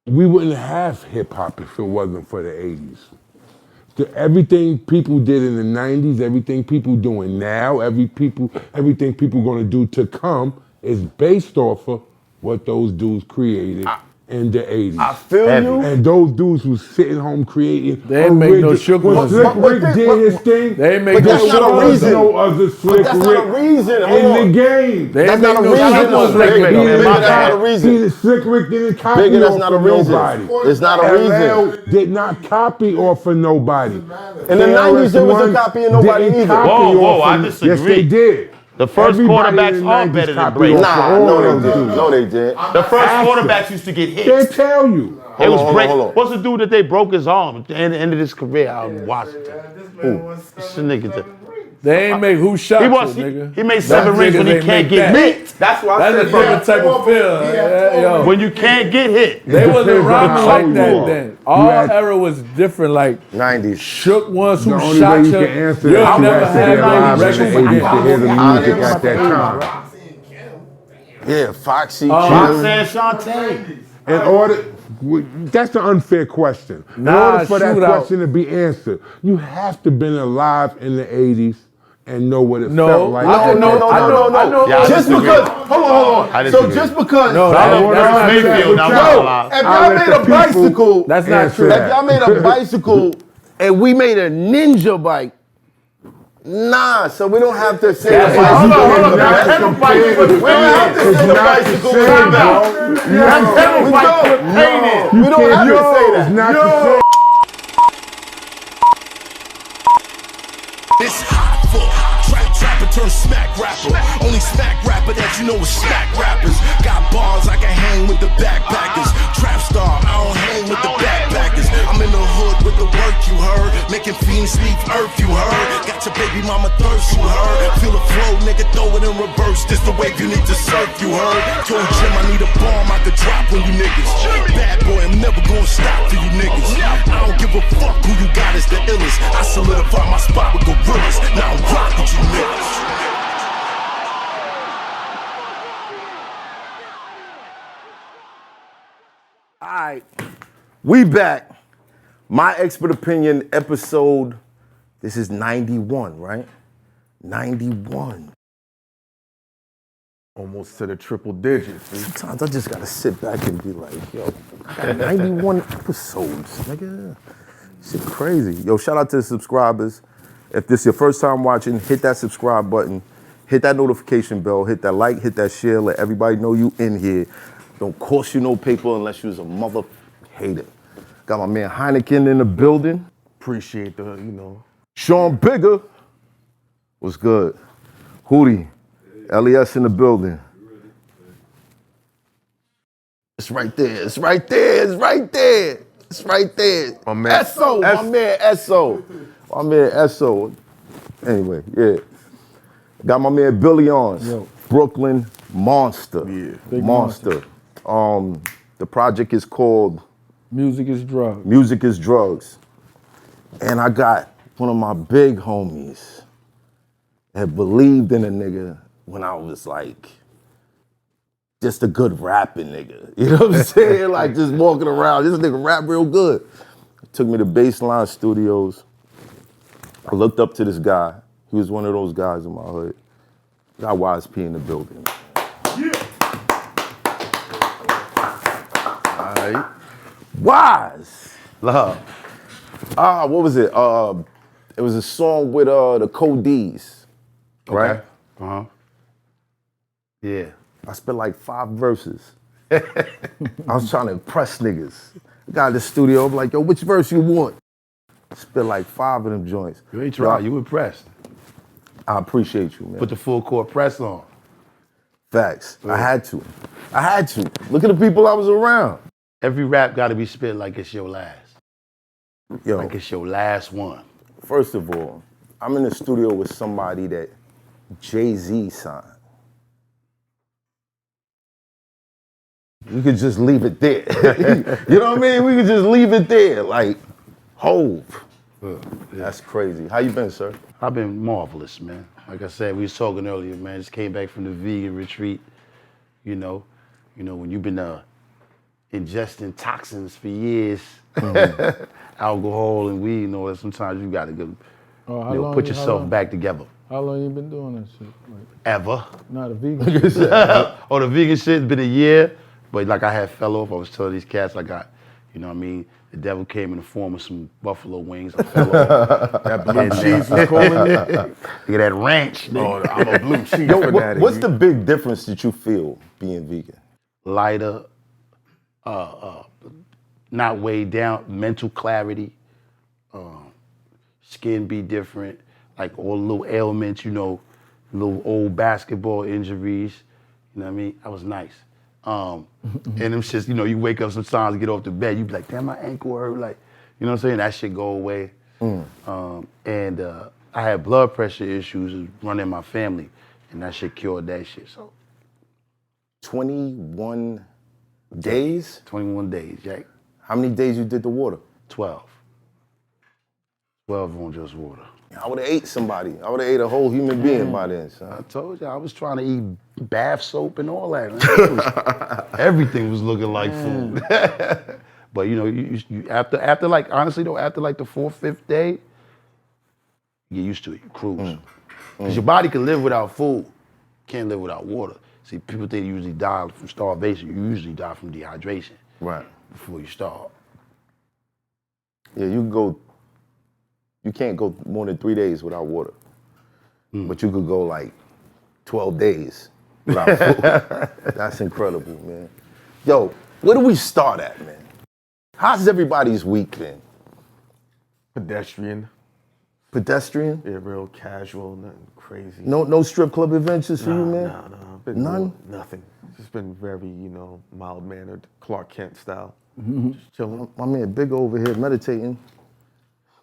we wouldn't have hip hop if it wasn't for the 80s. Everything people did in the 90s, everything people doing now, everything people gonna do to come is based off of what those dudes created in the 80s. I feel you. And those dudes was sitting home creating. They ain't make no Shook When ones. Slick Rick did his thing, They ain't make no Shook ones. no other Slick That's Rick not a reason. in the game. They ain't That's not make a no reason. Shook ones like Bigger, that. that's not a reason. Slick Rick didn't copy Bigger, that's off not a of reason. nobody. It's not a reason. LL did not copy off of nobody. In the 90s, there was a copy of nobody didn't either. copy Whoa, off I of- disagree. Yes, they did. The first Everybody quarterbacks in the are 90s better than copied Brady. off Nah, of all no, those they did. dudes. No, they did. The first After. quarterbacks used to get hits. They tell you. It was Hold on, great. hold on. What's the dude that they broke his arm at the end of his career out in Washington? This nigga that- They ain't make who shot you, nigga. He made 7 rings when he can't get hit. That's why I That's a said, bro. different type of feel. Yo. When you can't get hit. They wasn't depends on rhyming how like old that you are. then. Our had- era was different. Like 90s. Shook ones who The only shot way you you. can answer You'll that, you never have to be have alive any in the records 80s to hear the music at that time. Yeah, Foxy. Roxanne Shante. In order, that's an unfair question. In Nah, order for that shootout. question to be answered, you have to been alive in the 80s and know what it No, felt like. I know. Yeah, I Just disagree. because, hold on. I So disagree. just because, No, I that- love that's Curtis not Mayfield. true. Now yo, I'm alive. if I'll y'all let made the a people bicycle, That's not answer true. that. if y'all made a bicycle and we made a ninja bike, nah, so we don't have to say the Hold bicycle. on, hold on. We don't That's have to compared say to the bicycle. It's with not the pain same, in. bro. We don't have to say that. It's not the same. It's hot for trapper turn smack rapper. Only smack rapper that you know is smack rappers. Got bars, I can hang with the backpackers. Trap star, I don't hang with the backpackers. I'm in the hood with the work, you heard. Making fiends leave earth, you heard. Got your baby mama thirst, you heard. Feel the flow, nigga, throw it in reverse. This the wave you need to surf, you heard. Told Jim I need a bomb I could drop on you niggas. Bad boy, I'm never gonna stop for you niggas. I don't give a fuck who you got is the illest. I solidify my spot with gorillas. Now I'm rock with you niggas. All right, we back. My expert opinion episode. This is 91, right? 91. Almost to the triple digits. Sometimes I just gotta sit back and be like, yo, I got 91 episodes, nigga. Shit crazy. Yo, shout out to the subscribers. If this is your first time watching, hit that subscribe button, hit that notification bell, hit that like, hit that share, let everybody know you in here. Don't cost you no paper unless you's a mother hater. Got my man Heineken in the building. Appreciate the, Sean Bigger. What's good? Hootie. LES in the building. It's right there. It's right there. It's right there. It's right there. My man. Esso. My man Esso. My man Esso. Anyway, yeah. Got my man Billionz. Brooklyn Monster. Yeah. Big Monster. The project is called Music is drugs. Music is Drugs. And I got one of my big homies that believed in a nigga when I was like, just a good rapping nigga. You know what I'm saying? Like just walking around, this nigga rap real good. Took me to Baseline Studios. I looked up to this guy. He was one of those guys in my hood. Got Wais P in the building. All right. Wais. Love. What was it? It was a song with the Codees, right? Uh-huh. Yeah. I spent like 5 verses. I was trying to impress niggas. Got in the studio, I'm like, yo, which verse you want? Spent like 5 of them joints. You ain't tried. You impressed. I appreciate you, man. Put the full court press on. Facts. I had to. Look at the people I was around. Every rap got to be spit like it's your last. Yo, Like it's your last one. first of all, I'm in the studio with somebody that Jay-Z signed. We could just leave it there. You know what I mean? We could just leave it there. Like, Hov. That's crazy. How you been, sir? I've been marvelous, man. Like I said, we was talking earlier, man. Just came back from the vegan retreat. You know, when you've been ingesting toxins for years, alcohol and weed and all that. Sometimes you gotta go, put yourself back together. How long you been doing that shit? Like, Ever. not a vegan. Oh, the vegan shit's been a year, but like I had fell off. I was telling these cats I got, you know what I mean? The devil came in the form of some buffalo wings. I fell off. That blue cheese was calling you? Look at that ranch. Oh, I'm a blue cheese fanatic. What's the big difference that you feel being vegan? Lighter, not weighed down, mental clarity, skin be different, like all the little ailments, little old basketball injuries, you know what I mean? That was nice. And them shits, you wake up sometimes, get off the bed, you be like, damn, my ankle hurt, like, you know what I'm saying? That shit go away. And I had blood pressure issues running my family, and that shit cured that shit, so. 21 days? 21 days, Jack. How many days you did the water? 12. 12 on just water. I would have ate somebody. I would have ate a whole human being by then, son. I told you, I was trying to eat bath soap and all that. Everything was looking like food. But you after like, honestly though, after like the 4th, 5th day, you get used to it, you cruise. Because your body can live without food, can't live without water. See, people think you usually die from starvation, you usually die from dehydration. Right. Before you starve. Yeah, you can't go more than 3 days without water. But you could go like 12 days without food. That's incredible, man. Yo, where do we start at, man? How's everybody's week been? Pedestrian. Pedestrian? Yeah, real casual, nothing crazy. No strip club adventures for you, man? No. None? Nothing. It's just been very, mild-mannered, Clark Kent style. Just chilling. My man Big over here meditating.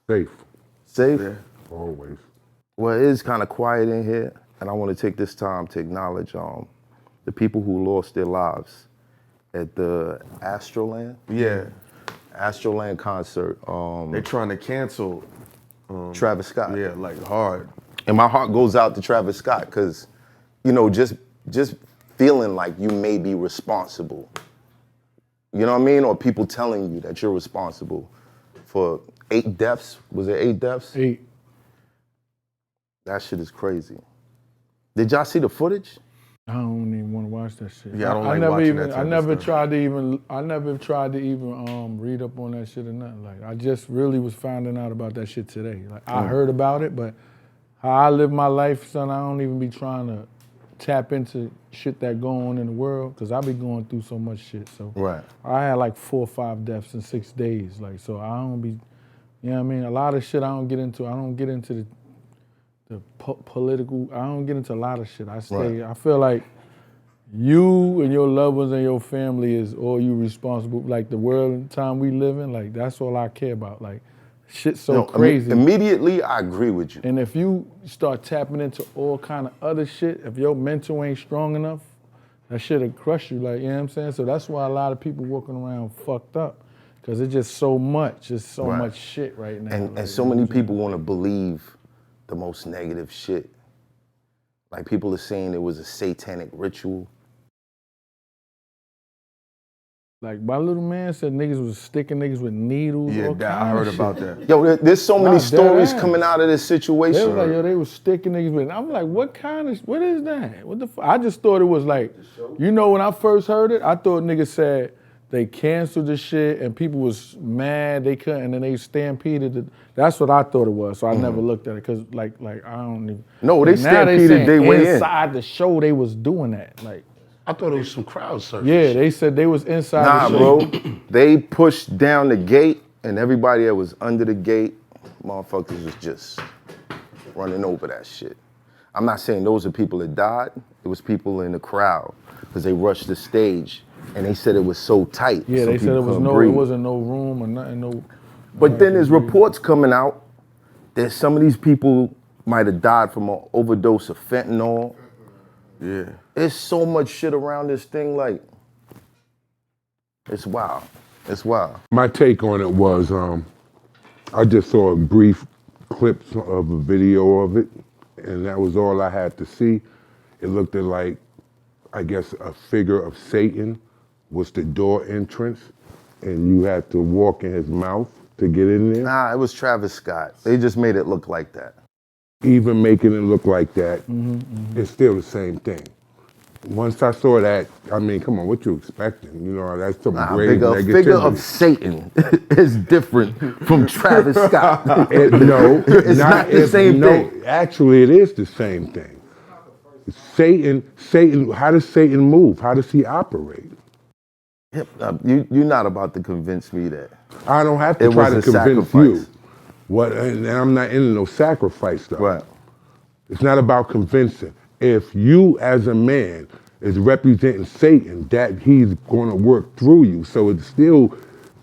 Safe, Safe? Yeah. always. Well, it is kind of quiet in here, and I want to take this time to acknowledge the people who lost their lives at the Astroland. Yeah. Astroland concert. They're trying to cancel. Travis Scott. Yeah, like hard. And my heart goes out to Travis Scott because, just feeling like you may be responsible. You know what I mean? Or people telling you that you're responsible for 8 deaths. Was it 8 deaths? 8. That shit is crazy. Did y'all see the footage? I don't even want to watch that shit. Yeah, I don't like watching that type I of never stuff. tried to even read up on that shit or nothing. Like, I just really was finding out about that shit today. Like, I heard about it, but how I live my life, son, I don't even be trying to tap into shit that go on in the world, because I be going through so much shit. So Right. I had like 4 or 5 deaths in 6 days. Like, so I don't be, you know what I mean? A lot of shit I don't get into. I don't get into the political, I don't get into a lot of shit. I stay, I feel like you and your loved ones and your family is all you responsible. Like, the world and time we live in, like, that's all I care about. Like, shit's so crazy. Immediately, I agree with you. And if you start tapping into all kind of other shit, if your mental ain't strong enough, that shit'll crush you, like, you know what I'm saying? So that's why a lot of people walking around fucked up, because it's just so much, much shit right now. And so many people want to believe the most negative shit. Like, people are saying it was a satanic ritual. Like, my little man said niggas was sticking niggas with needles. Yeah, all I kind heard of about shit. that. Yo, there's so many Nah, stories dead ass. coming out of this They situation. was like, yo, they was sticking niggas with. I'm like, what is that? What the fuck? I just thought it was like, when I first heard it, I thought niggas said they canceled the shit and people was mad they couldn't, and then they stampeded. That's what I thought it was. So I never looked at it, because like I don't even. No, they Now stampeded saying their way in. inside the show they was doing that. Like, I thought it was some crowd surfing. yeah, they said they was inside Nah, the show. bro. They pushed down the gate, and everybody that was under the gate, motherfuckers was just running over that shit. I'm not saying those are people that died. It was people in the crowd, because they rushed the stage, and they said it was so tight. Yeah, some they said people it couldn't it breathe. wasn't no room or nothing. But then there's reports coming out that some of these people might have died from an overdose of fentanyl. Yeah. There's so much shit around this thing, like, it's wild. It's wild. My take on it was, I just saw a brief clips of a video of it, and that was all I had to see. It looked like, I guess, a figure of Satan was the door entrance, and you had to walk in his mouth to get in there? Nah, it was Travis Scott. They just made it look like that. Even making it look like that, it's still the same thing. Once I saw that, I mean, come on, what you expecting? You know, that's some grave negativity. Figure of Satan is different from Travis Scott. No, it's not the same thing. Actually, it is the same thing. Satan, how does Satan move? How does he operate? You're not about to convince me that. I don't have to try to convince you. And I'm not into no sacrifice stuff. Right. It's not about convincing. If you as a man is representing Satan, that he's going to work through you. So it's still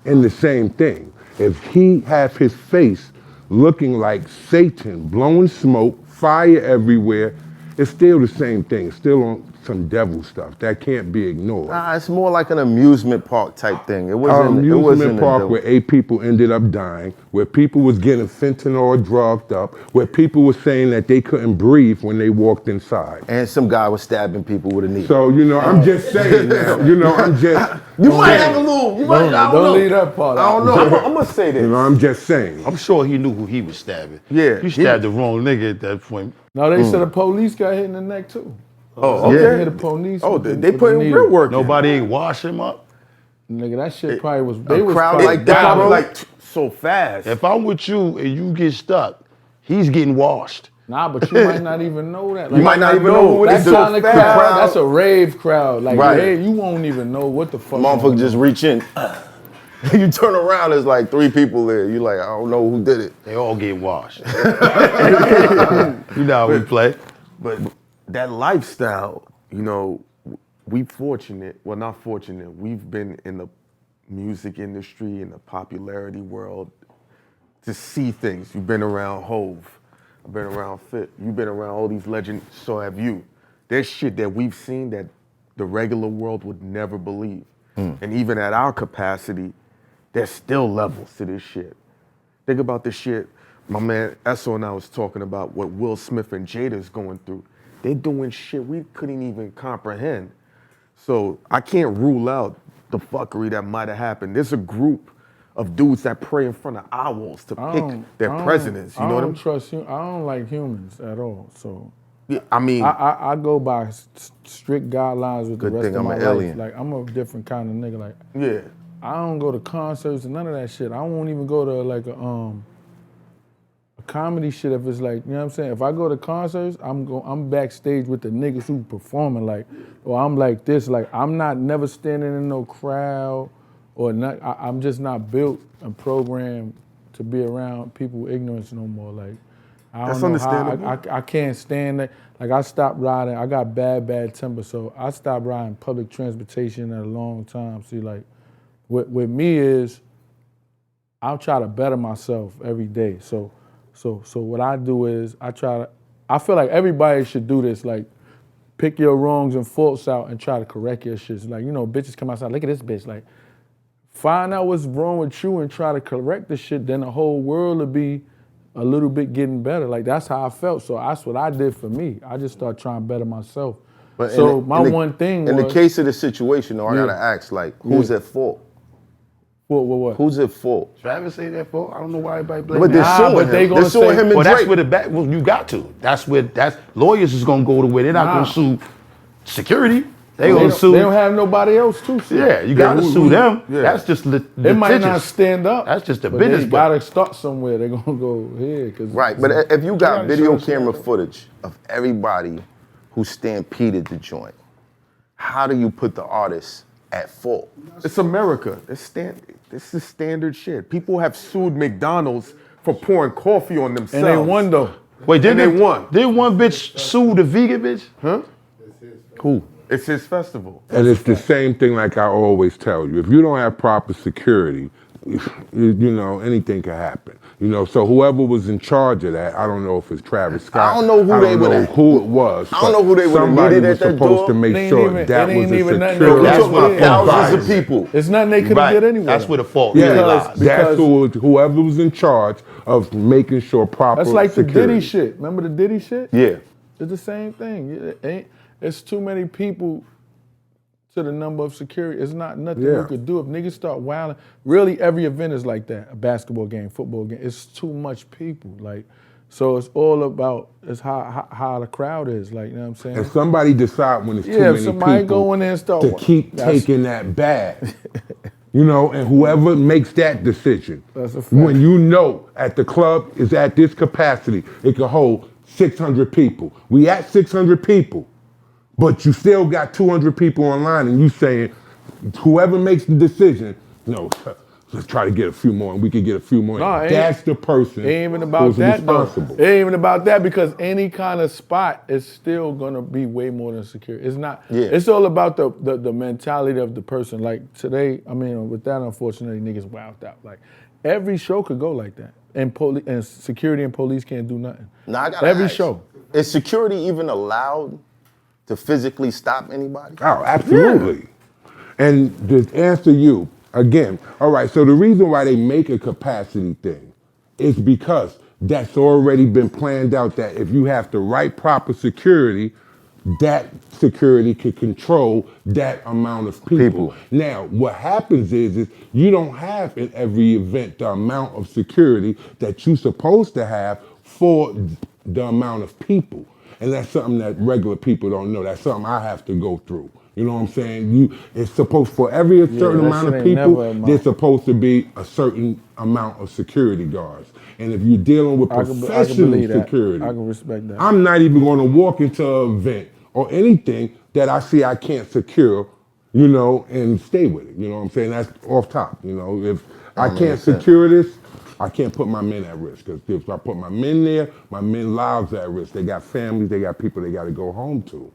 in the same thing. If he have his face looking like Satan, blowing smoke, fire everywhere, it's still the same thing. It's still on some devil stuff. That can't be ignored. Nah, it's more like an amusement park type thing. It wasn't amusement park where 8 people ended up dying, where people was getting fentanyl drugged up, where people were saying that they couldn't breathe when they walked inside. And some guy was stabbing people with a needle. So, you know, I'm just saying now, you know, I'm just... You might have a little, I don't know. leave that part I don't know. I'm going to say this. You know, I'm just saying. I'm sure he knew who he was stabbing. Yeah. You stabbed the wrong nigga at that point. No, they said the police got hit in the neck too. Oh, They okay. hit the police. Oh, with they the put in needle. real work. Nobody ain't wash him up. Nigga, that shit probably was. A They was crowd probably, like that, bro, like so fast. If I'm with you and you get stuck, he's getting washed. Nah, but you might not even know that. Like, You might not even know who it is. That kind of So crowd, fast. that's a rave crowd. Like, Right. rave, you won't even know what the fuck. Motherfucker just reach in. You turn around, there's like 3 people there. You like, I don't know who did it. They all get washed. You know how we play. But that lifestyle, you know, we fortunate, well not fortunate, we've been in the music industry, in the popularity world to see things. You've been around Hov, I've been around Fit, you've been around all these legends, so have you. There's shit that we've seen that the regular world would never believe. And even at our capacity, there's still levels to this shit. Think about the shit my man Esso and I was talking about, what Will Smith and Jada's going through. They're doing shit we couldn't even comprehend. So I can't rule out the fuckery that might have happened. There's a group of dudes that pray in front of owls to pick their presidents. You know what I mean? trust you. I don't like humans at all. So Yeah, I mean, I go by strict guidelines with Good the rest thing of I'm my an life. alien. Like, I'm a different kind of nigga. Like, yeah. I don't go to concerts and none of that shit. I won't even go to like a comedy shit if it's like, you know what I'm saying? If I go to concerts, I'm backstage with the niggas who performing, like, or I'm like this, like I'm not never standing in no crowd or not. I'm just not built and programmed to be around people with ignorance no more. Like, I That's don't know how understandable. I can't stand that. Like, I stopped riding. I got bad temper, so I stopped riding public transportation at a long time. See, like, with me is, I'll try to better myself every day. So what I do is I feel like everybody should do this. Like, pick your wrongs and faults out and try to correct your shit. Like, you know, bitches come outside, look at this bitch. Like, find out what's wrong with you and try to correct the shit, then the whole world will be a little bit getting better. Like, that's how I felt. So that's what I did for me. I just started trying to better myself. But so in the- my in the- one thing in was... the case of the situation, though, I Yeah. gotta ask, like, who's at fault? What? Who's at fault? Travis say that for? I don't know why everybody blame But they're Nah, suing but him. they gonna They're suing say- him and Well, Drake. that's where the back. Well, you got to. That's lawyers is gonna go to where they're not gonna sue security. They gonna sue. They don't have nobody else to sue. Yeah, you gotta sue them. yeah. That's just They might not litigious. stand up. That's just the but business, They but- gotta start somewhere. They're gonna go here. Right, but if you got got video insurance, camera footage of everybody who stampeded the joint, how do you put the artist at fault? It's America. This is standard shit. People have sued McDonald's for pouring coffee on themselves. And they won though. Wait, And they won. Did one bitch sue the vegan bitch? Huh? Who? It's his festival. And it's the same thing like I always tell you. If you don't have proper security, you know, anything can happen. You know, so whoever was in charge of that, I don't know if it's Travis Scott. I don't know who they would have- who it was. I don't know who they would have Somebody needed was at that supposed door. to make It ain't sure even- that it was ain't a even nothing security that That's we what Yeah. thousands of advisor. people. It's nothing they couldn't Right. get anyway. That's where the fault Yeah, lies. that's Because- whoever was in charge of making sure proper That's like security. the Diddy shit. Remember the Diddy shit? Yeah. It's the same thing. It's too many people to the number of security. It's not nothing you could do. If niggas start wilding, really every event is like that. A basketball game, football game. It's too much people. Like, so it's all about how the crowd is. Like, you know what I'm saying? If somebody decide when it's too many somebody people go in there and start to keep taking that bag, you know, and whoever makes that decision, That's a fact. when you know at the club is at this capacity, it can hold 600 people. We at 600 people, but you still got 200 people online, and you saying, whoever makes the decision, no, let's try to get a few more, and we can get a few more. No, That's the person It ain't even about who's that though. responsible. It ain't even about that because any kind of spot is still gonna be way more than security. It's not. Yeah. It's all about the mentality of the person. Like today, I mean, with that, unfortunately, niggas wowed out. Like every show could go like that, and security and police can't do nothing. Now I gotta Every ask, show. Is security even allowed to physically stop anybody? Oh, absolutely. And to answer you, again, all right, so the reason why they make a capacity thing is because that's already been planned out that if you have the right proper security, that security can control that amount of people. Now, what happens is you don't have in every event the amount of security that you're supposed to have for the amount of people. And that's something that regular people don't know. That's something I have to go through. You know what I'm saying? It's supposed, for every certain that amount shit of ain't people, never amount. there's supposed to be a certain amount of security guards. And if you're dealing with I can professional believe that. security, I can respect that. I'm not even going to walk into an event or anything that I see I can't secure, you know, and stay with it. You know what I'm saying? That's off top. You know, if I can't secure this, I can't put my men at risk. Because if I put my men there, my men lives at risk. They got families, they got people they got to go home to.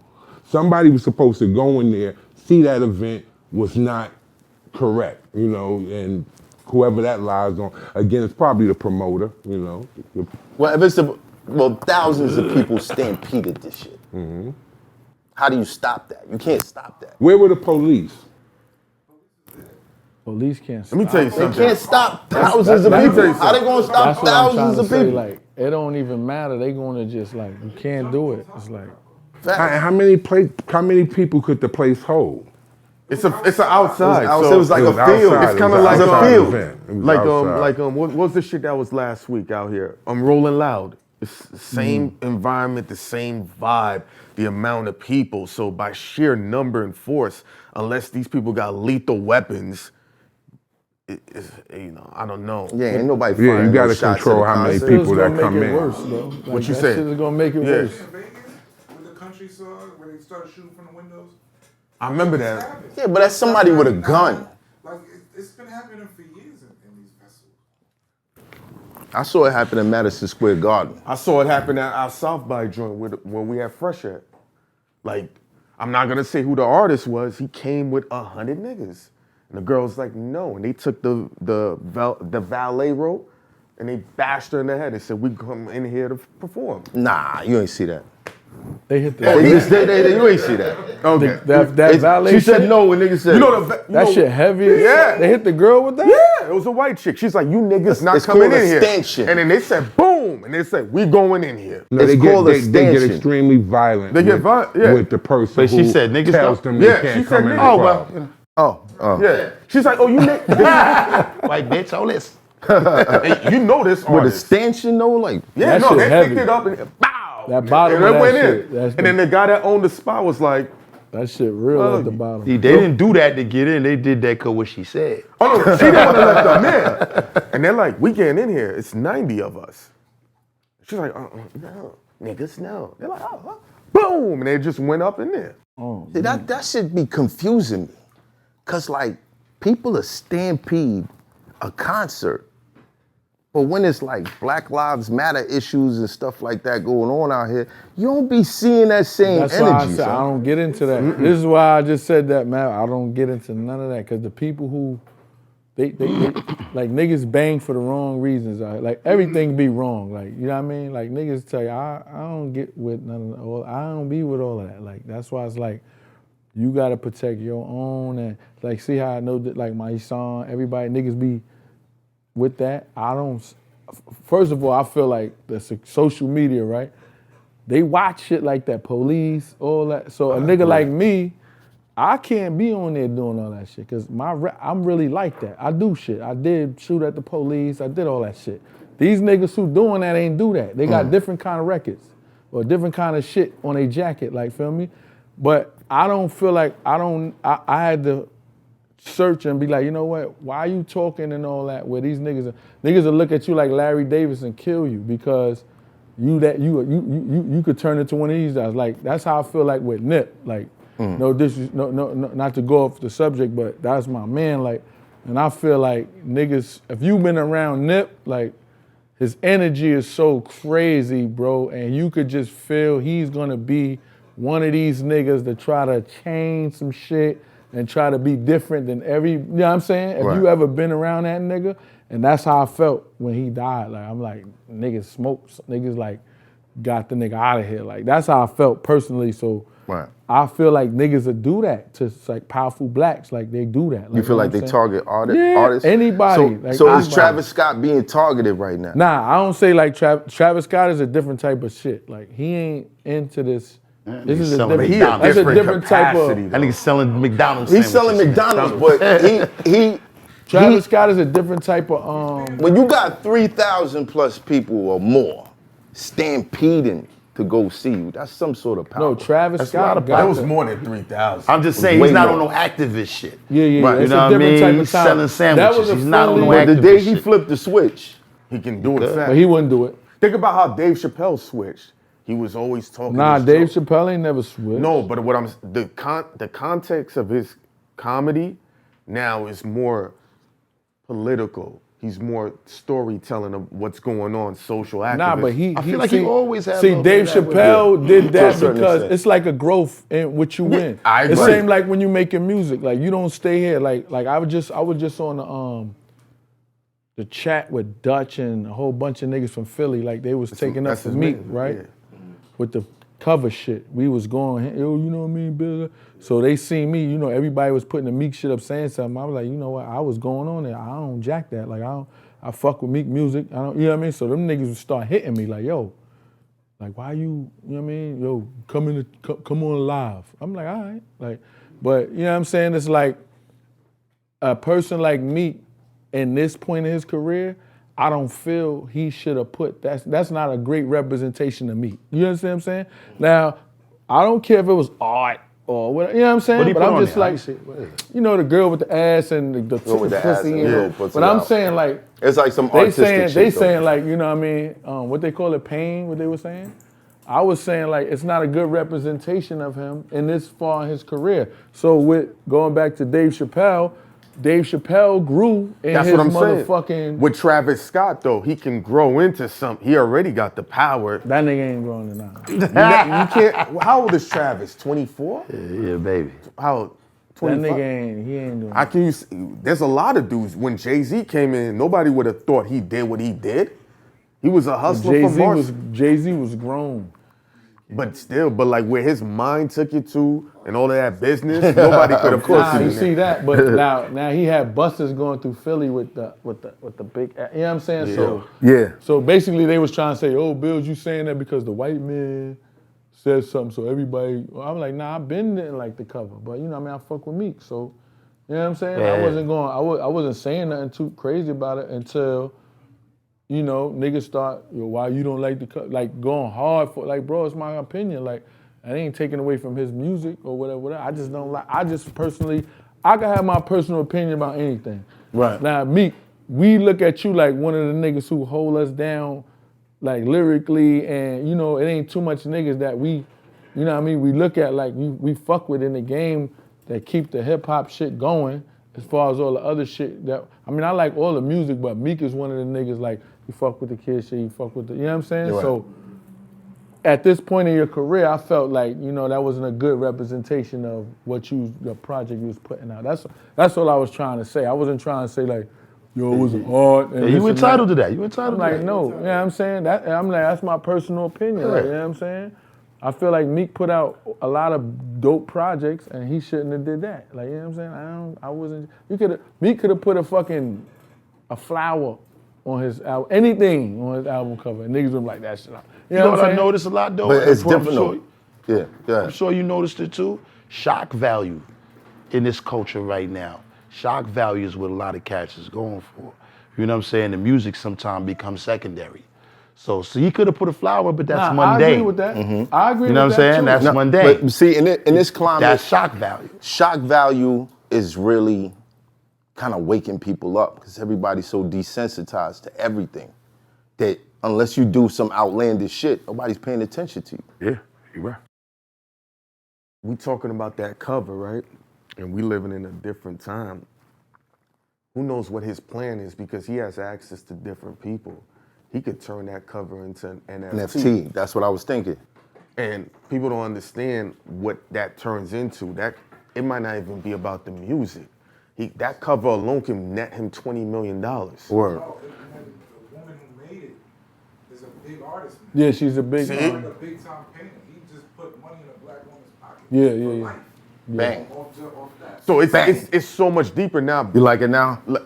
Somebody was supposed to go in there, see that event was not correct, you know, and whoever that lies on, again, it's probably the promoter, you know. Well, if it's thousands of people stampeded this shit. How do you stop that? You can't stop that. Where were the police? Police can't. Let me tell you They something. can't stop thousands of that's- people. How they gonna stop That's what I'm trying thousands to of say. people? Like, it don't even matter. They gonna just like, you can't do it. It's like, How many people could the place hold? It's an outside. It was like It was a field. outside. It's kind It of was like outside a field. event. It was outside. What was the shit that was last week out here? Rolling Loud. It's the same environment, the same vibe, the amount of people. So by sheer number and force, unless these people got lethal weapons, I don't know. Yeah, ain't nobody Yeah, firing you got no to shots control at the how many concert. people it's that gonna come make it in. worse, though. Like, What you that say? shit is gonna make it Yeah. worse. In Vegas, when the country saw when they started shooting from the windows. I remember It's that. happened. Yeah, but that's somebody with a gun. Like it's been happening for years in these vessels. I saw it happen in Madison Square Garden. I saw it happen at our South by joint when we had Fresh at. Like, I'm not gonna say who the artist was. He came with 100 niggas. And the girl's like, no. And they took the valet rope and they bashed her in the head and said, we come in here to perform. Nah, you ain't see that. They hit the. You ain't see that. Okay. That valet. She said shit, no when niggas said You know the That shit heavy. Yeah. They hit the girl with that. Yeah, it was a white chick. She's like, you niggas not it's coming called in a here. stanchion. And then they said, boom. And they said, we going in here. No, It's they called a get they get stanchion. extremely violent. They get with, violent, yeah. with the person But she who said niggas tells don't- them Yeah, they she can't said come in. niggas. the Oh, club. well. Oh. Yeah. She's like, oh, you niggas. White bitch, all this. You know this With a artist. stanchion though, like Yeah, That no, shit they heavy. picked it up and bow. That bottom and of it that went shit, in. that's And then the guy that owned the spot was like, That shit real Oh, at the bottom. See, they didn't do that to get in. They did that because what she said. oh no, she didn't want to let them in. And they're like, we getting in here. It's 90 of us. She's like, no, niggas, no. They're like, oh, boom. And they just went up in there. see, that should be confusing me. Cause like people are stampede a concert. But when it's like Black Lives Matter issues and stuff like that going on out here, you don't be seeing that same That's why I energy. said I son. don't get into that. This is why I just said that, man. I don't get into none of that because the people who they like niggas bang for the wrong reasons. Like everything be wrong. Like you know what I mean? Like niggas tell you I don't get with none of all. I don't be with all of that. Like that's why it's like you gotta protect your own and like see how I know that like my son, everybody niggas be with that. I don't. First of all, I feel like the social media, right? They watch shit like that, police, all that. So a nigga like me, I can't be on there doing all that shit because I'm really like that. I do shit. I did shoot at the police. I did all that shit. These niggas who doing that ain't do that. They got different kind of records or different kind of shit on their jacket, like, feel me? But I don't feel like I had to search and be like, you know what? Why are you talking and all that where these niggas will look at you like Larry Davis and kill you because you could turn into one of these guys. Like, that's how I feel like with Nip. Like, no, not to go off the subject, but that's my man. Like, and I feel like niggas, if you been around Nip, like, his energy is so crazy, bro, and you could just feel he's gonna be one of these niggas that try to change some shit and try to be different than you know what I'm saying? If you ever been around that nigga, and that's how I felt when he died. Like, I'm like, niggas smoked, niggas like got the nigga out of here. Like, that's how I felt personally, so. Right. I feel like niggas would do that to like powerful blacks, like they do that. Like, you feel like they target artists? Yeah, anybody. So is Travis Scott being targeted right now? Nah, I don't say like Travis Scott is a different type of shit. Like, he ain't into this. This is a different type of. I think he's selling McDonald's. He's selling McDonald's, but he Travis Scott is a different type of. When you got 3,000 plus people or more stampeding to go see you, that's some sort of power. No, Travis Scott. That was more than 3,000. I'm just saying he's not on no activist shit. Yeah. Right. You know what I mean? He's selling sandwiches. He's not on no activist shit. But the day he shit. flipped the switch, He can do it fast. But he wouldn't do it. Think about how Dave Chappelle switched. He was always talking. Nah, his Dave jokes. Chappelle ain't never switched. No, but what the context of his comedy now is more political. He's more storytelling of what's going on, social activism. Nah, but I feel like he always had a See, little Dave bit of that with Chappelle did that certain because extent. it's like a growth in what you win. I It's agree. same like when you making music. Like, you don't stay here. Like I was just on the chat with Dutch and a whole bunch of niggas from Philly. Like, they was taking up that's for his me, man, right? yeah. With the cover shit. We was going, yo, you know what I mean, Bill? So they seen me, you know, everybody was putting the Meek shit up saying something. I was like, you know what, I was going on there. I don't jack that. Like, I fuck with Meek music. I don't, you know what I mean? So them niggas would start hitting me like, yo, like, why you know what I mean? Yo, come on live. I'm like, all right. Like, but you know what I'm saying? It's like a person like Meek in this point in his career, I don't feel he should have put, that's not a great representation of Meek. You understand what I'm saying? Now, I don't care if it was art or whatever, you know what I'm saying? What do you but put I'm on just there? like, you know, the girl with the ass and the with the ass pussy. and- and yeah, all. puts But it I'm out. saying like, it's like some they artistic saying shit. they though. saying like, you know what I mean? What they call it, pain, what they were saying? I was saying like, it's not a good representation of him in this far in his career. So with going back to Dave Chappelle grew in That's his what I'm saying. motherfucking. With Travis Scott, though, he can grow into something. He already got the power. That nigga ain't growing enough. You can't. How old is Travis? 24? Yeah, baby. How? That 25? nigga he ain't doing I can use. There's a lot of dudes. When Jay-Z came in, nobody would have thought he did what he did. He was a hustler from Mars. Jay-Z was grown. But still, like where his mind took you to and all of that business, nobody could have Nah, you foreseen see that. that, but now he had busters going through Philly with the big, you know what I'm saying? So Yeah. So basically they was trying to say, oh, Bills, you saying that because the white man said something, so everybody, I'm like, nah, I've been didn't like the cover, but you know what I mean, I fuck with Meek, so, you know what I'm saying? Yeah. I wasn't saying nothing too crazy about it until, you know, niggas start, why you don't like the cover, like going hard for, like, bro, it's my opinion, like, I ain't taking away from his music or whatever, I just don't like, I just personally, I can have my personal opinion about anything. Right. Now, Meek, we look at you like one of the niggas who hold us down, like lyrically, and you know, it ain't too much niggas that we, you know what I mean, we look at like we fuck with in the game that keep the hip hop shit going as far as all the other shit that, I mean, I like all the music, but Meek is one of the niggas like, you fuck with the kid shit, you fuck with the, you know what I'm saying? Right. So at this point in your career, I felt like, you know, that wasn't a good representation of what the project you was putting out. That's all I was trying to say. I wasn't trying to say like, yo, it was art. And Yeah, you entitled to that. You entitled I'm like, to that. no, you know what I'm saying? I'm like, that's my personal opinion, like, you know what I'm saying? I feel like Meek put out a lot of dope projects and he shouldn't have did that. Like, you know what I'm saying? Meek could have put a flower on his album, anything on his album cover, and niggas would be like, that shit. You know what I noticed a lot though? But it's I'm different though. Yeah. I'm sure you noticed it too. Shock value. in this culture right now. Shock value is what a lot of cats is going for. You know what I'm saying? The music sometimes becomes secondary. So he could have put a flower, but that's mundane. I agree with that. I agree with that. You know what I'm saying? Too. That's No, mundane. But see, in this climate, That's shock value. shock value is really kind of waking people up because everybody's so desensitized to everything that unless you do some outlandish shit, nobody's paying attention to you. Yeah, you're right. We talking about that cover, right? And we living in a different time. Who knows what his plan is because he has access to different people. He could turn that cover into an NFT, that's what I was thinking. And people don't understand what that turns into. That it might not even be about the music. That cover alone can net him $20 million. Word. Oh, the woman who made it is a big artist. Yeah, she's a big. She's like a big time painter. He just put money in a black woman's pocket. Yeah, for yeah, yeah. life. Bang. Off that. So it's so much deeper now. You like it now? No,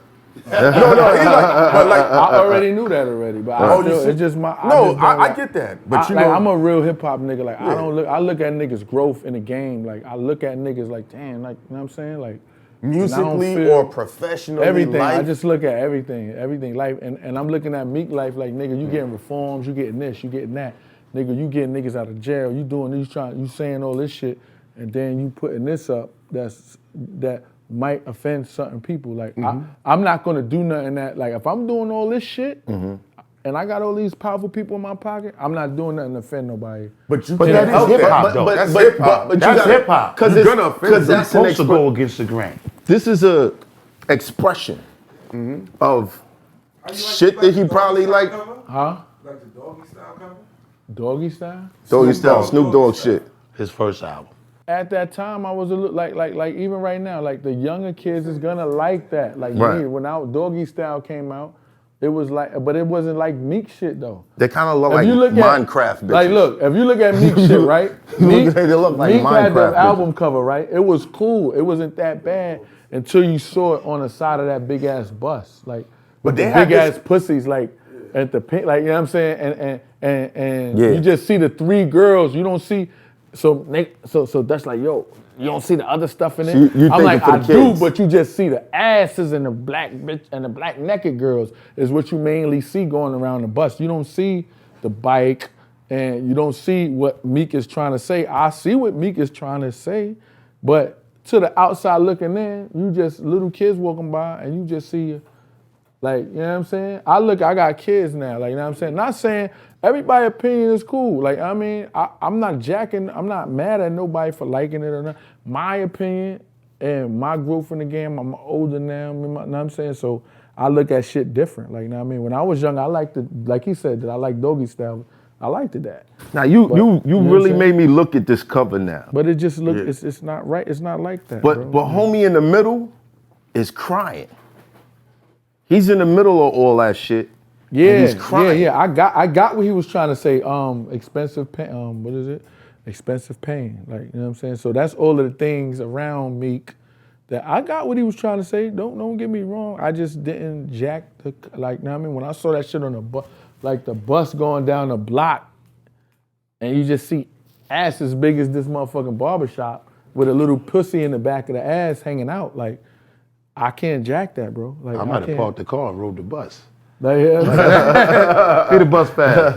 he's like, but like, I already knew that already, but Oh, I you still, see- it's just my. I get that, but you know, I'm a real hip hop nigga. Like Yeah. I look at niggas' growth in the game. Like I look at niggas like, damn, like you know what I'm saying, like musically feel- or professionally, everything. I life, just look at everything, life, and I'm looking at Meek life like, nigga, you getting reforms, you getting this, you getting that, nigga, you getting niggas out of jail, you doing these, you saying all this shit, and then you putting this up that might offend certain people. Like I'm not gonna do nothing that, like if I'm doing all this shit. And I got all these powerful people in my pocket. I'm not doing nothing to offend nobody. but you But can't that is help hip that. hop, though. That's hip hop. That's hip hop. Because You're gonna offend because them. that's an Supposed to go against the grain. This is a expression of Are you shit like that he the probably Doggy like. style cover? Huh? Like the Doggy style cover? Doggy style? Doggy style, Snoop Dogg shit. His first album. At that time, I was a little like even right now, like the younger kids is gonna like that. Like Right. me, when Doggy Style came out, it was like, but it wasn't like Meek shit though. They kind of look If like you look Minecraft bitches. Like, look, if you look at Meek shit, right? Meek, They look like Meek had Minecraft the album cover, right? It was cool. It wasn't that bad until you saw it on the side of that big ass bus, like with they the had big this- ass pussies, like at the pink, like you know what I'm saying, and Yeah. you just see the three girls. You don't see, so that's like, yo, you don't see the other stuff in it. So you I'm thinking like, for the I do, kids. but you just see the asses and the black bitch and the black naked girls is what you mainly see going around the bus. You don't see the bike and you don't see what Meek is trying to say. I see what Meek is trying to say, but to the outside looking in, you just little kids walking by and you just see, like, you know what I'm saying? I got kids now, like, you know what I'm saying? Not saying everybody's opinion is cool. Like, I mean, I'm not mad at nobody for liking it or not. My opinion and my growth in the game, I'm older now, you know what I'm saying? So I look at shit different. Like, you know what I mean? When I was young, I liked it, like he said, that I like Doggy Style. I liked it that. Now you what really I'm made me look at this cover now. But it just look, it's not right. It's not like that, But bro. homie in the middle is crying. He's in the middle of all that shit. and he's crying. Yeah. I got what he was trying to say. Expensive pain. What is it? Expensive pain. Like, you know what I'm saying? So that's all of the things around Meek that I got what he was trying to say. Don't get me wrong. I just didn't jack the, like, you know what I mean? When I saw that shit on the bus, like the bus going down the block, and you just see ass as big as this motherfucking barbershop with a little pussy in the back of the ass hanging out. Like, I can't jack that, bro. Like, I might have can't. parked the car and rode the bus. Like, yeah. Be the bus pass.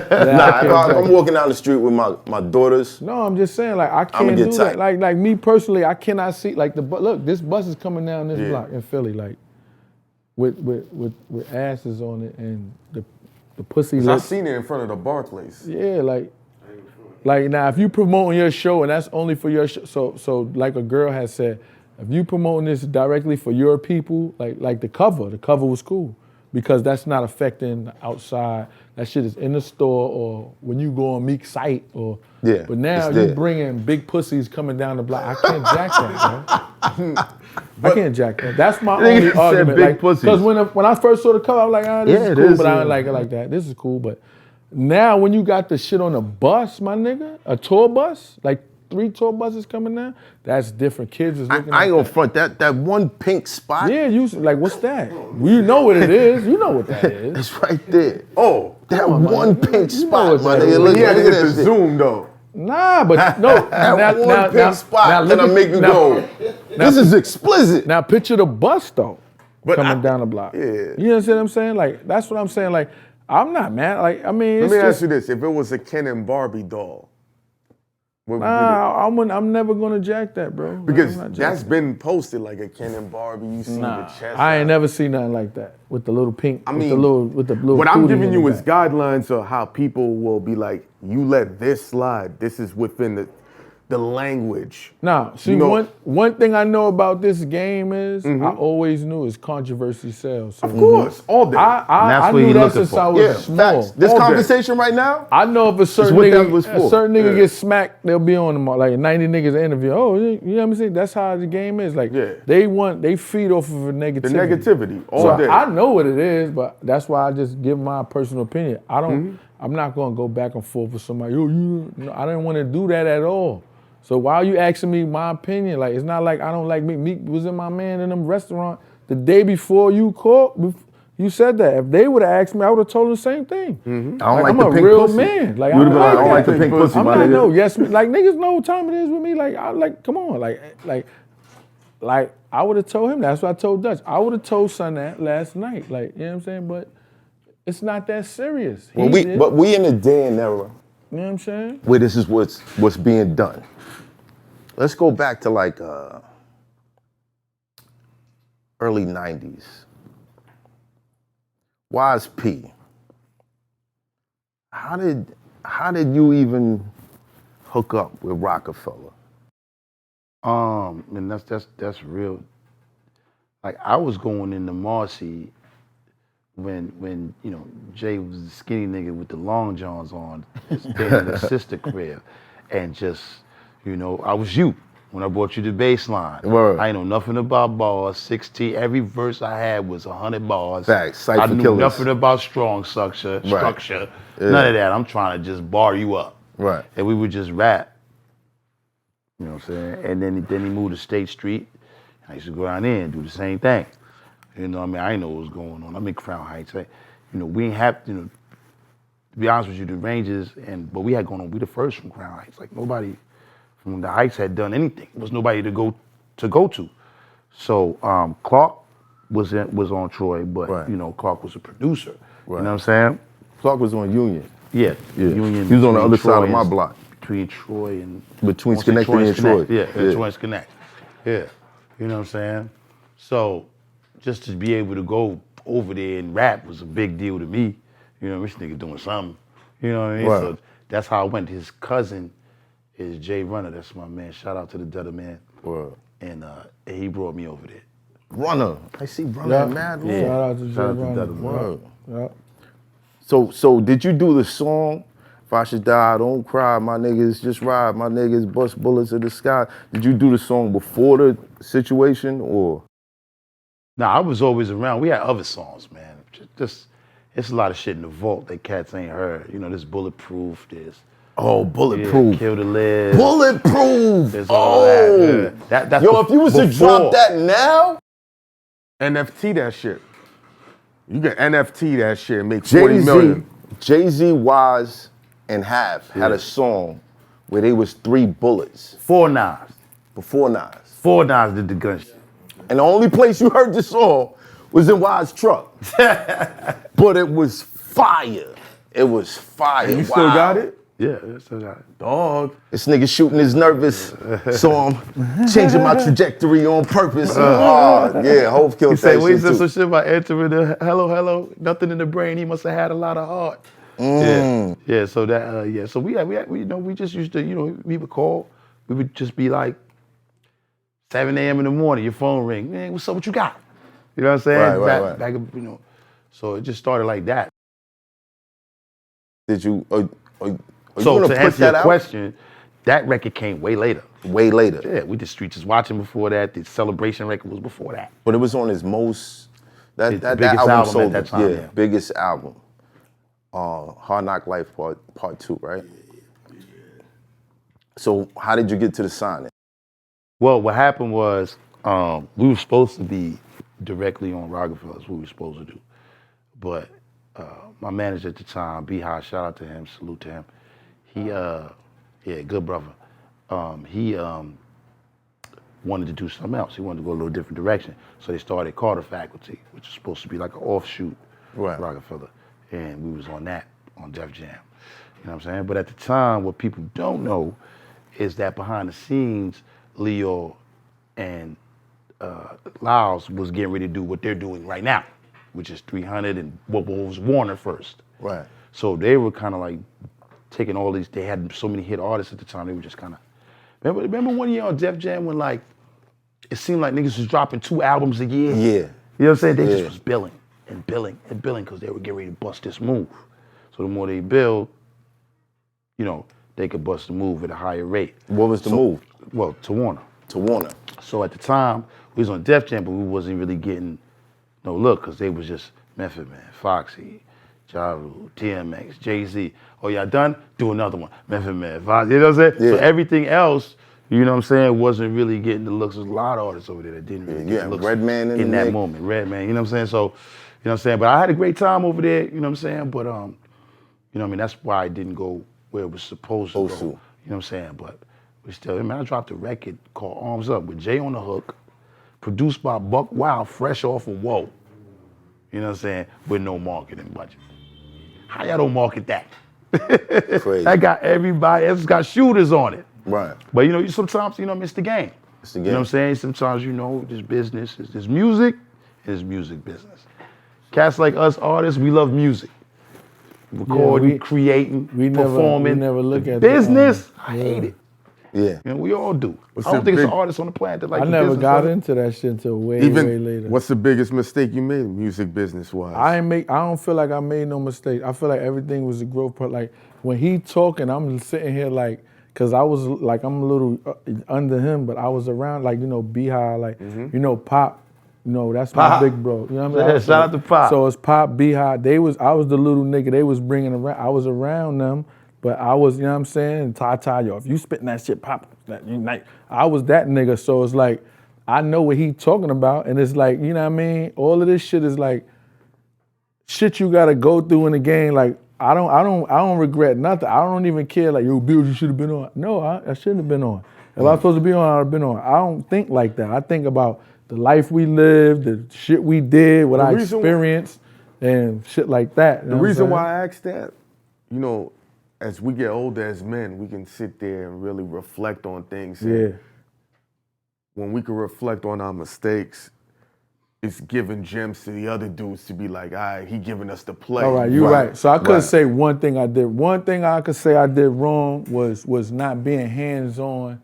Nah, if I'm walking down the street with my daughters, No, I'm just saying, like, I I'ma can't get do tight. that. Like me personally, I cannot see, like, look, this bus is coming down this block in Philly, like, with asses on it and the pussy I lips. seen it in front of the Barclays. Yeah, like now, if you promoting your show and that's only for your show, so like a girl has said, if you promoting this directly for your people, like the cover was cool because that's not affecting the outside. That shit is in the store or when you go on Meek's site or. Yeah, But now it's you there. bringing big pussies coming down the block. I can't jack that, man. I can't jack that. That's my Nigga only said argument. big like, pussies. Because when I first saw the cover, I was like, this Yeah, is it cool, is, but I yeah. don't like it like that. This is cool, but now when you got the shit on a bus, my nigga, a tour bus, like 3 tour buses coming down, that's different. Kids is looking I at ain't gonna that. front that one pink spot. Yeah, like, what's that? You know what it is. You know what that is. It's right there. Oh, That one pink spot, what my that nigga. is. Look he had at to hit the that shit. zoom though. Nah, but no. That one pink spot look that'll at- make you now- go, this is explicit. Now picture the bus though, But coming I- down the block. yeah. You understand what I'm saying? Like that's what I'm saying. Like I'm not mad. Like I mean, Let it's me just, ask you this: if it was a Ken and Barbie doll, what would I'm never gonna jack that, bro. Like, because I'm not that's jacking been posted like a Ken and Barbie. You see Nah, the chest. I ain't out. never seen nothing like that with the little pink. I with mean, the little. What I'm cootie giving in you the is back. guidelines of how people will be like, you let this slide. This is within the language. Now, see, You know- one thing I know about this game is I always knew is controversy sells. So Of course, all day. I what knew he that looking since for. I was Yeah, small. facts. This All day. conversation right now, I know if a certain what that was for. nigga gets smacked, they'll be on them like 90 niggas interview. Oh, you know what I'm saying? That's how the game is. Like Yeah. they feed off of a negativity. The negativity all So day. I know what it is, but that's why I just give my personal opinion. I don't. Mm-hmm. I'm not gonna go back and forth with somebody. Yo, no, I didn't want to do that at all. So why are you asking me my opinion? Like it's not like I don't like Meek. Meek was in my man in them restaurant the day before you called. You said that. If they would have asked me, I would have told them the same thing. I don't like I'm the a pink real pussy. man. Like You would've been like, I don't that. like the pink pussy, I'm my not nigga. no yes. Like niggas know what time it is with me. Like come on. Like I would have told him. That's what I told Dutch. I would have told son that last night. Like you know what I'm saying. But it's not that serious. well, He did. but we in a day and era You know what I'm saying? where this is what's being done. Let's go back to like early 90s. Wise P. How did you even hook up with Rockefeller? And that's real. Like I was going into Marcy when you know Jay was the skinny nigga with the long johns on, staying in the sister crib, and just you know I was you when I brought you the bass line. Word. I ain't know nothing about bars. 16. Every verse I had was 100 bars. Facts. I Cypher knew killers. nothing about strong structure. Yeah. None of that. I'm trying to just bar you up. Right. And we would just rap. You know what I'm saying? And then he moved to State Street. I used to go down there and do the same thing. You know what I mean? I didn't know what was going on. I'm in Crown Heights. You know, we ain't have, you know, to be honest with you, the Rangers, but we had gone on, we the first from Crown Heights. Like nobody from the Heights had done anything. There was nobody to go to. So Clark was on Troy, but Right. you know, Clark was a producer. Right. You know what I'm saying? Clark was on Union. Yeah. Yeah. Union. He was on the between other side Troy of my and- block. Between Troy and Between I wanna say Schenectady and Troy. Yeah, Yeah. Troy and Schenectady. Yeah. You know what I'm saying? So just to be able to go over there and rap was a big deal to me. You know, this nigga doing something. You know what I mean? Right. So that's how I went. His cousin is Jay Runner. That's my man. Shout out to the Dutta man. Word. And he brought me over there. Runner. I see Runner Yeah. mad Shout long. out to Jay Shout out to Runner. Dutta. Word. Yeah. So did you do the song, If I Should Die, Don't Cry, My Niggas, Just Ride, My Niggas, Bust Bullets in the Sky? Did you do the song before the situation or? Nah, I was always around. We had other songs, man. Just it's a lot of shit in the vault that cats ain't heard. You know, this Bulletproof, this Oh, Bulletproof. Kill the Live. Bulletproof. There's all that. Oh. That's Yo, if you was to drop that now, NFT that shit. You can NFT that shit and make 40 Jay-Z, million. Jay-Z, Wise, and Half had a song where they was 3 bullets 4 Nines. before Nas. 4 Nines did the gun shit. And the only place you heard this song was in Wise truck. But it was fire. It was fire. You still got it? Yeah, that's all right. Dog. This nigga shooting his nervous, so I'm changing my trajectory on purpose. Oh, yeah, Hope killed He said, that "Wait, shit said too. some shit about entering the hello, nothing in the brain. He must have had a lot of heart." Yeah. So that So we you know, we just used to, you know, we would call. We would just be like 7 a.m. in the morning. Your phone ring. Man, what's up? What you got? You know what I'm saying? Right. Back, you know. So it just started like that. Did you? Are you So gonna to put answer that your out? question, that record came way later. Way later. Yeah, we did Streets is Watching before that. The Celebration record was before that. But it was on his most. That Biggest album album sold at that time, yeah. biggest album. Hard Knock Life Part 2, right? So how did you get to the signing? Well, what happened was we were supposed to be directly on Rockefeller's, what we were supposed to do. But my manager at the time, B-High, shout out to him, salute to him. Yeah, good brother. He wanted to do something else. He wanted to go a little different direction. So they started Carter Faculty, which is supposed to be like an offshoot Right. of Rockefeller. And we was on that, on Def Jam. You know what I'm saying? But at the time, what people don't know is that behind the scenes, Leo and Lyles was getting ready to do what they're doing right now, which is 300 and what was Warner first. Right. So they were kind of like taking all these, they had so many hit artists at the time, they were just kind of, remember one year on Def Jam when like, it seemed like niggas was dropping 2 albums a year? Yeah. You know what I'm saying? They Yeah. just was billing and billing and billing because they were getting ready to bust this move. So the more they bill, you know, they could bust the move at a higher rate. What was the move? Well, to Warner. To Warner. So at the time, we was on Def Jam, but we wasn't really getting no look because they was just Method Man, Foxy, Ja Rule, DMX, Jay-Z. Oh, y'all done? Do another one. Method Man, Foxy, you know what I'm saying? Yeah. So everything else, you know what I'm saying, wasn't really getting the looks. There's a lot of artists over there that didn't really get the looks Redman in the that mix. moment. Redman, you know what I'm saying? So, you know what I'm saying? But I had a great time over there, you know what I'm saying? But, you know what I mean? That's why I didn't go where it was supposed to go. You know what I'm saying? But we still, I mean, I dropped a record called Arms Up with Jay on the hook, produced by Buck Wild, fresh off of Whoa. You know what I'm saying? With no marketing budget. How y'all don't market that? Crazy. That got everybody, it's got shooters on it. Right. But you know, sometimes, you know, it's the game. It's the game. You know what I'm saying? Sometimes, you know, this business, this music is music business. Cats like us artists, we love music. Recording, creating, performing. We never look at business. I hate it. Yeah. You know, we all do. What's I don't the think it's big- an artist on the planet that like I the never business got of it. into that shit until way later. What's the biggest mistake you made music business wise? I don't feel like I made no mistake. I feel like everything was a growth part. Like when he talking, I'm sitting here like, cause I was like, I'm a little under him, but I was around like, you know, Beehive, like, you know, Pop, you know, that's my Pop. big bro. You know what I mean? Yeah, shout out to Pop. So it's Pop, Beehive. I was the little nigga they was bringing around. I was around them, but I was, you know what I'm saying? Yo, if you spitting that shit, Pop, I was that nigga. So it's like, I know what he talking about, and it's like, you know what I mean? All of this shit is like, shit you gotta go through in the game. Like I don't regret nothing. I don't even care. Like yo, Bill, you should have been on. No, I shouldn't have been on. If I was supposed to be on, I'd have been on. I don't think like that. I think about the life we lived, the shit we did, what The I reason- experienced, and shit like that. You know The what I'm reason saying? why I asked that, you know, as we get older as men, we can sit there and really reflect on things. And Yeah. when we can reflect on our mistakes, it's giving gems to the other dudes to be like, all right, he giving us the play. All right, you're right. So I could Right. say one thing I did. One thing I could say I did wrong was not being hands-on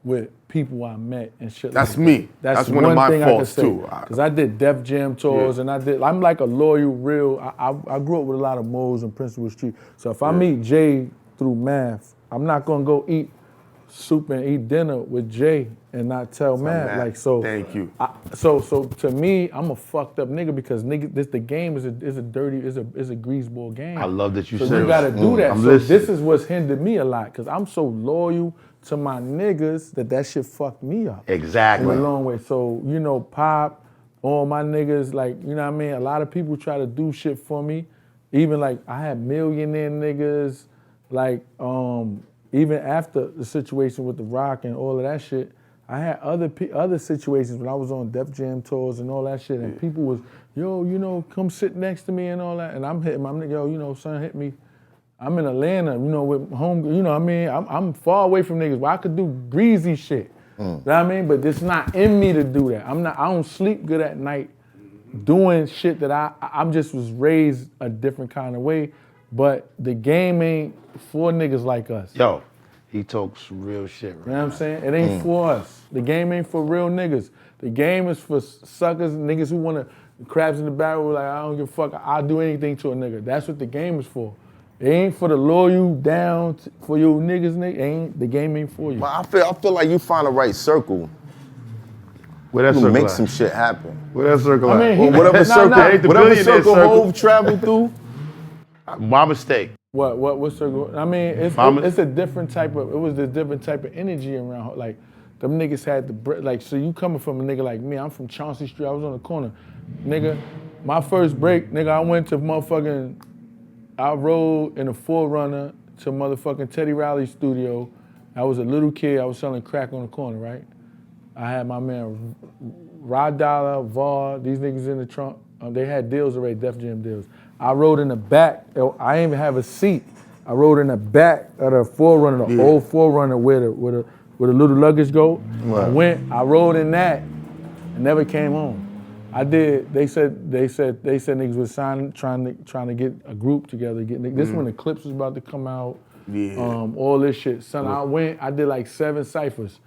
with people I met and shit. That's like me. that. That's one of my faults, too. Because I did Def Jam tours and I'm like a loyal, real. I grew up with a lot of moles in Principal Street. So if I meet Jay through math, I'm not gonna go eat soup and eat dinner with Jay and not tell Matt. Matt, Like so. thank you. So to me, I'm a fucked up nigga because the game is a dirty, is a greaseball game. I love that you so said you gotta do that. I'm So listening. this is what's hindered me a lot because I'm so loyal to my niggas that shit fucked me up. Exactly. In a long way. So, you know, Pop, all my niggas, like, you know what I mean? A lot of people try to do shit for me. Even like I had millionaire niggas, like even after the situation with The Rock and all of that shit, I had other situations when I was on Def Jam tours and all that shit, and people was, yo, you know, come sit next to me and all that, and I'm hitting my nigga, yo, you know, son, hit me. I'm in Atlanta, you know, with home, you know what I mean? I'm far away from niggas, but I could do breezy shit. You know what I mean? But it's not in me to do that. I don't sleep good at night doing shit that I'm just was raised a different kind of way. But the game ain't for niggas like us. Yo, he talks some real shit right You know what I'm saying? It ain't for us. The game ain't for real niggas. The game is for suckers, niggas who wanna crabs in the barrel, like I don't give a fuck, I'll do anything to a nigga. That's what the game is for. It ain't for the loyal down for your niggas, the game ain't for you. But I feel like you find the right circle. Where that You circle make at? some shit happen. Where that circle I at? mean, Or whatever circle, ain't the whatever billionaire circle circle. Hov traveled through. My mistake. What circle? I mean, it's a different type of, it was a different type of energy around, like, them niggas had the, like, so you coming from a nigga like me, I'm from Chauncey Street, I was on the corner. Nigga, my first break, nigga, I went to motherfucking, I rode in a 4Runner to motherfucking Teddy Riley's studio. I was a little kid. I was selling crack on the corner, right? I had my man Rod Dollar, Var, these niggas in the trunk. They had deals already, Def Jam deals. I rode in the back. I didn't even have a seat. I rode in the back of the Forerunner, the old Forerunner where the little luggage go. Right. I rode in that and never came home. I did. They said niggas was trying to get a group together. This when the Clips was about to come out. Yeah. All this shit. Son, I did like 7 ciphers.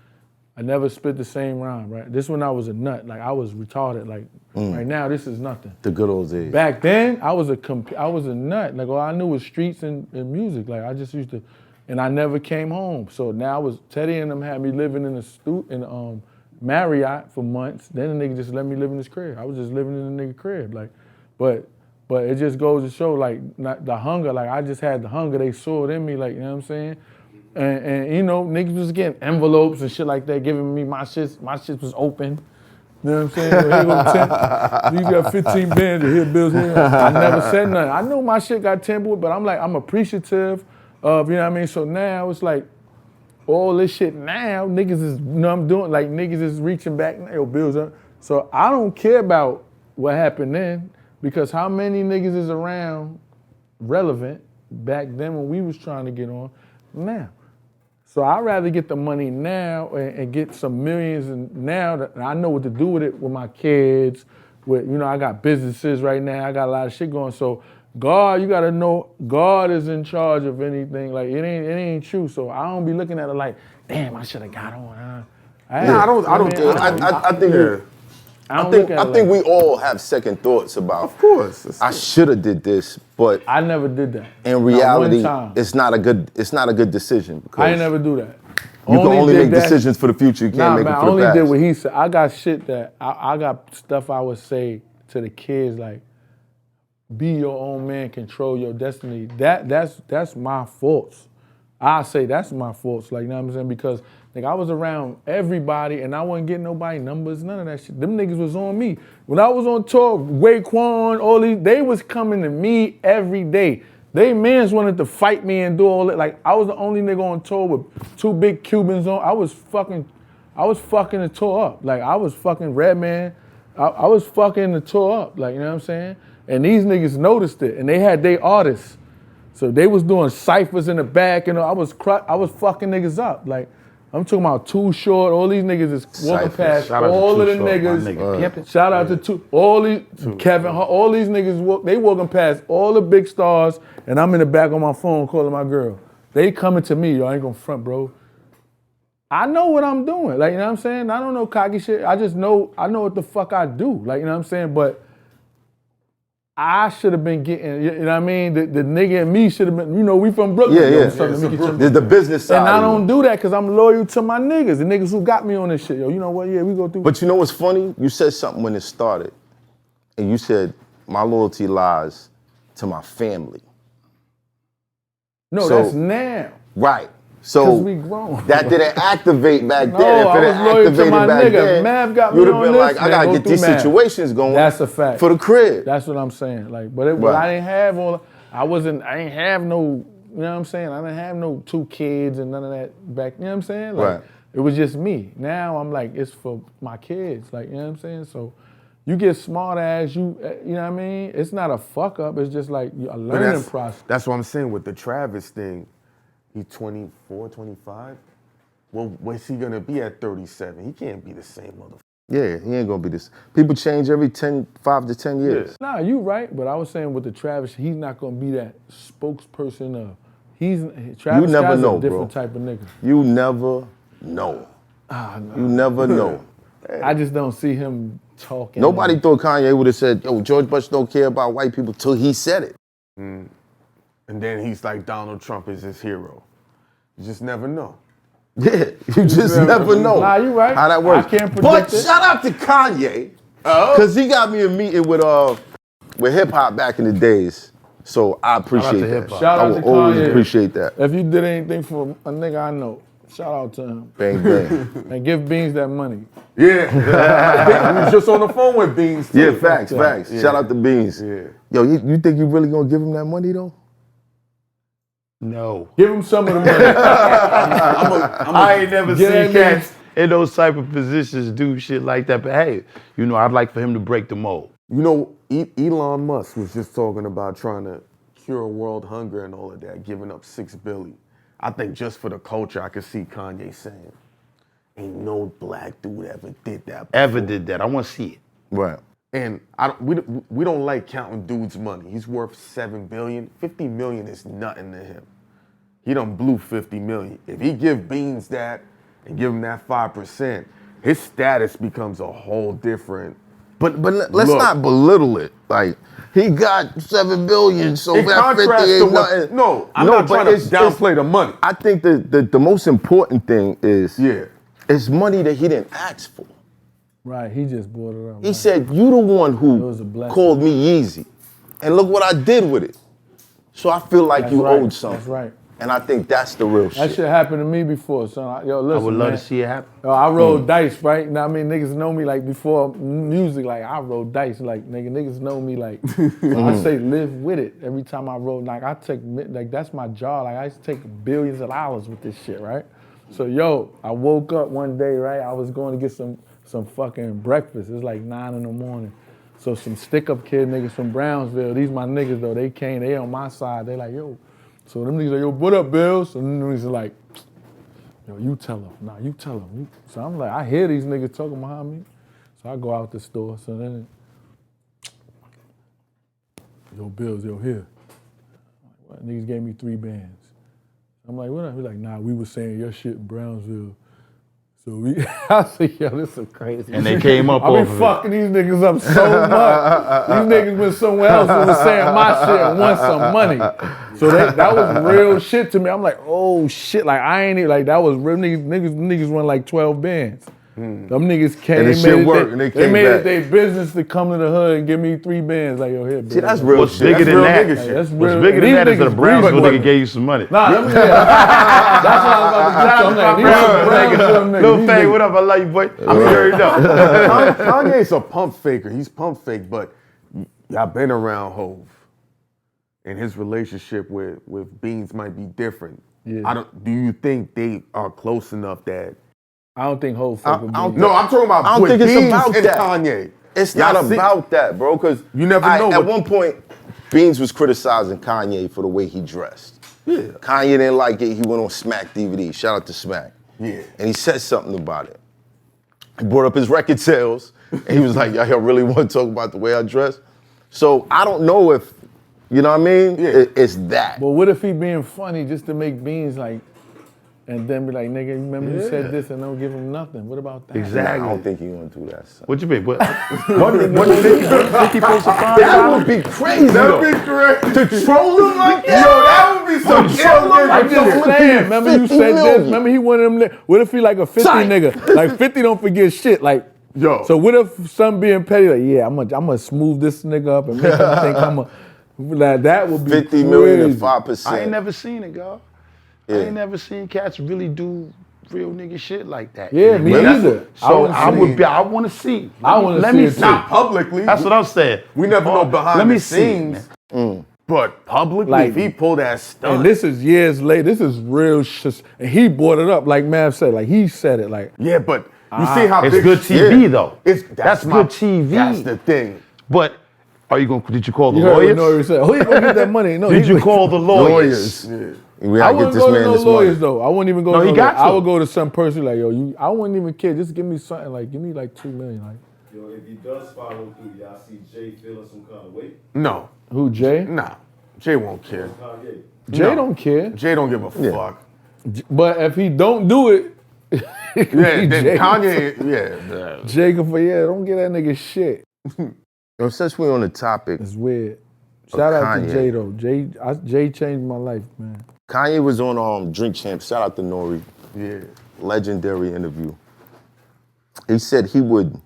I never spit the same rhyme, right? This when I was a nut. Like I was retarded. Like right now, this is nothing. The good old days. Back then, I was a nut. Like all I knew was streets and music. Like I just used to, and I never came home. So now Teddy and them had me living in Marriott for months. Then the nigga just let me live in his crib. I was just living in the nigga crib. Like, but it just goes to show like not the hunger. Like I just had the hunger. They saw it in me. Like you know what I'm saying. And you know, niggas was getting envelopes and shit like that, giving me my shit. My shit was open. You know what I'm saying? Here go 10. You got 15 bands to hit bills here. I never said nothing. I knew my shit got tempered, but I'm appreciative of, you know what I mean? So now it's like, all this shit now, niggas is, you know I'm doing, like niggas is reaching back, yo, bills up. So I don't care about what happened then, because how many niggas is around relevant back then when we was trying to get on now? So I'd rather get the money now and get some millions, and now that I know what to do with it with my kids. With you know, I got businesses right now. I got a lot of shit going. So God, you gotta know, God is in charge of anything. Like it ain't true. So I don't be looking at it like, damn, I should have got on. I think we all have second thoughts about. Of course, I should have did this, but I never did that. In reality, it's not a good decision. Because I ain't never do that. You can only make decisions for the future. You can't make them for the past. I only did what he said. I got shit that I got stuff I would say to the kids like, be your own man, control your destiny. That's my faults. I say that's my faults. Like you know what I'm saying, because. Like I was around everybody and I wasn't getting nobody numbers, none of that shit. Them niggas was on me. When I was on tour, Raekwon, all these, they was coming to me every day. They mans wanted to fight me and do all that. Like I was the only nigga on tour with 2 big Cubans on. I was fucking the tour up. Like I was fucking Redman. I was fucking the tour up. Like you know what I'm saying? And these niggas noticed it and they had their artists. So they was doing ciphers in the back and I was fucking niggas up. Like I'm talking about Too Short. All these niggas is walking past all of the niggas. Shout out to all these Kevin. All these niggas they walking past all the big stars, and I'm in the back on my phone calling my girl. They coming to me. Yo, I ain't gonna front, bro. I know what I'm doing. Like you know what I'm saying. I don't know cocky shit. I know what the fuck I do. Like you know what I'm saying. But I should have been getting, you know what I mean? The nigga and me should have been, you know, we from Brooklyn. The business side. And I don't do that because I'm loyal to my niggas, the niggas who got me on this shit. Yo, you know what? Yeah, we go through. But you know what's funny? You said something when it started, and you said, my loyalty lies to my family. No, that's now. Right. So we grown. That didn't activate back then. No, if it had activated back then, Mav got me you'd have on been this, like, I gotta get these situations going. That's a fact. For the crib. That's what I'm saying. Like, but I didn't have I ain't have no, you know what I'm saying? I didn't have no 2 kids and none of that back, you know what I'm saying? Like, it was just me. Now I'm like, it's for my kids. Like, you know what I'm saying? So you get smart ass, you know what I mean? It's not a fuck up, it's just like a learning process. That's what I'm saying with the Travis thing. He's 24, 25. Well, what's he gonna be at 37? He can't be the same motherfucker. Yeah, he ain't gonna be this. People change every 5 to 10 years. Nah, you right, but I was saying with the Travis, he's not gonna be that spokesperson of. Travis Scott's a different type of nigga. You never know. No. You never know. I just don't see him talking. Nobody thought Kanye would have said, yo, George Bush don't care about white people till he said it. And then he's like, Donald Trump is his hero. You just never know. Yeah, you just never know. Nah, you right. How that works. I can't predict But it. shout out to Kanye, because he got me a meeting with hip hop back in the days. So I appreciate that. Shout out to Kanye. I will always appreciate that. If you did anything for a nigga I know, shout out to him. Bang, bang. And give Beans that money. Yeah. We was just on the phone with Beans too. Yeah, facts. Yeah. Shout out to Beans. Yeah. Yo, you think you really gonna give him that money though? No. Give him some of the money. I ain't never Get seen that cats in those type of positions do shit like that. But hey, you know, I'd like for him to break the mold. You know, Elon Musk was just talking about trying to cure world hunger and all of that, giving up $6 billion. I think just for the culture, I could see Kanye saying, ain't no black dude ever did that before. Ever did that. I want to see it. Right. And we don't like counting dude's money. He's worth $7 billion. $50 million is nothing to him. He done blew $50 million. If he give Beans that and give him that 5%, his status becomes a whole different. But let's not belittle it. Like, he got $7 billion, so that 50 ain't nothing. No, I'm not trying to downplay the money. I think the most important thing is it's money that he didn't ask for. Right, he just brought it up. He said, you the one who called me Yeezy. And look what I did with it. So I feel like you owed something. That's right. And I think that's the real shit. That shit happened to me before, son. Yo, listen, I would love man. to see it happen. Yo, I rolled dice, right? Now, I mean, niggas know me like before music, like I rolled dice, like niggas know me like, I say live with it. Every time I roll, like I take, like that's my job. Like I used to take billions of dollars with this shit, right? So yo, I woke up one day, right? I was going to get some fucking breakfast. It's like 9 in the morning. So some stick-up kid niggas from Brownsville, these my niggas though, they came, they on my side. They like, yo. So them niggas like, yo, what up, Bills? And them niggas are like, yo, you tell him. Nah, you tell him. So I'm like, I hear these niggas talking behind me. So I go out the store. So then, yo, Bills, yo, here. What? Niggas gave me 3 bands. I'm like, what up? He's like, nah, we was saying your shit in Brownsville. So I said, yo, this is crazy. And they came up I been fucking these niggas up so much. These niggas went somewhere else and was saying my shit and want some money. So that was real shit to me. I'm like, oh shit, like I ain't even, like that was real niggas won like 12 bands. Them niggas came, And the shit worked, and they made came it their business to come to the hood and give me 3 bands. Like, yo, here, See, that's real What's shit. bigger than that? Like, that's What's real. bigger than These that is that a niggas Brownsville big nigga gave you some money. Nah, that's what I was about to do. I'm like, these some Brownsville niggas. Lil Faye, what up? I love you, boy. I mean, you already know. Kanye's a pump faker. He's pump fake, but y'all been around Hov. And his relationship with Beans might be different. Yeah. Do you think they are close enough that? I don't think Hov fuck with Beans. No, I'm talking about I don't with think it's Beans about and that. Kanye. It's Y'all not see- about that, bro, because You never know At what- one point, Beans was criticizing Kanye for the way he dressed. Yeah. Kanye didn't like it. He went on Smack DVD. Shout out to Smack. Yeah. And he said something about it. He brought up his record sales, and he was like, y'all really want to talk about the way I dress? So I don't know if, you know what I mean? Yeah. It's that. But what if he being funny just to make Beans like, and then be like, nigga, remember you said this and don't give him nothing? What about that? Exactly. I don't think he's going to do that, son. What you mean? What 50 supposed to find That out? would be crazy, That'd though. be correct. To troll him like that? Yo, that would be some I'm killer. just saying, remember you 50 said million. this? Remember he one of them, what if he like a 50 nigga? Like 50 don't forget shit, like, Yo. So what if some being petty, like, yeah, I'm gonna smooth this nigga up and make him think I'm a, like, that would be 50 million and crazy. 5%. I ain't never seen it, God. I Yeah. ain't never seen cats really do real nigga shit like that. Yeah, me Well, that's- either. So I I wanna would see be. I want to see. I wanna Let see me it see. too. Not publicly. That's what I'm saying. We never know behind Let me the see, scenes. man. But publicly, Like- if he pulled that stunt. And this is years later. This is real shit. And he brought it up, like Mav said. Like he said it. Like yeah, but you see how It's big good TV yeah. though. That's my- good TV. That's the thing. But are you going? Did you call the you heard what lawyers? Nori said. Who you gonna get that money? No, Did you call the lawyers? We I gotta get wouldn't this go to man no this lawyers money. though. I wouldn't even go. No, to he no got lawyer. I to. would go to some person like, yo, I wouldn't even care. Just give me something. Like, give me like $2 million. Like, Yo, if he does follow through, y'all see Jay feeling some kind of weight? No, who? Jay? nah. Jay won't care. Kanye. Jay No. don't care. Jay don't give a fuck. But if he don't do it, Yeah, then Jay, Kanye, Jacob, don't get that nigga shit. Yo, since we're on the topic, It's weird. Shout out to Kanye. Jay though. Jay changed my life, man. Kanye was on Drink Champs. Shout out to Nori. yeah. Legendary interview. He said he would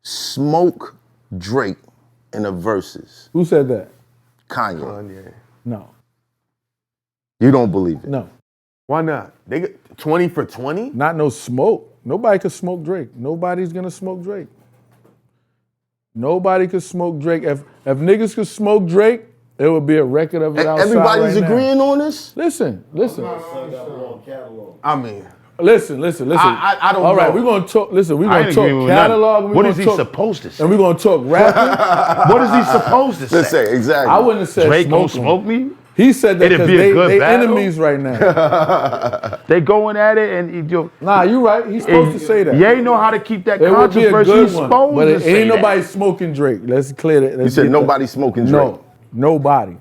smoke Drake in the verses. Who said that? Kanye. Kanye. No, You don't believe it? no, Why not? They get 20 for 20? not no smoke. Nobody could smoke Drake. Nobody's gonna smoke Drake. Nobody could smoke Drake. If niggas could smoke Drake, It would be a record of it outside Everybody's right now. agreeing on this? Listen. Son got wrong catalog. I mean, Listen. I don't All right, know. we're gonna talk. Listen, we're I gonna ain't agreeing talk with catalog. nothing. What is he supposed to say? And we're gonna talk rapping. What is he supposed to say? Let's say, exactly. I wouldn't have said Drake smoke don't them. smoke me? He said that It'd because be a good they battle. enemies right now. They going at it and you. Nah, you right. He's supposed to say that. Ye know how to keep that It would be a controversy. good He's one, supposed but to it say ain't that. nobody smoking Drake. Let's clear that. You said nobody smoking Drake. No, nobody.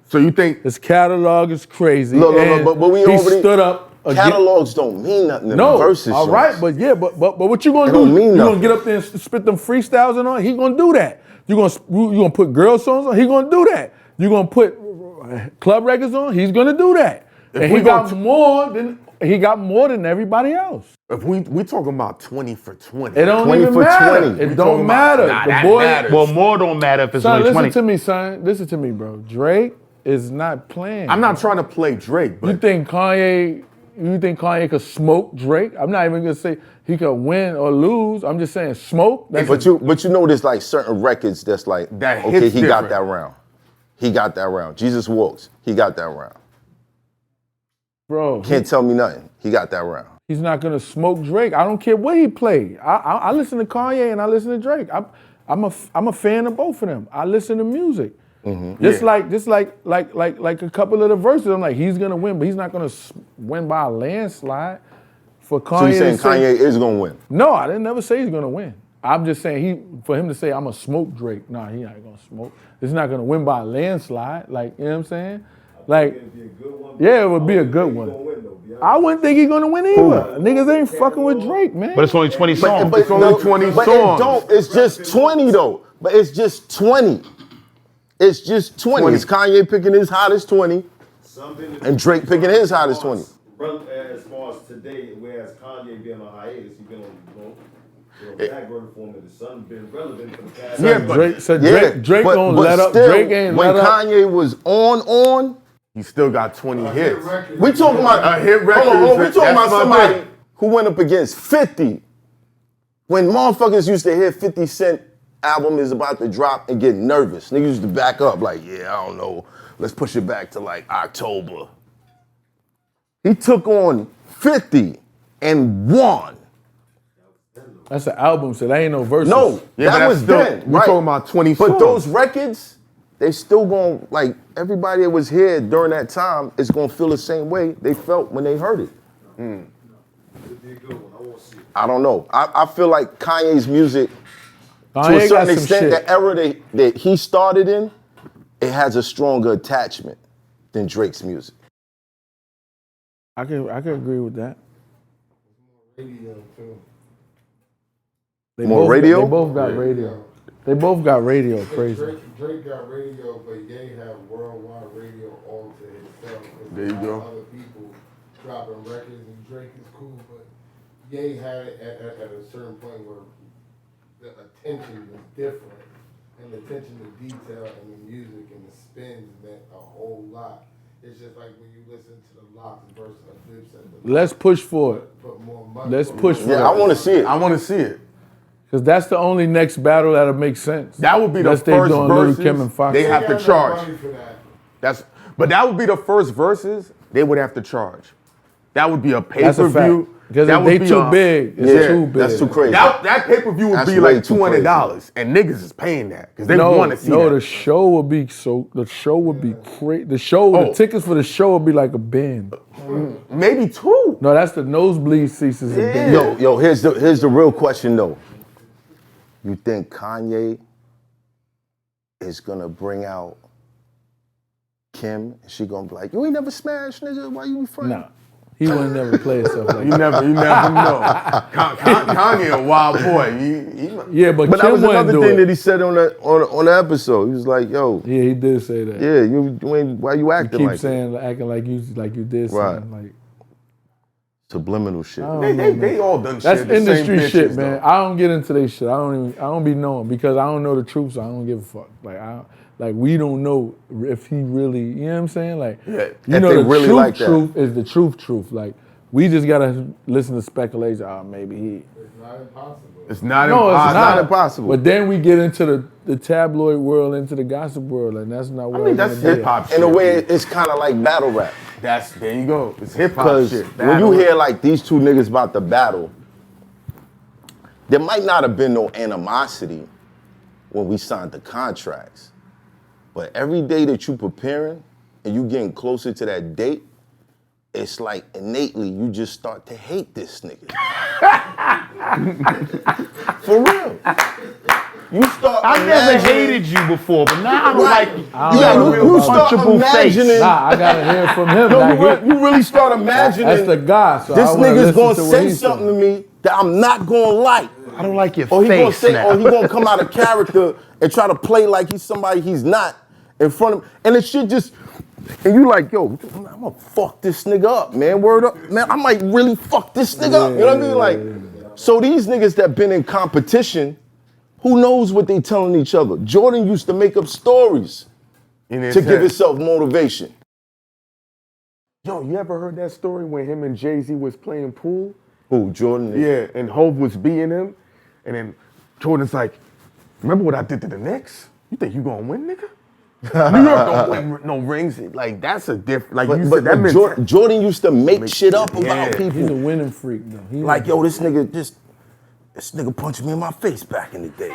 So you think His catalog is crazy. Look, and but we he already stood up. Catalogs don't mean nothing in No, versus all songs. right, but what you gonna It do? don't mean You gonna nothing. get up there and spit them freestyles and all? He gonna do that. You gonna put girl songs on? He gonna do that. You gonna put club records on? He's gonna do that. And he got more than everybody else. if we talking about 20 for 20? It don't 20 even for matter. 20. It We don't talking about- matter. Nah, The that boy, matters. Well, more don't matter if it's son, only listen 20. to me, son. Listen to me, bro. Drake is not playing. I'm not trying to play Drake, but You think Kanye could smoke Drake? I'm not even gonna say he could win or lose. I'm just saying smoke. That's But you know there's like certain records that's like, That okay, hits he got different. that round. He got that round. Jesus Walks, he got that round. bro. Can't tell me nothing. He got that round. He's not gonna smoke Drake. I don't care what he play. I listen to Kanye and I listen to Drake. I'm a fan of both of them. I listen to music. Just like a couple of the verses. I'm like, he's gonna win, but he's not gonna win by a landslide. For Kanye, So you saying to say- Kanye is gonna win? No, I didn't never say he's gonna win. I'm just saying for him to say I'm gonna smoke Drake. Nah, he not gonna smoke. He's not gonna win by a landslide. Like, you know what I'm saying? Like, It'd be a good one. yeah, it would be a good He one. gonna win, though, be honest. I wouldn't think he's gonna win either. Niggas ain't fucking with Drake, man. But it's only 20 songs. But It's only 20 but songs. It's just 20 though. But it's just 20. It's just 20. 20. It's Kanye picking his hottest 20. Something And Drake picking his hottest 20. As far as today, whereas Kanye been on hiatus, he been on back burner for him, and the son been relevant for the past. Yeah, but- Drake but- don't but let up. still, Drake ain't when let up. Kanye was on, he still got 20 hits. we talking about A hit record Hold on, is- we talking that's about my somebody thing. who went up against 50. When motherfuckers used to hear 50 Cent album is about to drop and get nervous, niggas used to back up like, yeah, I don't know, let's push it back to like October. He took on 50 and won. That's an album, so that ain't no verses. No, Yeah, but that that's was still- then. we right? talking about 20 But songs. those records, they still going like everybody that was here during that time is gonna feel the same way they felt when they heard it. It'd be a good one. I want to see it. I don't know. I feel like Kanye's music, to a Kanye got certain some extent, shit. the era that he started in, it has a stronger attachment than Drake's music. I can agree with that. They More both- radio? They both got radio. They both got radio. Crazy. Drake got radio, but Ye have worldwide radio all to himself. There you go. Other people dropping records, and Drake is cool, but Ye had it at a certain point where the attention was different, and the attention to detail and the music and the spins meant a whole lot. It's just like when you listen to the Locks versus a Dipset. Let's push for it. Put more money. Let's push for Yeah, I it. want to see it. I want to see it. Because that's the only next battle that'll make sense. That would be the Unless they first doing Lil verses. Kim and Fox. They have to got no charge. money for that. But that would be the first verses. They would have to charge. That would be a That's a fact. pay-per-view. Because That if would they be too a- big, it's Yeah, too big. that's too crazy. That pay-per-view would That's be way like too $200, and niggas is paying that because they No, want to see no, that. the show would be the show would be crazy. The Oh. tickets for the show would be like a band. Maybe two. No, that's the nosebleed seats is a band. Yo, here's the real question though. You think Kanye is gonna bring out Kim and she gonna be like, you ain't never smashed, nigga, why you be friends? Nah, he wouldn't never play himself like You that. never know. Kanye a wild boy. He- Yeah, but But that Kim was wouldn't another do thing it. that he said on the episode. He was like, yo, Yeah, he did say that. yeah, you ain't, why you acting Keep like that? saying, acting like you did Right. something. Like, Subliminal shit. I don't know, They all done that's shit. The same industry shit, bitches, man. though. I don't get into this shit. I don't be knowing because I don't know the truth, so I don't give a fuck. Like we don't know if he really, you know what I'm saying? Like, Yeah, you if know, they the really truth like that. truth is the truth. Like, We just gotta listen to speculation. Oh, maybe he. It's not impossible. It's not, No, it's not impossible. But then we get into the tabloid world, into the gossip world, and that's not what I mean, that's hip hop shit. In a way, it's kind of like battle rap. There you go. It's hip hop Because shit. when you hear like these two niggas about to battle, there might not have been no animosity when we signed the contracts. But every day that you preparing and you getting closer to that date, it's like innately you just start to hate this nigga. For real. You start I never hated you before, but now I'm Right. like, you start imagining. Nah, I gotta hear from him. No, like, you really start imagining. that's the guy. So This I wanna nigga's listen gonna to what say he said. something to me that I'm not gonna like. I don't like your Or he gonna face say, now. or he gonna come out of character and try to play like he's somebody he's not in front of him. And it should just, and you like, yo, I'm gonna fuck this nigga up, man. Word up, man. I might really fuck this nigga up. You know what I mean? Like, so these niggas that been in competition, who knows what they telling each other? Jordan used to make up stories In his to give head. himself motivation. Yo, you ever heard that story when him and Jay-Z was playing pool? Who, Jordan? Yeah, and Hov was beating him, and then Jordan's like, remember what I did to the Knicks? You think you gonna win, nigga? New York don't win no rings. Like, that's a different, like you said, that meant Jordan used to make shit up about Yeah. He's a people. winning freak, though. He Like, yo, this nigga punched me in my face back in the day.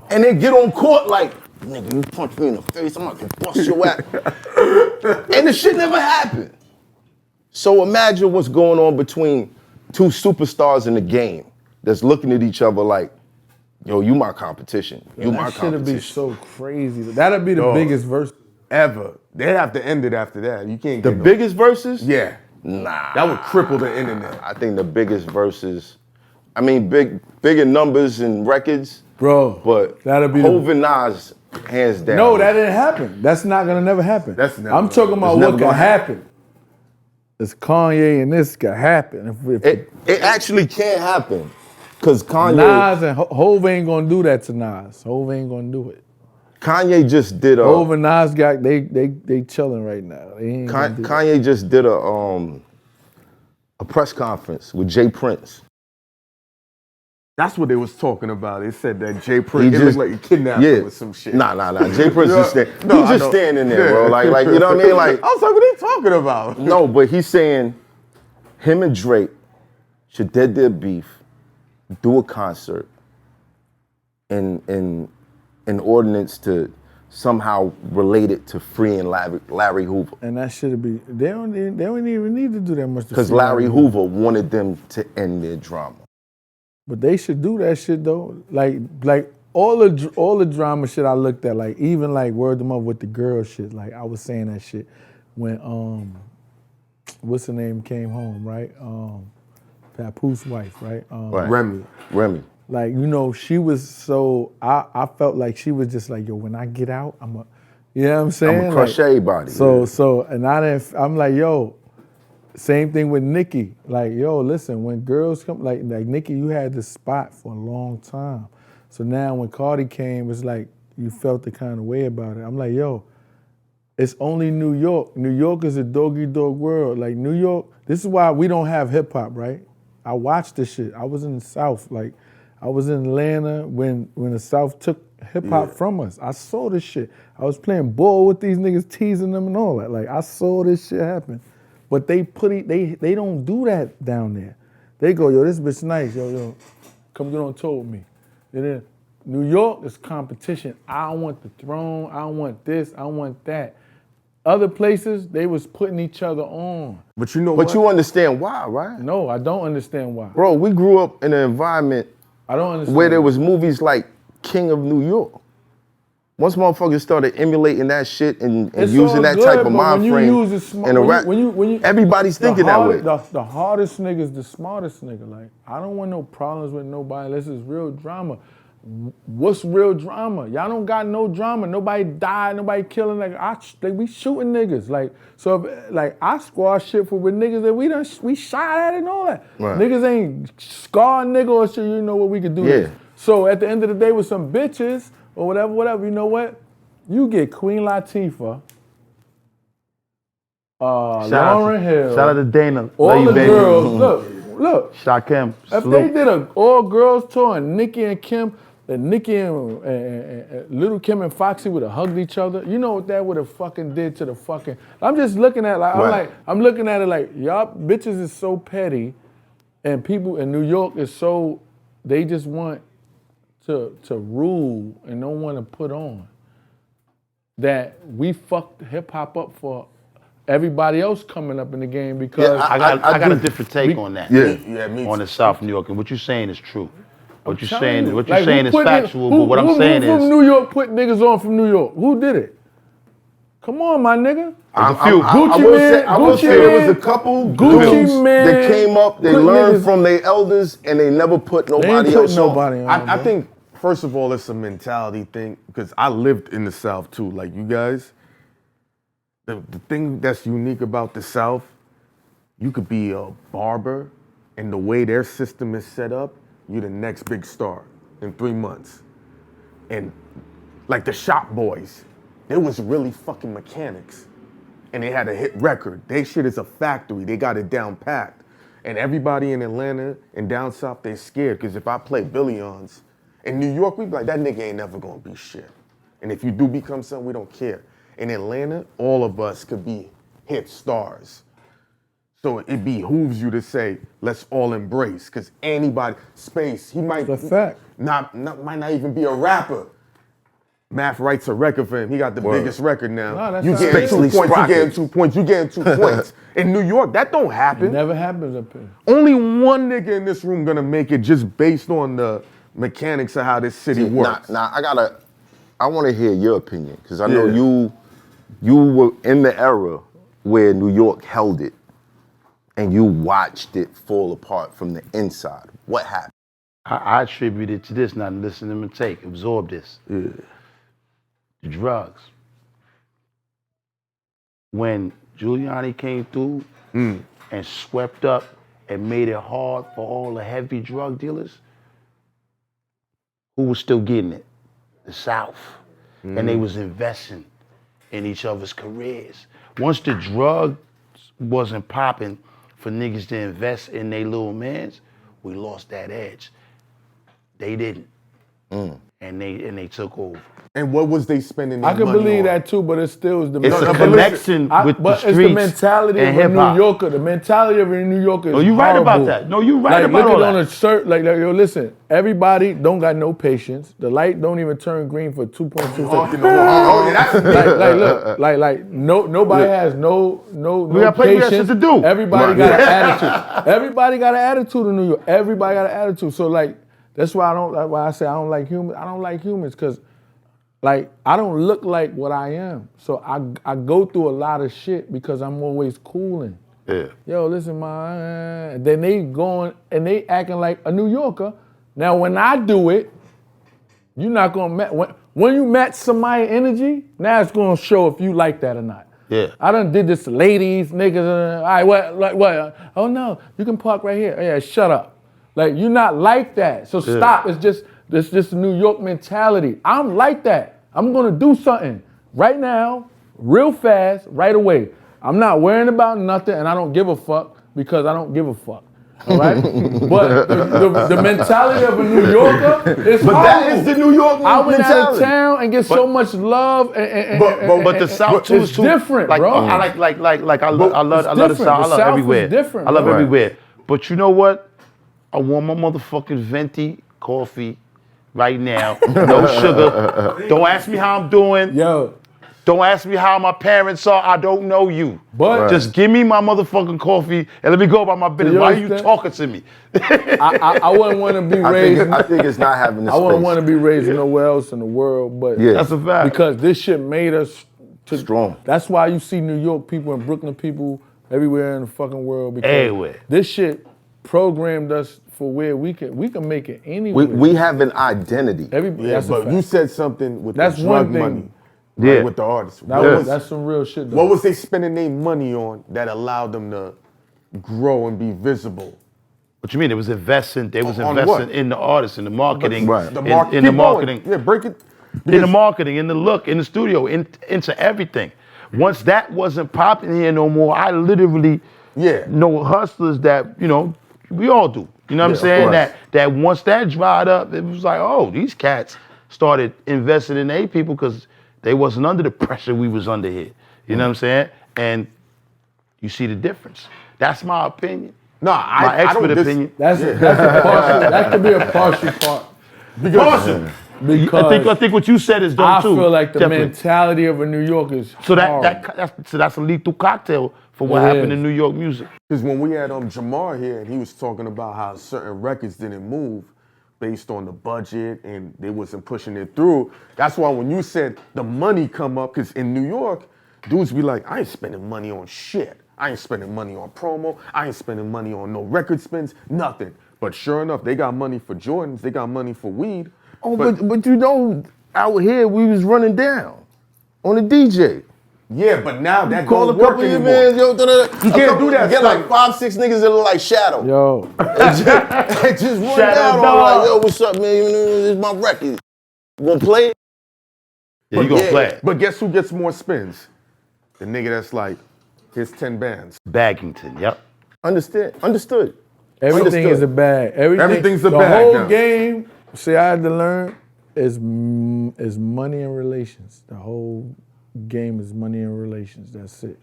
And then get on court like, nigga, you punched me in the face, I'm not gonna bust your ass. And the shit never happened. So imagine what's going on between two superstars in the game that's looking at each other like, yo, you my competition. You my that shit'd be competition. so crazy. That'd be the Dog. biggest verse. ever. They have to end it after that. You can't The get no- biggest verses? Yeah. Nah. That would cripple the internet. I think the biggest verses, I mean, bigger numbers and records, Bro, but that'd be Hov and Nas, hands down. No, that didn't happen. That's not gonna never happen. That's never I'm talking gonna- about it's never what could gonna happen. It's Kanye and this could happen. If It actually can't happen. Because Kanye, Nas and Hov ain't gonna do that to Nas. Hov ain't gonna do it. Kanye just did Hov a, and Nas got they chilling right now. They ain't gonna do that. Kanye just did a press conference with Jay Prince. That's what they was talking about. They said that Jay Prince, He it just- looked like he kidnapped him with some shit. Nah. Jay Prince Yeah. is standing. No, He's I just know. standing there, Yeah. bro. Like, you know what I mean? Like, I was like, what are you talking about? no, but he's saying him and Drake should dead their beef, do a concert, and an ordinance to somehow relate it to freeing Larry Hoover. And that should be. They don't even need to do that much. to Because free Larry Hoover wanted them to end their drama. But they should do that shit though. Like all the drama shit I looked at, like even like Word Them Up with the girl shit. Like I was saying that shit when what's her name came home, right? Papoose wife, right? Right. Remy. Like, you know, she was so I felt like she was just like, yo, when I get out, you know what I'm saying? I'ma crush everybody. So and I'm like, yo, same thing with Nicki. Like, yo, listen, when girls come, like Nicki, you had this spot for a long time. So now when Cardi came, it's like you felt the kind of way about it. I'm like, yo, it's only New York. New York is a dog-eat-dog world. Like New York, this is why we don't have hip hop, right? I watched this shit. I was in the South. Like, I was in Atlanta when the South took hip hop from us. I saw this shit. I was playing ball with these niggas, teasing them and all that. Like, I saw this shit happen. But they don't do that down there. They go, yo, this bitch nice, yo, come get on tour with me. And then New York is competition. I don't want the throne, I don't want this, I don't want that. Other places, they was putting each other on. But you know But what? you understand why, right? No, I don't understand why. Bro, we grew up in an environment I don't understand. where there was movies like King of New York. Once motherfuckers started emulating that shit and It's using all that good, type of but mind when you frame use it smart, in a rap, everybody's thinking that way. The hardest nigga is the smartest nigga. Like, I don't want no problems with nobody unless it's real drama. What's real drama? Y'all don't got no drama. Nobody died. Nobody killing. Like we shooting niggas. Like, so if, like I squash shit for with niggas that we shot at and all that. Right. Niggas ain't scar nigga or shit. You know what we could do. Yeah. This. So at the end of the day, with some bitches or whatever. You know what? You get Queen Latifah Lauryn Hill. Shout out to Dana. All Love you, the baby. girls. Look. Shakim. If Salute. they did an all-girls tour and Nicki and Kim, and Nicki and Little Kim and Foxy would have hugged each other, you know what that would have fucking did to the fucking. I'm just looking at I'm looking at it like y'all bitches is so petty, and people in New York is so they just want to rule and don't want to put on. That we fucked hip hop up for everybody else coming up in the game because I got a different take on that. Yeah, me on too. the South New York, and what you're saying is true. What you're telling saying, you. what you're Like, saying who is put niggas- factual. who- But what I'm saying who is, from New York put niggas on from New York. Who did it? Come on, my nigga. there's a few. I will say there was a couple Gucci dudes Man that came up, they put learned niggas- from their elders, and they never put They ain't nobody put else nobody on. on, I bro. think, first of all, it's a mentality thing, because I lived in the South too, like you guys. The thing that's unique about the South, you could be a barber, and the way their system is set up, you're the next big star in 3 months. And like the Shop Boys, they was really fucking mechanics. And they had a hit record. They shit is a factory. They got it down packed. And everybody in Atlanta and down south, they're scared. Because if I play Billionz, in New York, we be like, that nigga ain't never gonna be shit. And if you do become something, we don't care. In Atlanta, all of us could be hit stars. So it behooves you to say, let's all embrace. Because anybody, Space, he might That's a fact. might not even be a rapper. Math writes a record for him. He got the biggest record now. No, that's you not getting true. 2 points, you getting 2 points, you getting 2 points. In New York, that don't It happen. never happens up here. Only one nigga in this room gonna make it just based on the mechanics of how this city works. I want to hear your opinion, because I know Yeah. you were in the era where New York held it, and you watched it fall apart from the inside. What happened? I attribute it to this, not listen to them and take, absorb this. Yeah. The drugs. When Giuliani came through and swept up and made it hard for all the heavy drug dealers, who was still getting it? The South. And they was investing in each other's careers. Once the drugs wasn't popping for niggas to invest in their little mans, we lost that edge. They didn't. And they took over. And what was they spending their I can money believe on? that too, but it still is the It's a but connection with the but streets it's the mentality and of a New hip-hop. Yorker. The mentality of a New Yorker is No, you right horrible. about that. No, you right like, about look all at on that. a shirt, like yo, listen, everybody don't got no patience. The light don't even turn green for 2.2 seconds. Nobody has no gotta play, we got patience. shit to do. Everybody got an attitude. Everybody got an attitude in New York. Everybody got an attitude. So like that's why I say I don't like humans. I don't like humans because like I don't look like what I am. So I go through a lot of shit because I'm always cooling. Yeah. Yo, listen, man. Then they going and they acting like a New Yorker. Now, when I do it, you're not gonna match. When you match somebody's energy, now it's gonna show if you like that or not. Yeah. I done did this to ladies, niggas. All right, what? Oh no, you can park right here. Yeah, shut up. Like you're not like that. So stop. It's just a New York mentality. I'm like that. I'm gonna do something right now, real fast, right away. I'm not worrying about nothing, and I don't give a fuck because I don't give a fuck. All right? But the mentality of a New Yorker is But horrible. that is the New York I went out mentality. of town and get so much love, But the South too it's is too different, like, bro. I love the different. South. The I love South is everywhere. different, I love bro. everywhere. But you know what? I want my motherfucking venti coffee right now. No sugar. Don't ask me how I'm doing. Yo, Don't ask me how my parents are. I don't know you. But- just give me my motherfucking coffee and let me go about my business. you Why are you understand? talking to me? I wouldn't want to be raised. I think it's not having the I wouldn't space. want to be raised nowhere else in the world, but Yeah. That's a fact. because this shit made us Strong. That's why you see New York people and Brooklyn people everywhere in the fucking world. Because Everywhere. this shit programmed us for where we can make it anywhere. We have an identity. That's a But fact. you said something with That's the drug one thing. money. Yeah. Right, with the artists. That's some real shit though. What was they spending their money on that allowed them to grow and be visible? What you mean? It was investing. They was On investing what? in the artists, in the marketing, Right. The in market, the marketing, Yeah, break it. in the marketing, in the look, in the studio, into everything. once that wasn't popping here no more, I literally know hustlers that, you know, we all do. You know what I'm saying? That once that dried up, it was like, oh, these cats started investing in their people because they wasn't under the pressure we was under here. You know what I'm saying? And you see the difference. That's my opinion. No, my expert opinion. That's a partial. That could be a partial part. Because I think what you said is dope too. I feel like the Definitely. mentality of a New Yorker is So hard. that's a lethal cocktail for what happened in New York music. Because when we had Jamar here, and he was talking about how certain records didn't move based on the budget and they wasn't pushing it through. That's why when you said the money come up, because in New York, dudes be like, I ain't spending money on shit. I ain't spending money on promo. I ain't spending money on no record spins, nothing. But sure enough, they got money for Jordans. They got money for weed. Oh, but you know, out here we was running down on the DJ. Yeah, but now that Call don't a couple work of your anymore. mans, yo, You can't do that. You get like 5-6 niggas that look like Shadow. Yo. And just run down on like, yo, what's up, man? This is my record. You gonna play it? Yeah, you gonna play it. But guess who gets more spins? The nigga that's like, here's 10 bands. Baggington, yep. Understood. Everything is a bag. Everything's a the bag whole now. game, see, I had to learn, is money and relations. The whole game is money and relations. That's it.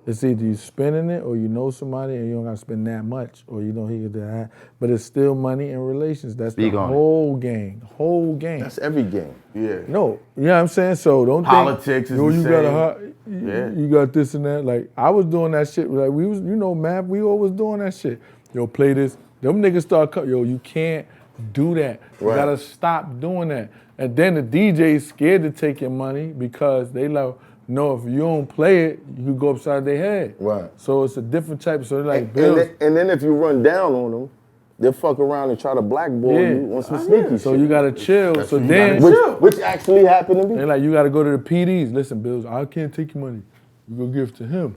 It's either you spending it or you know somebody and you don't got to spend that much, or you know he could do that. But it's still money and relations. That's the whole game. The whole game. That's every game. Yeah. No, you know what I'm saying? So don't Politics think, is the you same. got you got this and that. Like, I was doing that shit. Like, we was, you know, Matt, we always doing that shit. Yo, play this. Them niggas start cut. Yo, you can't do that. You Right. gotta stop doing that. And then the DJ's scared to take your money because they like, no, if you don't play it, you could go upside their head. Right. So it's a different type. So they're like, And Bills. then if you run down on them, they'll fuck around and try to blackball you on some sneaky shit. So you gotta chill. So you then, Which actually happened to me. they're like, you gotta go to the PDs. Listen, Bills, I can't take your money. You go give it to him,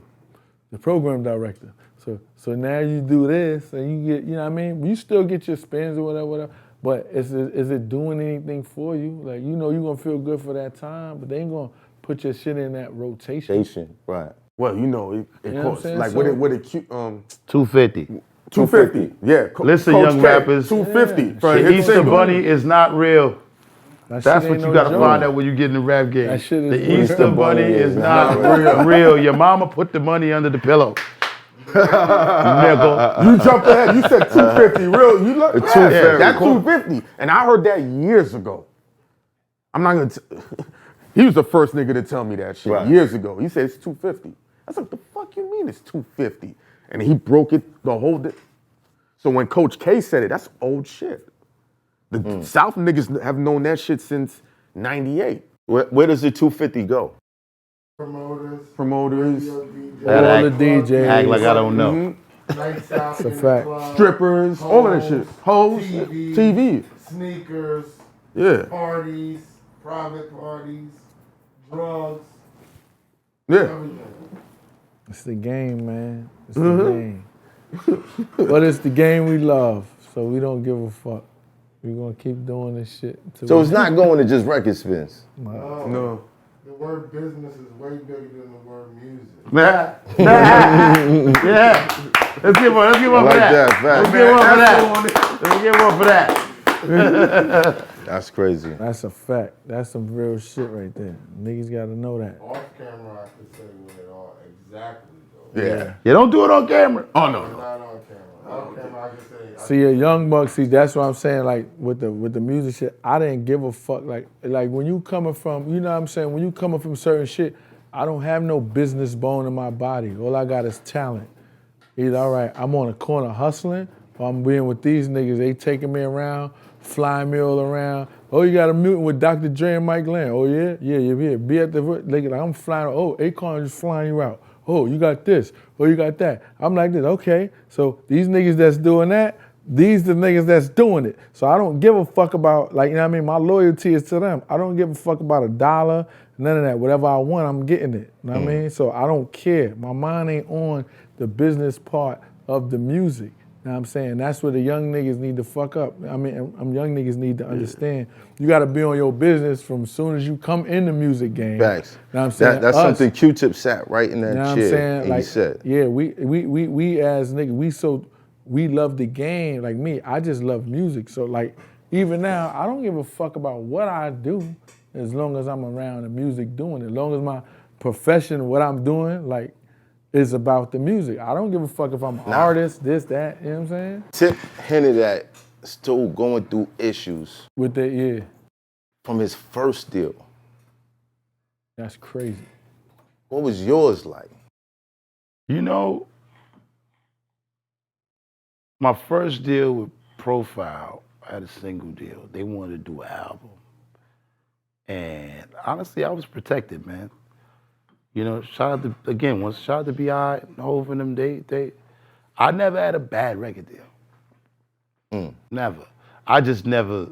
the program director. So now you do this and you get, you know what I mean? You still get your spins or whatever. But is it doing anything for you? Like, you know, you're gonna feel good for that time, but they ain't gonna put your shit in that rotation. Right. Well, you know, it You know what I'm costs. saying? Like, So- what it 250. 250. Yeah. Listen, Coach young K, rappers. 250 for a The hit Easter single. Bunny is not real. That That's shit what ain't you no gotta joke. find out when you get in the rap game. That shit is The real. Easter Bunny is not real. Your mama put the money under the pillow. Nigga. You jumped ahead. You said 250. Real. You look. Yeah, 250. that's 250. And I heard that years ago. I'm not gonna. He was the first nigga to tell me that shit years ago. He said it's 250. I was like, the fuck you mean it's 250? And he broke it the whole day. So when Coach K said it, that's old shit. The South niggas have known that shit since '98. Where does the 250 go? Promoters, All the DJs. Act like I don't know. Nights out It's a in the fact. club, strippers, all of that shit. Hoes, TV. sneakers, Yeah, parties, private parties, drugs, yeah. everything. It's the game, man. It's the game. But it's the game we love, so we don't give a fuck. We're gonna keep doing this shit. So it's not going to just record spins. No. The word business is way bigger than the word music. Yeah. Let's give one. Let's give one for that. Let's give one for that. Let's give one for that. That's crazy. That's a fact. That's some real shit right there. Niggas gotta know that. Off camera, I can tell you what it all exactly though. Yeah. You don't do it on camera. Oh no. Not on camera. Off camera, I can say. See, a young buck. See, that's what I'm saying. Like with the music shit, I didn't give a fuck. Like when you coming from, you know what I'm saying. When you coming from certain shit, I don't have no business bone in my body. All I got is talent. Either all right, I'm on the corner hustling, or I'm being with these niggas. They taking me around, flying me all around. Oh, you got a meeting with Dr. Dre and Mike Land. Oh yeah, you're here. Be at the like I'm flying. Oh, Akon just flying you out. Oh, you got this. Oh, you got that. I'm like this. Okay, so these niggas that's doing that, these the niggas that's doing it. So I don't give a fuck about, like, you know what I mean? My loyalty is to them. I don't give a fuck about a dollar, none of that. Whatever I want, I'm getting it. You know what I mean? So I don't care. My mind ain't on the business part of the music. You know know what I'm saying? That's where the young niggas need to fuck up. I mean, young niggas need to understand. You got to be on your business from as soon as you come in the music game. Facts. Know what I'm saying? That's Us, something Q-Tip sat right in that know what I'm chair saying? and Like, he said. yeah, we as niggas, we love the game. Like me, I just love music. So like, even now, I don't give a fuck about what I do as long as I'm around the music doing it. As long as my profession, what I'm doing, like, is about the music. I don't give a fuck if I'm an artist, this, that, you know what I'm saying? Tip hinted at still going through issues With that, yeah, from his first deal. that's crazy. What was yours like? You know, my first deal with Profile, I had a single deal. They wanted to do an album. And honestly, I was protected, man. You know, shout out to B.I., Hoffa and them, I never had a bad record deal. Never. I just never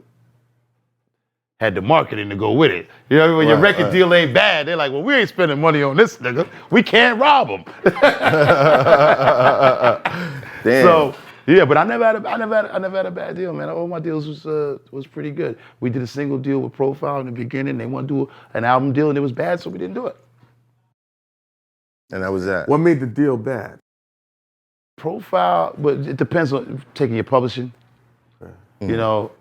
had the marketing to go with it. You know, when your record deal ain't bad, they're like, well, we ain't spending money on this nigga. We can't rob him. Damn. So, yeah, but I never had a bad deal, man. All my deals was pretty good. We did a single deal with Profile in the beginning. They wanted to do an album deal, and it was bad, so we didn't do it. And that was that. What made the deal bad? Profile, but it depends on taking your publishing. You know,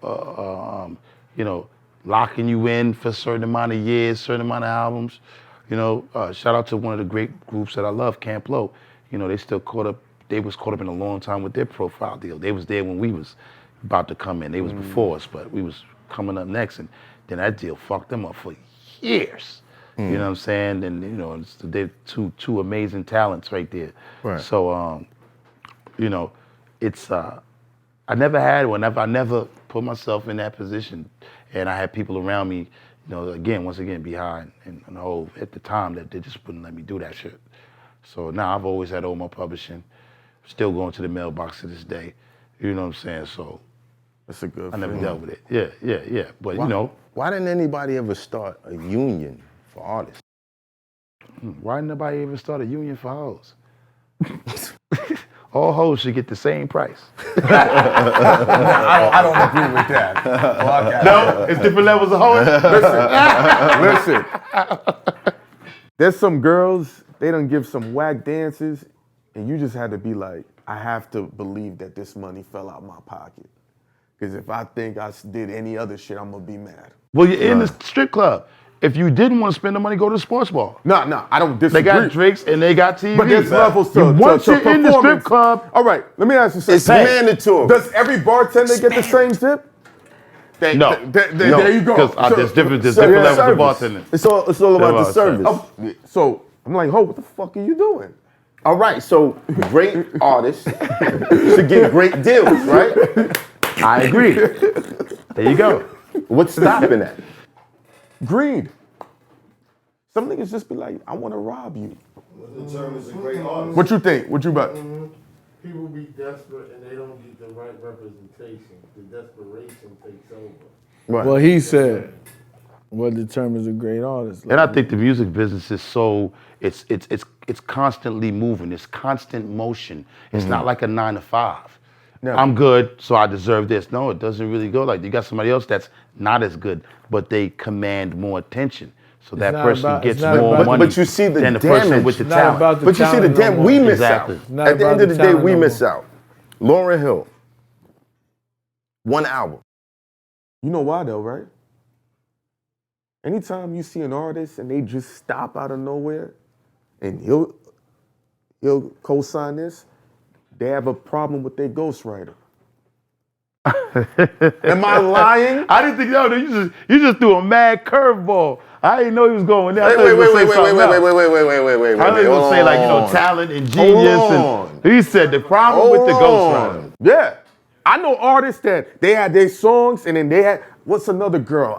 locking you in for a certain amount of years, certain amount of albums. You know, shout out to one of the great groups that I love, Camp Lo. You know, they was caught up in a long time with their Profile deal. They was there when we was about to come in. They was before us, but we was coming up next, and then that deal fucked them up for years. You know what I'm saying? And you know, they're two amazing talents right there. Right. So, you know, it's I never had one. I never put myself in that position, and I had people around me. You know, once again, behind and Hov at the time that they just wouldn't let me do that shit. So now I've always had all my publishing. Still going to the mailbox to this day. You know what I'm saying? So That's a good I never feeling. dealt with it. Yeah. But you know, Why didn't anybody ever start a union for artists? why didn't nobody even start a union for hoes? All hoes should get the same price. I don't agree with that. No, it's different levels of hoes. Listen. There's some girls, they done give some whack dances, and you just had to be like, I have to believe that this money fell out my pocket. Because if I think I did any other shit, I'm gonna be mad. Well, you're in the strip club. If you didn't want to spend the money, go to the sports bar. No, I don't disagree. They got drinks and they got TV. But there's levels to Once you're in the strip performance. club, All right, let me ask you something. It's mandatory. Does every bartender get the same tip? No. There you go. Because there's different levels of bartending. It's all about the service. service. So I'm like, what the fuck are you doing? All right, so great artists should get great deals, right? I agree. There you go. What's stopping that? Greed. Some niggas just be like, I want to rob you. What determines a great artist? What you think? What you about? People be desperate and they don't get the right representation. The desperation takes over. Right. Well, he said, what determines a great artist? And I think the music business is so it's constantly moving. It's constant motion. It's not like a 9 to 5. No. I'm good, so I deserve this. No, it doesn't really go like that. You got somebody else that's not as good, but they command more attention. So that not person about- gets it's not more about- money But you see the than the person damage. with the It's not talent. about the But you see the talent no damn, more. we miss Exactly. out. Not At the about end of the the day, talent we no miss more. out. Lauryn Hill, one album. You know why though, right? Anytime you see an artist and they just stop out of nowhere and he'll co-sign this, they have a problem with their ghostwriter. Am I lying? I didn't think you just threw a mad curveball. I didn't know he was going there. I thought he Wait, was wait, gonna say something else. wait. I thought he was gonna say like, you know, talent and genius, and he said the problem with the ghostwriter. Yeah. I know artists that they had their songs and then they had, what's another girl?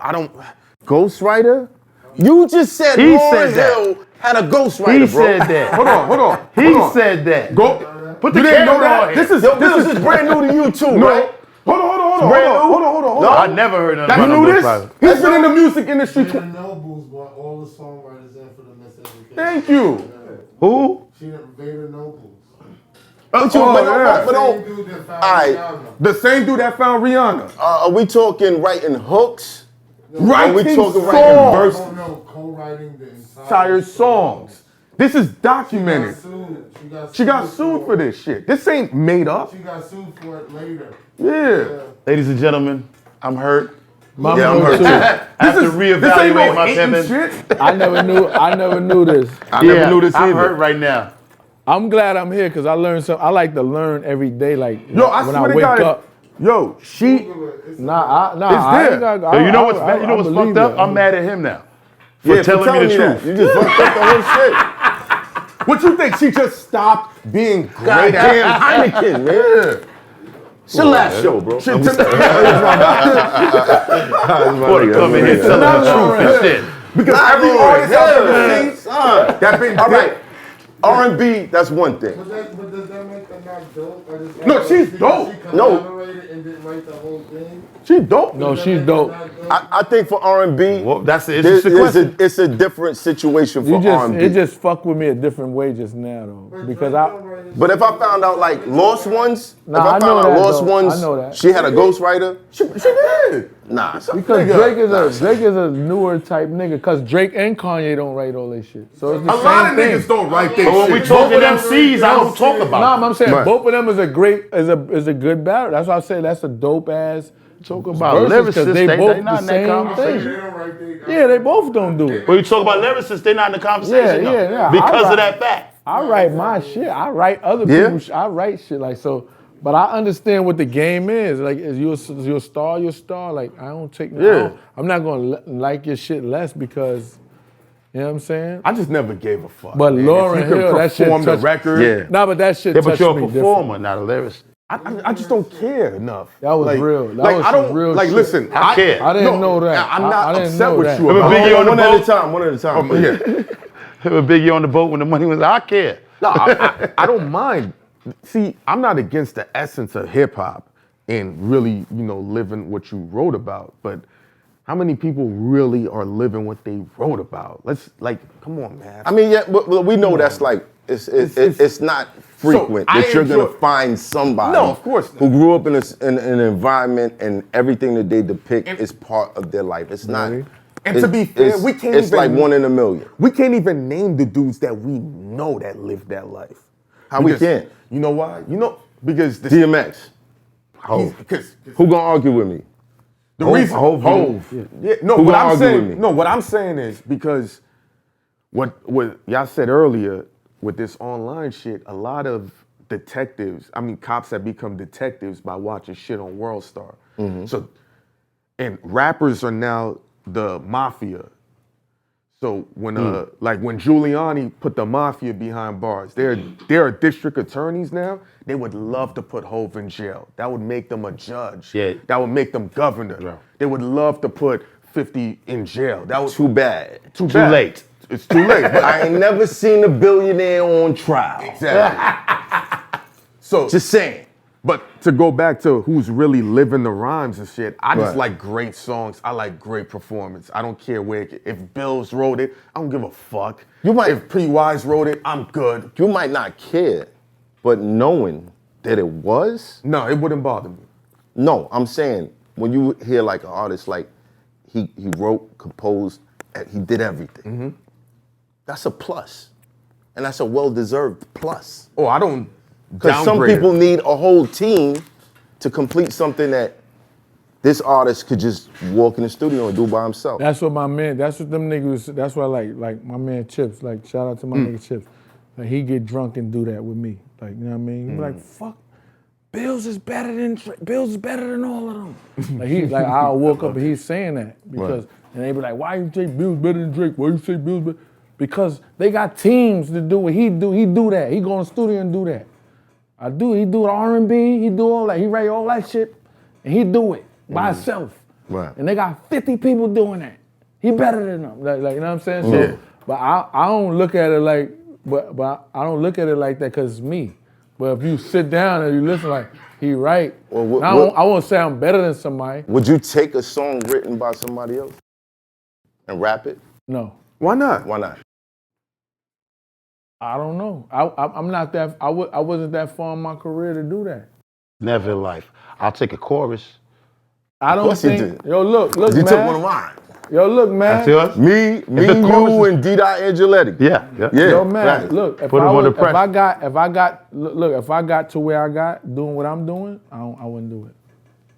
Ghostwriter? You just said He Lauryn said that. Hill had a ghostwriter, He bro. said that. Hold on. He said that. Go. Put the You didn't know camera that? on here. This is brand new to you too, no. right? Hold on. No, I never heard nothing You about knew no this? ghostwriter. He's been in the music industry. She done Nobles brought all the songwriters in for the miseducation. Thank you. Who? She done Vader Nobles. The same dude that found Rihanna. Are we talking writing hooks? Writing Are we talking songs. writing verses? No, co-writing the Entire songs. This is documented. She got sued for this shit. This ain't made up. She got sued for it later. Yeah. Ladies and gentlemen, I'm hurt. I'm hurt too. I have to reevaluate my hating pivot. I never knew this. I never knew this I'm either. hurt right now. I'm glad I'm here because I learned something. I like to learn every day. Like Yo, I when swear I to wake God, up. Yo, she. Nah. It's ain't there. got- Yo, you know I- what's I- you know I what's believe fucked up? that. I'm mad at him now for Yeah, telling me the that. truth. You just fucked up the whole shit. What you think? She just stopped being great Goddamn at Heineken, man. It's your last show, bro. She Boy, come in here telling the truth and shit. Because every artist I've ever seen that been All right. R&B, that's one thing. But does that make her not dope? Or just No, she's dope. She collaborated and didn't write the whole thing? She dope. No, she's dope. I think for R&B, Well, that's the interesting question. it's a different situation for R&B. It just fucked with me a different way just now though because But if I found out like Lost Ones, Nah, if I I know found out that, Lost though. Ones, I know that. she had a ghostwriter. She did. Nah, because Drake is a newer type nigga because Drake and Kanye don't write all this shit. So it's the A same lot of thing. niggas don't write their But when shit. we talking MCs, I don't talk about Nah, them. I'm saying Right. both of them is a good battle. That's why I say that's a dope ass. Talk about verses, 'cause lyricists, they they both not the in that same conversation. thing. They don't write Yeah, they both don't do it. When you talk about lyricists, they're not in the conversation though, Yeah. because I of that fact. I write my shit. I write other Yeah. people's. I write shit like so. But I understand what the game is. Like, is you a star? You're a star. Like, I don't take. Yeah. I'm not gonna like your shit less because, you know what I'm saying? I just never gave a fuck. But man. Lauryn If you Hill, could that shit perform the touched- record. Yeah. Nah, but that shit Yeah, but touched you're a me performer, different. not a lyricist. I just don't care enough. That was Like- real. That like was I some don't real like. shit. Listen, I care. I didn't know that. I'm not I didn't upset know with that. you Remember about Biggie on the one at boat? a time. One at a time. Yeah. With Biggie on the boat when the money was, I care. No, I don't mind. See, I'm not against the essence of hip hop and really, living what you wrote about. But how many people really are living what they wrote about? Come on, man. I mean, yeah, but we know that's like it's not frequent I that you're gonna enjoy- find somebody No, of course not. who grew up in an environment and everything that they depict is part of their life. It's not. And to be fair, we can't It's even- like 1 in a million. We can't even name the dudes that we know that lived that life. How we Because- can't? You know why? Because the DMX. because Who gonna argue with me? the reason Hov. Yeah, no, Who what gonna I'm argue saying, with me? no, what I'm saying is because what y'all said earlier with this online shit, a lot of detectives, cops have become detectives by watching shit on World Star. So, and rappers are now the mafia. So when when Giuliani put the mafia behind bars, they're district attorneys now. They would love to put Hov in jail. That would make them a judge. Yeah. That would make them governor. Yeah. They would love to put 50 in jail. That was Too bad. too Too bad. late. It's too late. But I ain't never seen a billionaire on trial. exactly. So Just saying. But to go back to who's really living the rhymes and shit, I just Right. like great songs. I like great performance. I don't care if Bills wrote it, I don't give a fuck. If P-Wise wrote it, I'm good. You might not care, but knowing that it was, No, it wouldn't bother me. no, I'm saying when you hear like an artist like he wrote, composed, and he did everything. That's a plus. And that's a well-deserved plus. Oh, I don't Because some downgrade people it. need a whole team to complete something that this artist could just walk in the studio and do by himself. That's what my man. That's what them niggas. That's what I like my man Chips. Like shout out to my nigga Chips. Like he get drunk and do that with me. Like you know what I mean. He be like fuck. Bills is better than Bills is better than all of them. Like I woke up and he's saying that because and they be like, why you say Bills better than Drake? Why you say Bills better? Because they got teams to do what he do. He do that. He go in the studio and do that. He do R&B. He do all that. He write all that shit, and he do it by himself. Right. And they got 50 people doing that. He better than them. Like you know what I'm saying? So, but I don't look at it like, but I don't look at it like that because it's me. But if you sit down and you listen, like he right. Well, I won't say I'm better than somebody. Would you take a song written by somebody else and rap it? No. Why not? Why not? I don't know. I'm not that. I wasn't that far in my career to do that. Never in life. I'll take a chorus. I don't course you think. did. Yo, look, You man. took one of mine. Yo, look, man. That's yours? Me, the chorus you, is- and D-Dot Angeletti. Yeah. Yo, man, right. look. If Put him under pressure. if I got to where I got doing what I'm doing, I wouldn't do it.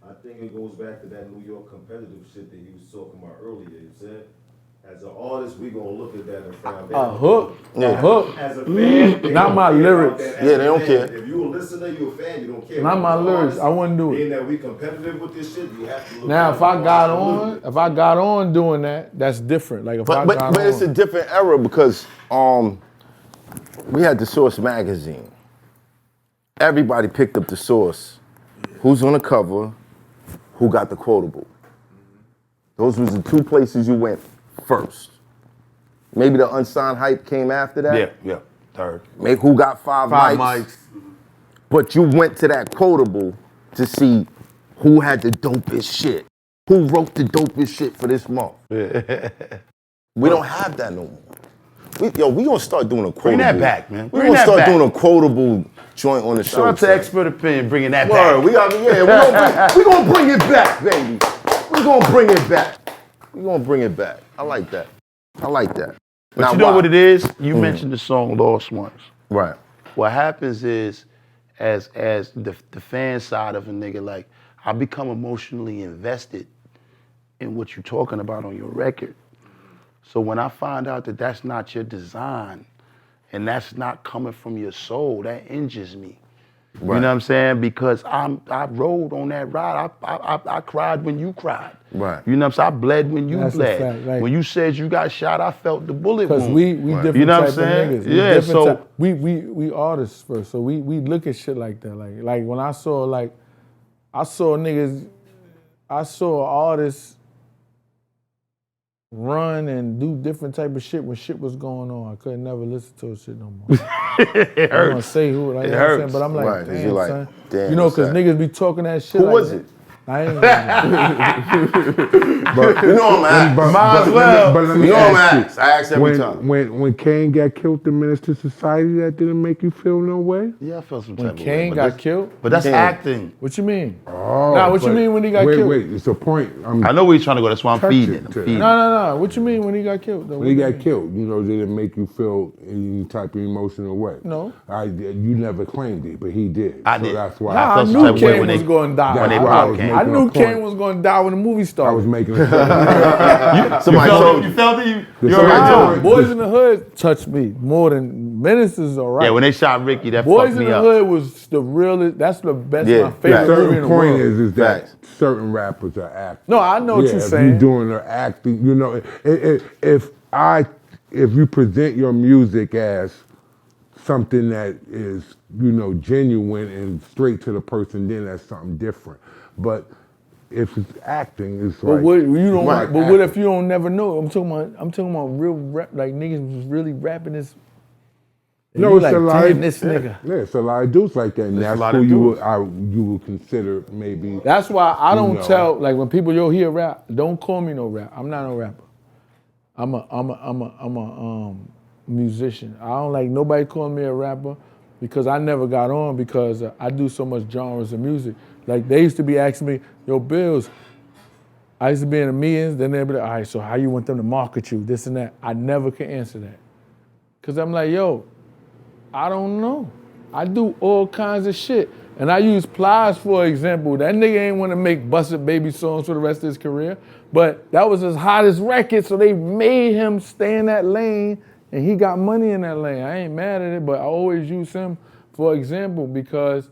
I think it goes back to that New York competitive shit that he was talking about earlier. You said, as an artist, we gonna look at that and find A hook, a hook. As a fan, they Not don't my care lyrics. about that. Yeah, As they a don't fan, care. If you a listener, you a fan, you don't care. Not But my as an lyrics. artist, I wouldn't do it. Being that we competitive with this shit, you have to look Now, at if I the got artist. on, doing that, that's different. Like if I But got on. it's a different era because we had the Source magazine. Everybody picked up the Source. Who's on the cover? Who got the quotable? Those was the two places you went first. Maybe the unsigned hype came after that. Yeah. Third. Maybe who got five mics. But you went to that quotable to see who had the dopest shit. Who wrote the dopest shit for this month? We don't have that no more. We gonna start doing a quotable. Bring that back, man. We Bring gonna that start back. doing a quotable joint on the show. Shout out to son. Expert Opinion bringing that Word, back. we gonna bring it back, baby. We gonna bring it back. We gonna bring it back. I like that. But Now, you know why? what it is? You mentioned the song Lost Ones. Right. What happens is, as the fan side of a nigga, like, I become emotionally invested in what you're talking about on your record. So when I find out that that's not your design and that's not coming from your soul, that injures me. Right. You know what I'm saying? Because I rode on that ride. I cried when you cried. Right. You know what I'm saying? I bled when you That's a bled. fact, right. When you said you got shot, I felt the bullet wound. Because we different You know type what I'm saying? of niggas. We Yeah, different so- type- we artists first, so we look at shit like that. Like when I saw artists run and do different type of shit when shit was going on. I couldn't never listen to his shit no more. It I'm gonna hurts. say who, like, It you know what I'm saying? hurts. But I'm like, Right, 'cause damn, you're like, son. damn, You know, what's because that? niggas be talking that shit. Who like was that. it? I ain't But You know I'm asked. Might as well. But let me You know I'm ask you, asked. I ask every time. when Kane got killed in Menace to Society, that didn't make you feel no way? Yeah, I felt some When type of way, Kane but got that's- killed? But that's Kane. acting. What you mean? Oh, Nah, what you but- mean when he got killed? Wait, it's a point. I know where he's trying to go. That's why I'm Touch feeding. it I'm to- feeding. No. What you mean when he got killed? Though? When he What you got mean? killed, did it make you feel any type of emotional way? No. You never claimed it, but he did. I so did. that's why Nah, I felt some knew type of way Kane when was they- going to die. when they I popped Kane. I knew Making a Kane point. was going to die when the movie I started. was making a statement. Somebody told You me. felt it? You Somebody already told knew. me. Boys in the Hood touched me more than Menaces. All right. Yeah, when they shot Ricky, that Boys fucked in me the up. Hood was the realest. That's the best. Yeah, My favorite right. movie in Certain the point world. is that Facts. certain rappers are acting. No, I know what you're if saying. you doing the acting, if you present your music as something that is, genuine and straight to the person, then that's something different. But if it's acting, it's But like what you don't? Right, But what if you don't never know? I'm talking about real rap. Like niggas was really rapping this. And No, you it's like, a lot. damn, this nigga. Yeah, it's a lot of dudes like that, and There's a that's lot who of you would consider maybe. That's why I don't know. tell, like when people, he a rap, don't call me no rap. I'm not no rapper. I'm a musician. I don't like nobody calling me a rapper because I never got on because I do so much genres of music. Like they used to be asking me, yo, Bills, I used to be in the meetings, then they'd be like, all right, so how you want them to market you, this and that. I never could answer that. Cause I'm like, yo, I don't know. I do all kinds of shit. And I use Plies for example. That nigga ain't want to make Busted Baby songs for the rest of his career, but that was his hottest record, so they made him stay in that lane, and he got money in that lane. I ain't mad at it, but I always use him for example because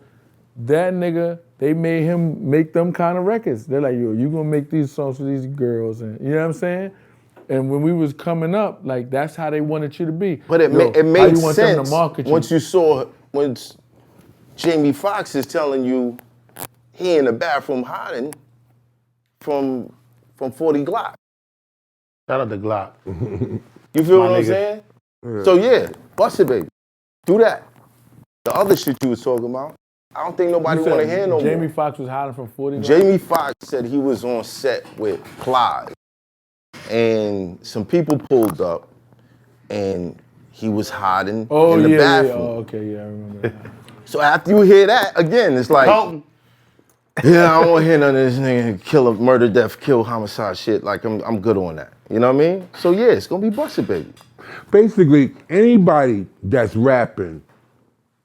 that nigga, they made him make them kind of records. They're like, yo, you gonna make these songs for these girls, and you know what I'm saying? And when we was coming up, like that's how they wanted you to be. But it Yo, it how made you want them sense to market you? once you saw when Jamie Foxx is telling you he in the bathroom hiding from 40 Glock. Shout out to Glock. You feel My what I'm nigga. saying? So yeah, bust it, baby. Do that. The other shit you was talking about, I don't think nobody You want to said hear no Jamie more. Foxx was hiding from 40. Jamie Foxx said he was on set with Plies, and some people pulled up, and he was hiding Oh in the yeah, bathroom. yeah. Oh, okay, yeah, I remember that. So after you hear that, again, it's like, yeah, I don't want to hear none of this nigga kill, murder, death, kill, homicide shit. Like, I'm good on that. You know what I mean? So yeah, it's gonna be busted, baby. Basically, anybody that's rapping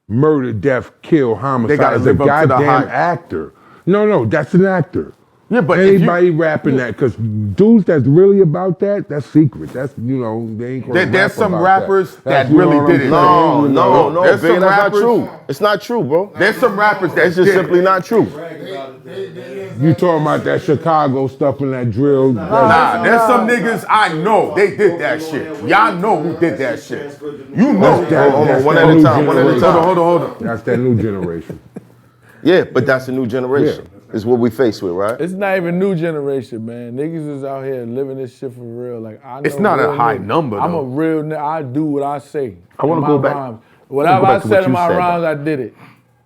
murder, death, kill, homicide gotta is a live up to the goddamn hype. actor. No, that's an actor. Yeah, but if you- anybody rapping that, because dudes that's really about that, that's secret. That's, you know, they ain't gonna There's rap some about rappers that That's, you know really what did I'm it. saying? You know? No, There's Big, some that's not rappers- true. It's not true, bro. There's some rappers that It's just did simply it. not true. You talking about that Chicago stuff and that drill? Nah, there's some niggas I know they did that shit. Y'all know who did that shit. You know that. Hold on, That's one that at a new time, one at a generation. time. Hold on. That's that new generation. Yeah, but that's a new generation. Is what we face with, right? It's not even new generation, man. Niggas is out here living this shit for real. Like I know It's not a real high niggas. number, I'm though. a real nigga. I do what I say. I wanna in go my back- rhymes. Whatever go I back to said what in you my said, rhymes, I did it.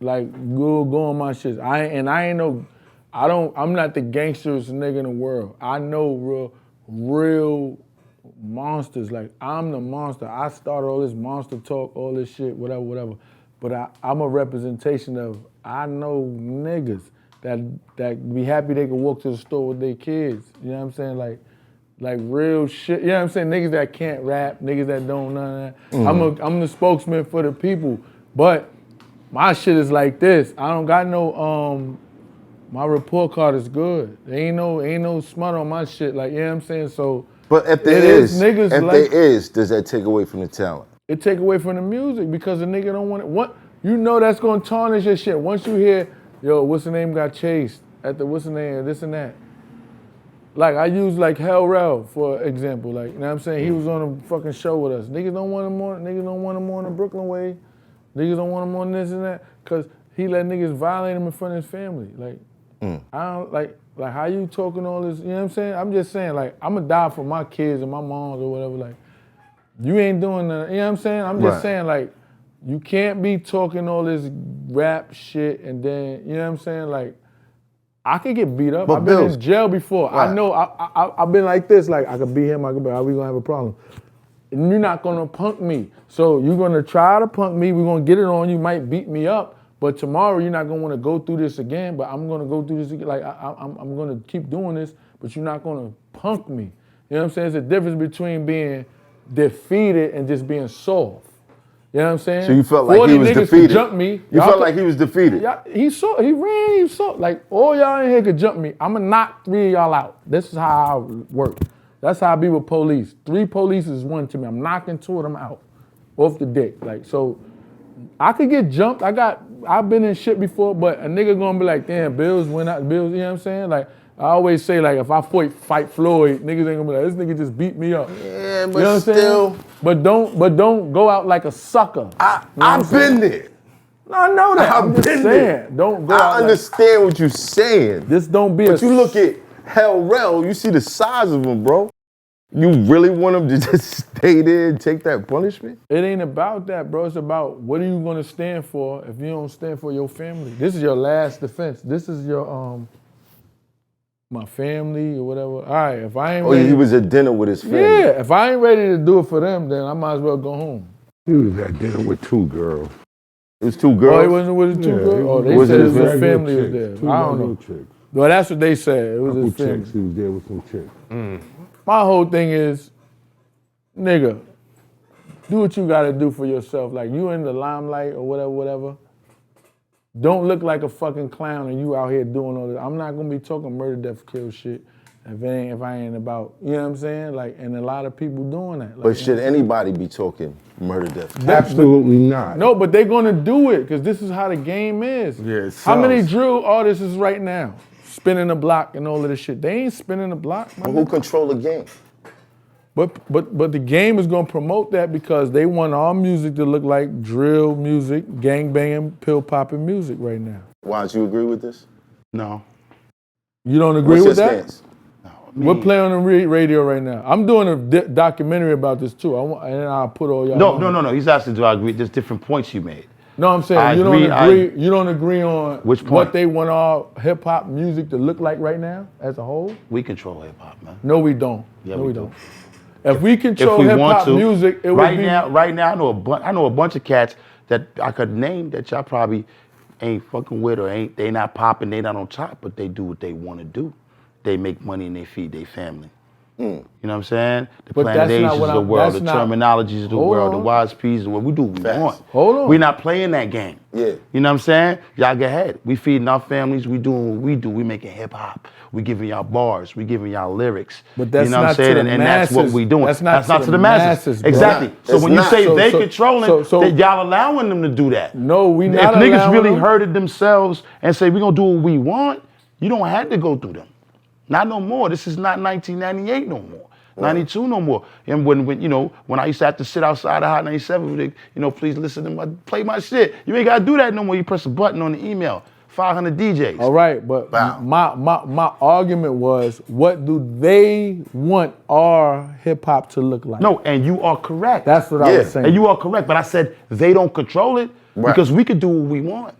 Like go on my shit. I'm not the gangsterest nigga in the world. I know real monsters. Like I'm the monster. I started all this monster talk, all this shit, whatever. But I'm a representation of, I know niggas that be happy they can walk to the store with their kids. You know what I'm saying? Like real shit. You know what I'm saying? Niggas that can't rap, niggas that don't none of that. I'm the spokesman for the people. But my shit is like this. I don't got no my report card is good. There ain't no smut on my shit. Like, you know what I'm saying? So But if there it is, niggas if like, there is, does that take away from the talent? it take away from the music because the nigga don't want it. What you know that's gonna tarnish your shit. Once you hear, yo, what's the name got chased at the what's the name, this and that. Like I use like Hell Rel for example. Like, you know what I'm saying? He was on a fucking show with us. Niggas don't want him on the Brooklyn way. Niggas don't want him on this and that. Cause he let niggas violate him in front of his family. Like, I don't like how you talking all this, you know what I'm saying? I'm just saying, like, I'ma die for my kids and my moms or whatever. Like, you ain't doing that, you know what I'm saying? I'm just saying, like, you can't be talking all this rap shit and then, you know what I'm saying? Like, I could get beat up. But I've been Bills, in jail before. right. I know, I've been like this, like, I could beat him, are we gonna have a problem? And you're not gonna punk me. So you're gonna try to punk me, we're gonna get it on you, might beat me up, but tomorrow you're not gonna wanna go through this again, but I'm gonna go through this again. Like, I'm gonna keep doing this, but you're not gonna punk me. You know what I'm saying? There's a difference between being defeated and just being soft. You know what I'm saying? So you felt like 40 he was niggas defeated. could jump me. You Y'all felt could- like he was defeated. Yeah, he ran, he saw. Like, all y'all in here could jump me. I'ma knock 3 of y'all out. This is how I work. That's how I be with police. 3 police is 1 to me. I'm knocking 2 of them out off the dick. Like, so I could get jumped. I've been in shit before, but a nigga gonna be like, damn, Bills went out, Bills, you know what I'm saying? Like, I always say, like, if I fight Floyd, niggas ain't gonna be like, this nigga just beat me up. Yeah, but You know what I'm still, saying? But don't go out like a sucker. You know what I'm I've saying? been there. No, I know that. I'm just been saying. there. Don't go out I like, understand what you're saying. this don't be But you look at Hell Rel, you see the size of him, bro. You really want him to just stay there and take that punishment? It ain't about that, bro. It's about what are you gonna stand for if you don't stand for your family. This is your last defense. This is your my family or whatever. All right, if I ain't Oh, ready, he was at dinner with his family. yeah, if I ain't ready to do it for them, then I might as well go home. He was at dinner with 2 girls. It was 2 Oh, girls. he wasn't with his 2 girls? Oh, they was said it his his Regular family was chicks, there. 2 I don't regular know. chicks. Well, that's what they said. It was Couple his family. chicks. He was there with some chicks. My whole thing is, nigga, do what you gotta do for yourself. Like, you in the limelight or whatever. Don't look like a fucking clown and you out here doing all this. I'm not gonna be talking murder, death, kill shit if I ain't about, you know what I'm saying? Like, and a lot of people doing that. Like, But should anybody be talking murder, death? Absolutely not. no, but they're gonna do it because this is how the game is. Yeah, it How many sells. drill artists is right now spinning the block and all of this shit? They ain't spinning the block, man. But who control the game? But the game is gonna promote that because they want our music to look like drill music, gang banging, pill popping music right now. Why, you agree with this? No. You don't agree What's with your that? stance? We're playing on the radio right now. I'm doing a documentary about this too. And I'll put all y'all. No. He's asking, do I agree? There's different points you made. No, I'm saying I you agree, don't agree. You don't agree on Which point? what they want our hip hop music to look like right now as a whole. We control hip hop, man. No, we don't. Yeah, no, we we do. don't. If we control we hip want hop to. music, it would right be now. Right now, I know a bunch of cats that I could name that y'all probably ain't fucking with or they not popping, they not on top, but they do what they want to do. They make money and they feed their family. You know what I'm saying? The But Planet that's not Asians what of the I'm- world, the that's not- terminologies of the Hold world, the on. wise P's of the world. We do what we Facts. want. Hold on. We're not playing that game. Yeah. You know what I'm saying? Y'all get ahead. We feeding our families. We doing what we do. We making hip hop. We giving y'all bars. We giving y'all lyrics. But that's you know what not I'm saying? to the And that's what masses. we doing. That's not to the masses. bro. Exactly. It's So when you not. say So- they so- controlling, so- that y'all allowing them to do that. No, we If not niggas allowing really them. hurted themselves and say we gonna do what we want, you don't have to go through them. Not no more. This is not 1998 no more. 92 no more. And when you know, when I used to have to sit outside of Hot 97, you know, please listen to play my shit. You ain't gotta do that no more. You press a button on the email. 500 DJs. All right, but Wow. my argument was, what do they want our hip hop to look like? No, and you are correct. That's what I Yeah. was saying. And you are correct, but I said they don't control it Right. because we could do what we want.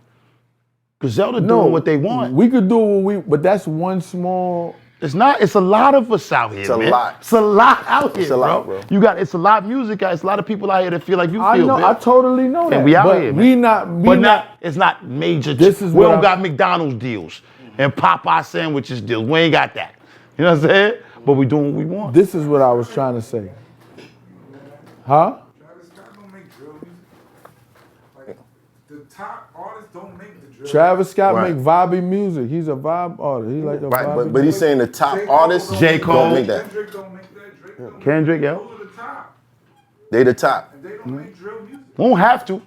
Griselda doing what they want. We could do what but that's one small. It's not. It's a lot of us out here, It's a man. lot. It's a lot out here, It's a lot, bro. It's a lot of music. It's a lot of people out here that feel like you I feel. know, man. I totally know that. And we out but here, we man. not. It's not major. This is we what don't I'm- got McDonald's deals and Popeye sandwiches deals. We ain't got that. You know what I'm saying? But we doing what we want. This is what I was trying to say. Huh? Travis Scott don't make drill music. Like, the top artists don't make the drill. Travis Scott Right. make vibey music. He's a vibe artist. He like the Right, vibey but he's saying the top artists J. Cole. don't make that. Kendrick don't make that. Drake don't make Kendrick, that. yeah. Those are the top. They the top. And they don't make drill music. Won't have to. You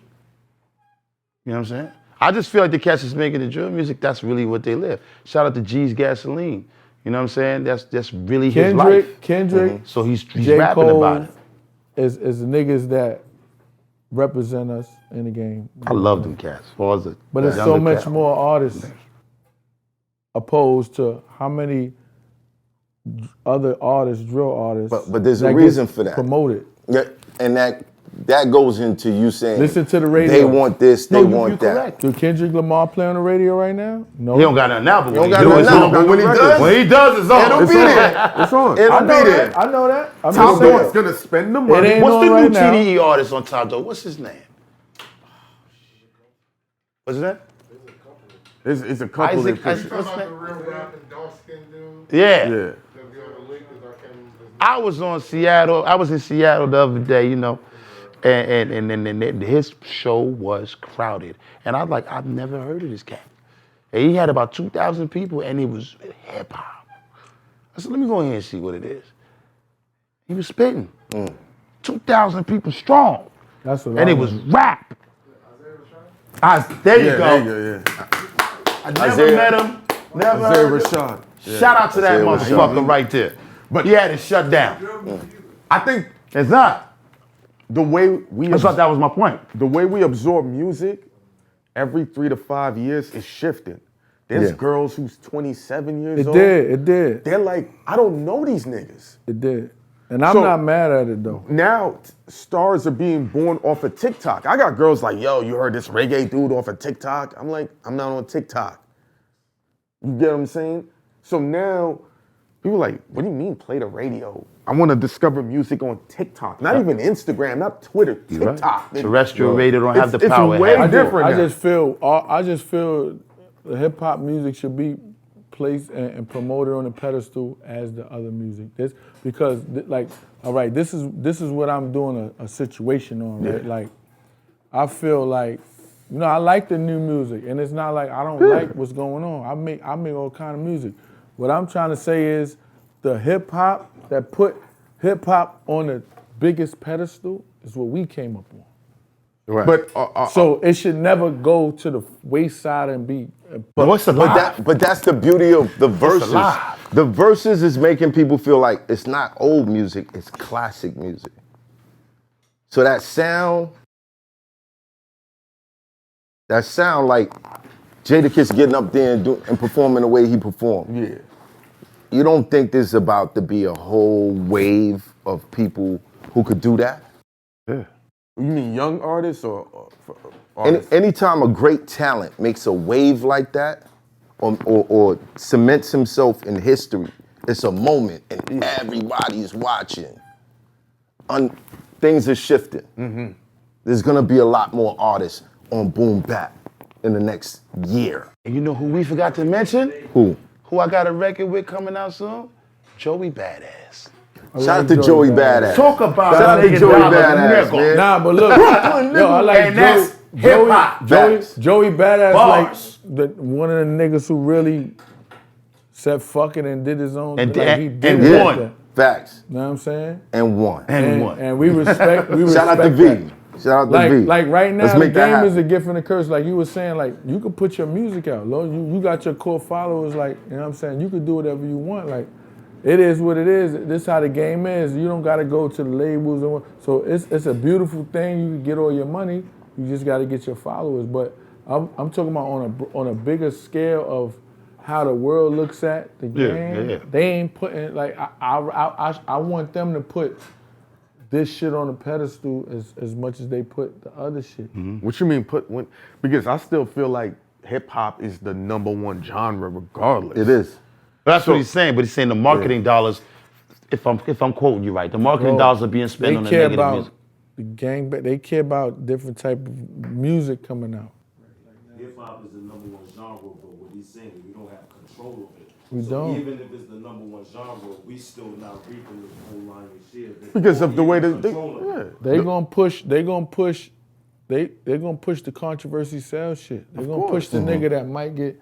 know what I'm saying? I just feel like the cats is making the drill music. That's really what they live. Shout out to G's Gasoline. You know what I'm saying? That's really his life. Kendrick, So he's J. rapping Cole about it. is niggas that represent us in the game. I love them cats. As far as the But it's so younger much cat. more artists opposed to how many other artists, drill artists. But there's a that reason gets for that. Promoted. Yeah, and that goes into you saying Listen to the radio. they want this, they you're want that. correct. Do Kendrick Lamar play on the radio right now? No. He don't got nothing now, but when he got do, nothing it's now, on. but when he does, When he does, it's on. It'll be there. It's on. It'll I be know there. that. I know that. I'm Top just saying. Dog's gonna spend the It money. ain't What's on the right new now. TDE artist on top, though? What's his name? What's his name? It's a couple Isaac- that push Isaac- it. What's Talking that? about the real rap and dark skinned dude. Yeah. Yeah. That be on the link 'cause I can't remember. I was on Seattle. I was in Seattle the other day, you know, and his show was crowded. And I was like, I've never heard of this cat. And he had about 2,000 people, and it was hip hop. I said, let me go ahead and see what it is. He was spitting. 2,000 people strong. That's what And I it was want. rap. There you Yeah, go. there you go, I never Isaiah- met him. Never yeah. Isaiah heard of him. Rashad. Yeah. Shout out to that Isaiah motherfucker Rashad. right there. But But- he had it shut down. I think It's not. the way we I thought that was my point. the way we absorb music every 3 to 5 years is shifting. There's Yeah. girls who's 27 years It old. did. It did. They're like, I don't know these niggas. It did. And I'm So- not mad at it though. Now stars are being born off of TikTok. I got girls like, yo, you heard this reggae dude off of TikTok? I'm like, I'm not on TikTok. You get what I'm saying? So now people are like, what do you mean play the radio? I want to discover music on TikTok, not even Instagram, not Twitter, TikTok. Terrestrial radio don't have the It's power. it way has. different. I now. just feel the hip hop music should be placed and promoted on the pedestal as the other music. This because like, all right, this is what I'm doing a situation on, right? Like, I feel like, you know, I like the new music, and it's not like I don't like what's going on. I make all kind of music. What I'm trying to say is the hip hop that put hip hop on the biggest pedestal is what we came up on. Right. But So it should never go to the wayside and be. But what's the But that's the beauty of the verses. alive. The verses is making people feel like it's not old music, it's classic music. So that sound like Jadakiss getting up there and performing the way he performed. yeah. You don't think there's about to be a whole wave of people who could do that? You mean young artists or artists? Anytime a great talent makes a wave like that or cements himself in history, it's a moment and everybody's watching. things are shifting. There's gonna be a lot more artists on boom bap in the next year. And you know who we forgot to mention? Who? Who I got a record with coming out soon? Joey Badass. Shout out to Joey Badass. Talk about Shout out to $1 Joey million Badass, man. Nah, but look, yo, I like And that's Joey Badass, Bars. like one of the niggas who really said fuck it and did his own. And- like, he and did won. that. Facts. You know what I'm saying? And won. And we respect. Shout out to that. V. Shout out to V. Like right now, Let's the make that game happen. is a gift and a curse. Like you were saying, like you could put your music out. Lord, you got your core followers. Like you know what I'm saying. You could do whatever you want. Like it is what it is. This is how the game is. You don't got to go to the labels and so it's a beautiful thing. You can get all your money. You just got to get your followers. But I'm talking about on a bigger scale of how the world looks at the game. yeah. They ain't putting like I want them to put this shit on a pedestal as much as they put the other shit. What you mean because I still feel like hip hop is the #1 genre regardless. It is. That's what he's saying, but he's saying the marketing dollars, if I'm quoting you right, the marketing dollars are being spent on the care negative about music. the gang, but they care about different type of music coming out. Hip hop is the #1 genre, but what he's saying is we don't have control of it. We so don't. Even if it's the #1 genre, we still not reaping the full line of share. Because of the way that They gonna push the controversy sell shit. They gonna push the nigga that might get.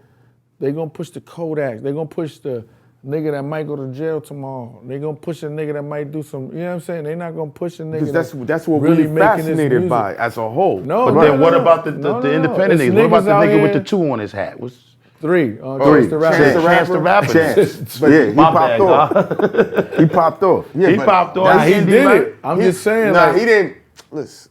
They gonna push the Kodak. They gonna push the nigga that might go to jail tomorrow. They gonna push a nigga that might do some. You know what I'm saying? They not gonna push a nigga. Because that's what really we're making this fascinated music. by as a whole. No, But then what about the independent It's niggas? What about the niggas out nigga with here- the 2 on his hat? What's Three. Three. Chance the Rapper. Chance the Rapper? Chance. But yeah, he My popped bad, off. He popped off. Yeah, He but popped off. Nah, he Indie, did right? it. I'm just saying. Nah, like, he didn't. Listen.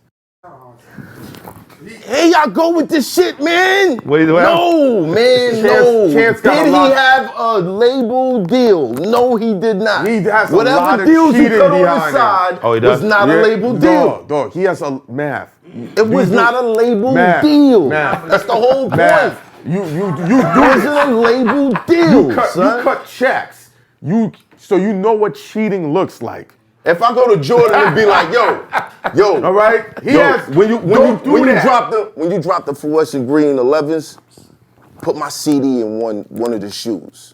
Here y'all go with this shit, man. Wait, what? No, man, no. Chance got Did a he lot- have a label deal? No, he did not. He has a Whatever lot of deals he cheating cut on the behind him. side Oh, he does? was not a label deal. Dog, he has a math. It was not a label Math. deal. Math. That's the whole point. Math. You It wasn't a label deal, you son. cut checks. So you know what cheating looks like. If I go to Jordan and be like, yo, All right? when you that. drop the fluorescent green 11s, put my CD in one of the shoes.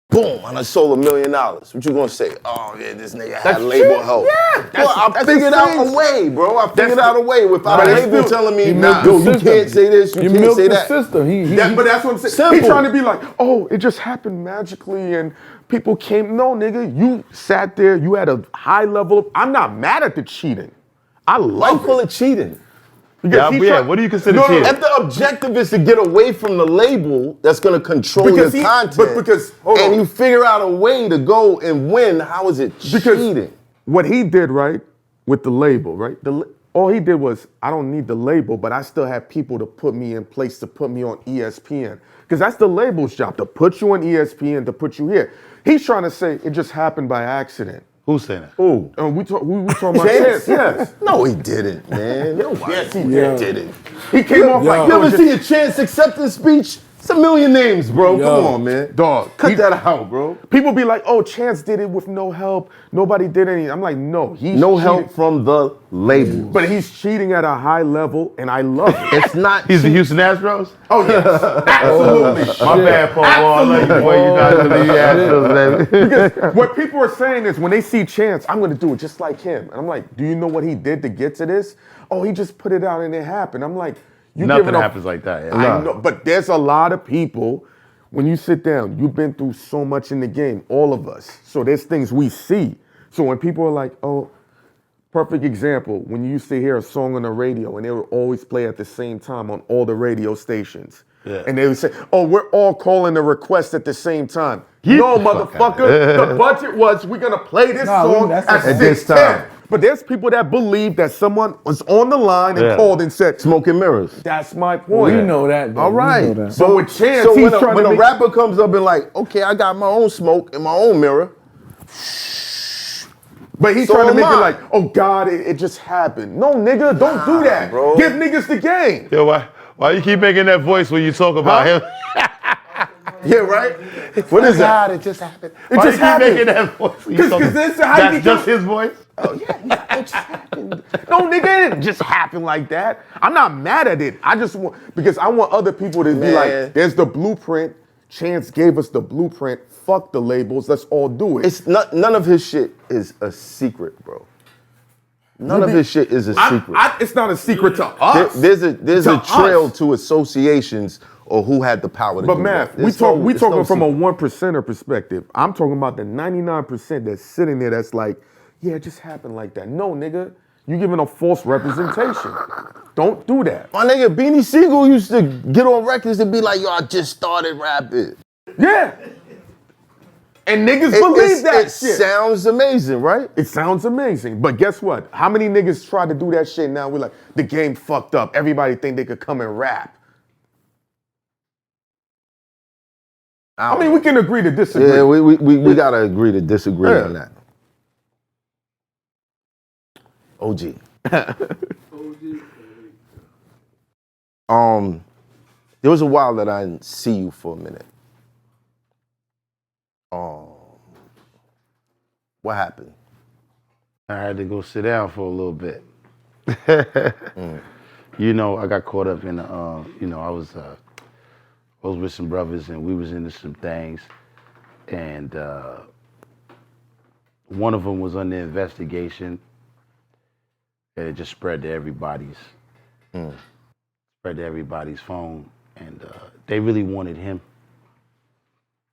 Boom, and I sold $1 million. What you gonna say? Oh yeah, this nigga had That's label cheap. help. Yeah, Well, I that's figured the out same. a way, bro. I figured out a way without But a it's label still- telling me, he milked yo, the you system. can't say this, you You can't milked say the that. system. But that's what I'm saying. Simple. He's trying to be like, oh, it just happened magically and people came. No, nigga, you sat there, you had a high level of, I'm not mad at the cheating. I Why love call it. it cheating? Because he tried- what do you consider No, no, cheating? If the objective is to get away from the label that's gonna control Because your he- content, but because- hold and on. you figure out a way to go and win, how is it Because cheating? what he did, right, with the label, right? All he did was, I don't need the label, but I still have people to put me in place to put me on ESPN. Because that's the label's job, to put you on ESPN, to put you here. He's trying to say it just happened by accident. Who's saying that? Oh, we talking about Chance? Chance, yes. No, he didn't, man. Nobody Yes, he didn't. He came off like, You yo, ever see a Chance acceptance speech? It's a million names, bro. Yo. Come on, man. dog. Cut that out, bro. People be like, oh, Chance did it with no help. Nobody did anything. I'm like, no, he's No cheating. help from the label. But he's cheating at a high level, and I love it. It's not. He's the Houston Astros? Oh, yes. Absolutely. My bad, Paul Wall. I love you, boy. You're not the Astros, baby. Because what people are saying is when they see Chance, I'm going to do it just like him. And I'm like, do you know what he did to get to this? Oh, he just put it out and it happened. I'm like, you Nothing giving a- happens like that. Yeah. I know, but there's a lot of people, when you sit down, you've been through so much in the game, all of us. So there's things we see. So when people are like, oh, perfect example, when you used to hear a song on the radio and they would always play at the same time on all the radio stations. Yeah. And they would say, oh, we're all calling the request at the same time. Get No, the fuck motherfucker, the budget was we're gonna play this Nah, song that's at at this 6:10. time. But there's people that believe that someone was on the line and Yeah. called and said, Smoke and mirrors. that's my point. We know that. Though. All right. We know that. So with Chance, So he's when trying when to a make, rapper comes up and like, okay, I got my own smoke in my own mirror. but he's So trying to am make it I. like, oh God, it just happened. No, nigga, don't do that, bro. Give niggas the game. Yo, why you keep making that voice when you talk about him? Yeah, right? What is that? It just happened. It Why just you keep happened. making that voice when you talk Because this is how That's you just do- his voice? Oh yeah, it just happened. No, nigga, it didn't just happen like that. I'm not mad at it. I just want, because I want other people to be like, there's the blueprint. Chance gave us the blueprint. Fuck the labels. Let's all do it. It's not, none of his shit is a secret, bro. None of his shit is a secret. It's not a secret to us. There's a trail to associations or who had the power to do Math, that. we talking from a 1%er perspective. I'm talking about the 99% that's sitting there that's like, yeah, it just happened like that. No, nigga, you giving a false representation. Don't do that. My nigga, Beanie Siegel used to get on records and be like, yo, I just started rapping. Yeah. And niggas believe that It shit. sounds amazing, right? It sounds amazing. But guess what? How many niggas try to do that shit now? We're like, the game fucked up. Everybody think they could come and rap. I mean, we can agree to disagree. Yeah, we gotta agree to disagree on that. OG. There was a while that I didn't see you for a minute. What happened? I had to go sit down for a little bit. You know, I got caught up in, you know, I was with some brothers and we was into some things, and one of them was under investigation, and it just spread to everybody's phone, and they really wanted him,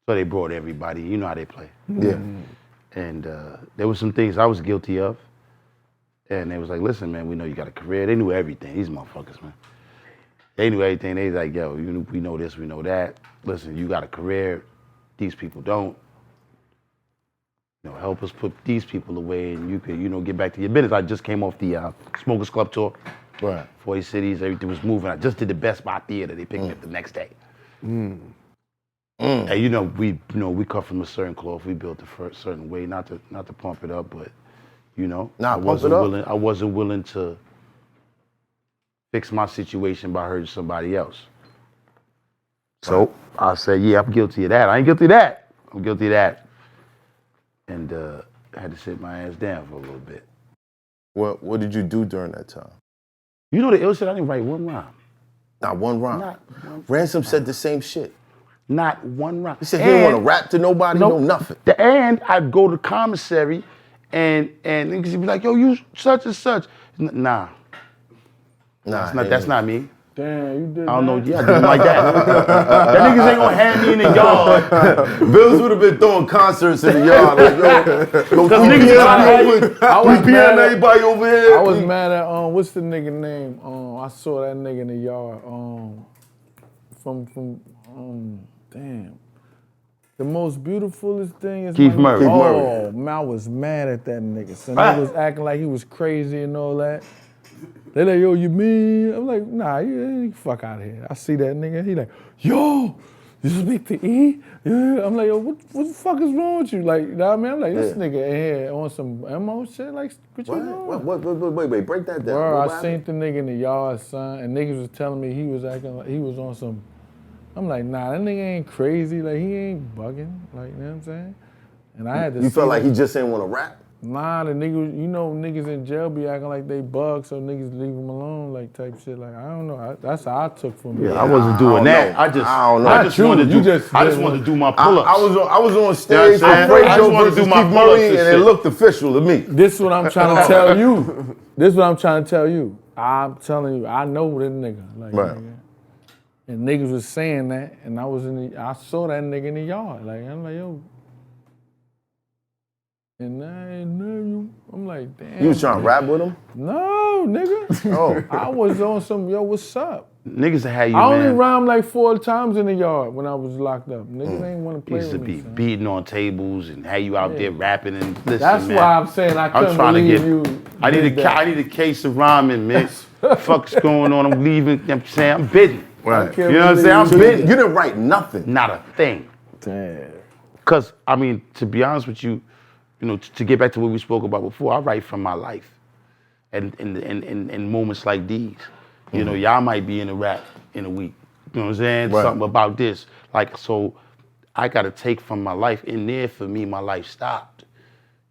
so they brought everybody. You know how they play. Yeah. And there was some things I was guilty of, and they was like, "Listen, man, we know you got a career." They knew everything. These motherfuckers, man. They knew everything. They was like, "Yo, we know this, we know that. Listen, you got a career. These people don't. You know, help us put these people away, and you could, you know, get back to your business." I just came off the Smokers Club tour. Right. 40 cities, everything was moving. I just did the Best Buy Theater. They picked me up the next day. And you know, we cut from a certain cloth. We built a certain way, not to pump it up, but you know, I wasn't willing to fix my situation by hurting somebody else. So I said, yeah, I'm guilty of that. I ain't guilty of that. I'm guilty of that. And I had to sit my ass down for a little bit. What did you do during that time? You know the ill shit, I didn't write one rhyme. Not one rhyme. Not one Ransom said the same shit. Not one rhyme. He said he didn't want to rap to nobody, no nothing. And I'd go to commissary and niggas would be like, yo, you such and such. Nah. That's not me. Damn, you did I don't know. Yeah, I did like that. That niggas ain't gonna have me in the yard. Bills would have been throwing concerts in the yard. Like, yo, I we everybody over here. I was mad at what's the nigga name? I saw that nigga in the yard. Damn. The most beautifulest thing is Keith Murray. Oh, man, I was mad at that nigga. So nigga was acting like he was crazy and all that. They like, yo, you mean? I'm like, nah, you fuck out of here. I see that nigga. He like, yo, you speak to E? Yeah. I'm like, yo, what the fuck is wrong with you? Like, you know what I mean? I'm like, this nigga in here on some MO shit. Like, what you doing? Wait, break that down. Bro, I seen the nigga in the yard, son, and niggas was telling me he was acting like he was on some. I'm like, nah, that nigga ain't crazy. Like, he ain't bugging. Like, you know what I'm saying? And I had to. You felt like he just didn't want to rap? Nah, the niggas, you know, niggas in jail be acting like they bug, so niggas leave them alone, like type shit. Like, I don't know. That's how I took from it. Yeah, I wasn't doing that. I just wanted to do my pull-ups. I was on stage with Fredo versus Keith Murray, and it looked official to me. This is what I'm trying to tell you. This is what I'm trying to tell you. I'm telling you, I know that nigga. Like, right. Nigga. And niggas was saying that, and I saw that nigga in the yard. Like, I'm like, yo. And I'm like, damn. You was trying to rap with him? No, nigga. Oh. I was on some, yo, what's up? Niggas that had you, I only man. rhymed like 4 times in the yard when I was locked up. Niggas ain't want to play Used with to me. be Son. beating on tables and had you out there rapping and listen, That's man. why I'm saying I couldn't believe you. I need a case of rhyming, man. Fuck's going on? I'm leaving. I'm saying I'm busy. Right. You know what I'm saying? I'm So busy. you didn't write nothing. Not a thing. Damn. Cause I mean, to be honest with you, you know, to get back to what we spoke about before, I write from my life, and in moments like these, you know, y'all might be in a rap in a week. You know what I'm saying? Right. Something about this, like, so I got to take from my life. In there, for me, my life stopped.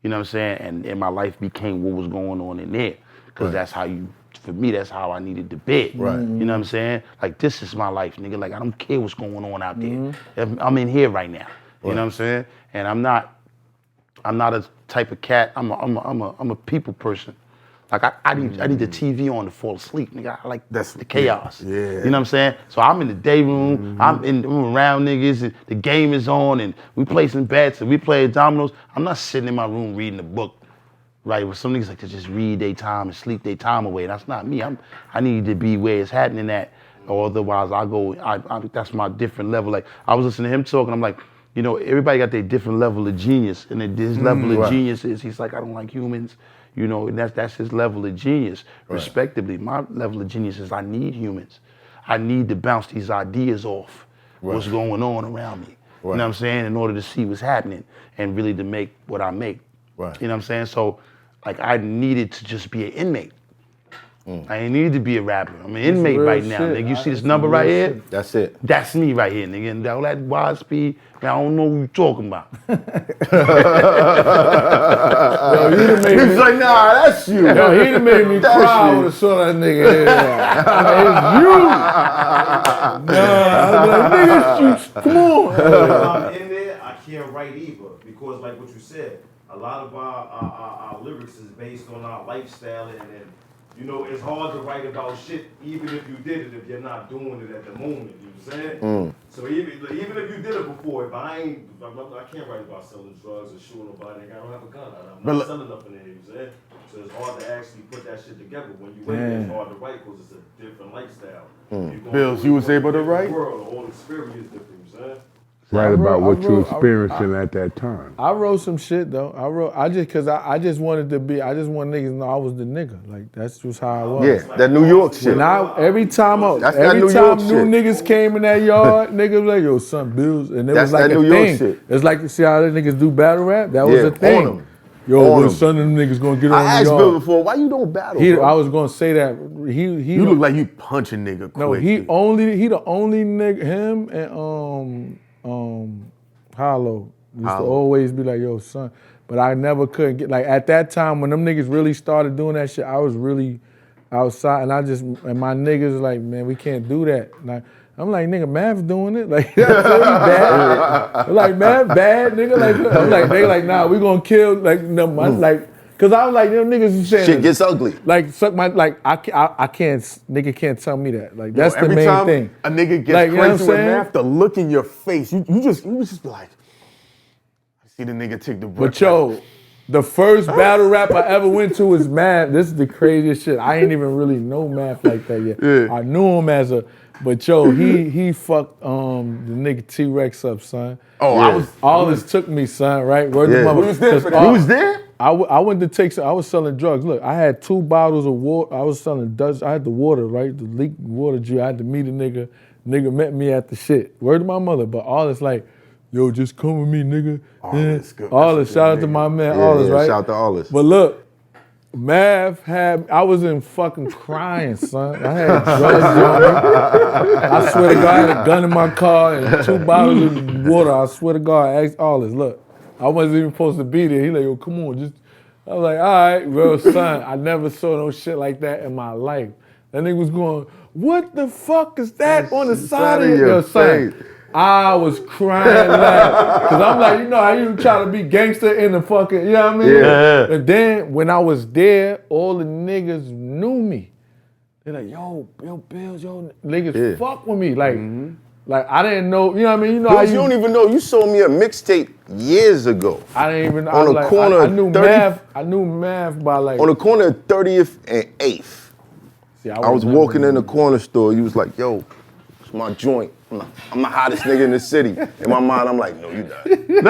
You know what I'm saying? And my life became what was going on in there. Because that's how for me, that's how I needed to be. Right. You know what I'm saying? Like, this is my life, nigga. Like, I don't care what's going on out there. I'm in here right now. You know what I'm saying? And I'm not a type of cat. I'm a people person. Like, I need the TV on to fall asleep, nigga. I like the chaos. Yeah. You know what I'm saying? So I'm in the day room, I'm around niggas, and the game is on, and we play some bets, and we play dominoes. I'm not sitting in my room reading a book, right? Where some niggas like to just read their time and sleep their time away. That's not me. I need to be where it's happening at, or otherwise that's my different level. Like, I was listening to him talk, and I'm like, you know, everybody got their different level of genius, and his level of genius is, he's like, I don't like humans. You know, and that's his level of genius, respectively. My level of genius is I need humans. I need to bounce these ideas off what's going on around me. You know what I'm saying? In order to see what's happening and really to make what I make. Right. You know what I'm saying? So, like, I needed to just be an inmate. I ain't need to be a rapper. I'm an inmate right now, nigga. You see this number right here? That's it. That's me right here, nigga. And all that wide speed, man, I don't know what you're talking about. He's like, nah, that's you. Yo, he done made me cry when I saw that nigga here. It's you. Nah, I was like, nigga, it's you. Come on. When I'm in there, I can't write either because, like what you said, a lot of our lyrics is based on our lifestyle and you know, it's hard to write about shit even if you did it if you're not doing it at the moment, you know what I'm saying? So even if you did it before, if I can't write about selling drugs or shooting nobody, I don't have a gun. I'm not selling nothing there, you know what I'm saying? So it's hard to actually put that shit together. When you in there, it's hard to write because it's a different lifestyle. Bills, you was able to write? World, the whole experience is different, you know what I'm saying? Write about what you experiencing at that time. I wrote some shit though. I just wanted niggas to know I was the nigga. Like, that's just how I was. Yeah, that New York shit. Every time new niggas came in that yard, niggas was like, yo, son, Bills, and it was like a thing. It's like, see how the niggas do battle rap? That was a thing. Yo, when son of them niggas gonna get on the yard. I asked Bill before, why you don't battle, bro? I was gonna say that. You look like you punch a nigga quick. No, he the only nigga, him and Hollow used to always be like, yo, son. But I never could get, like, at that time when them niggas really started doing that shit, I was really outside, and my niggas was like, man, we can't do that. Like, I'm like, nigga, Mav's doing it. Like, that's really bad. I'm like, Mav bad, nigga. Like, I'm like, they like, nah, we gonna kill, like, no, like, cause I was like, them niggas was saying shit gets ugly. Like, suck my, like, I can't, nigga can't tell me that. Like, that's the main thing. Every time a nigga gets like, crazy with Math, the look in your face, you just be like, I see the nigga take the breath. But yo, the first battle rap I ever went to was Math. This is the craziest shit. I ain't even really know Math like that yet. Yeah. I knew him as but yo, he fucked the nigga T-Rex up, son. Oh, yeah. All this took me, son, right? Word to mother. Who was there for that? Who was there? I went to take some, I was selling drugs. Look, I had 2 bottles of water. I was selling Dutch. I had the water, right? The leak water juice. I had to meet a nigga. Nigga met me at the shit. Word to my mother. But all this like, yo, just come with me, nigga. All this. Shout out to my man, all this, right? Shout out to all this. But look, Mav I was in fucking crying, son. I had drugs on me. I swear to God, I had a gun in my car and 2 bottles of water. I swear to God, I asked all this. Look, I wasn't even supposed to be there. He like, yo, come on, just. I was like, all right, bro, son. I never saw no shit like that in my life. That nigga was going, what the fuck is that on the side of your son? I was crying laughing. Cause I'm like, you know how you try to be gangster in the fucking, you know what I mean? Yeah. And then when I was there, all the niggas knew me. They're like, yo, Bills, yo, niggas fuck with me. Like, like I didn't know, you know what I mean? You know Bills, you don't even know. You sold me a mixtape years ago. I didn't even know. On the corner I knew 30th, I knew Mav by like. On the corner of 30th and 8th. See, I was walking in the corner store. You was like, yo, it's my joint. I'm the hottest nigga in the city. In my mind, I'm like, no, you not. But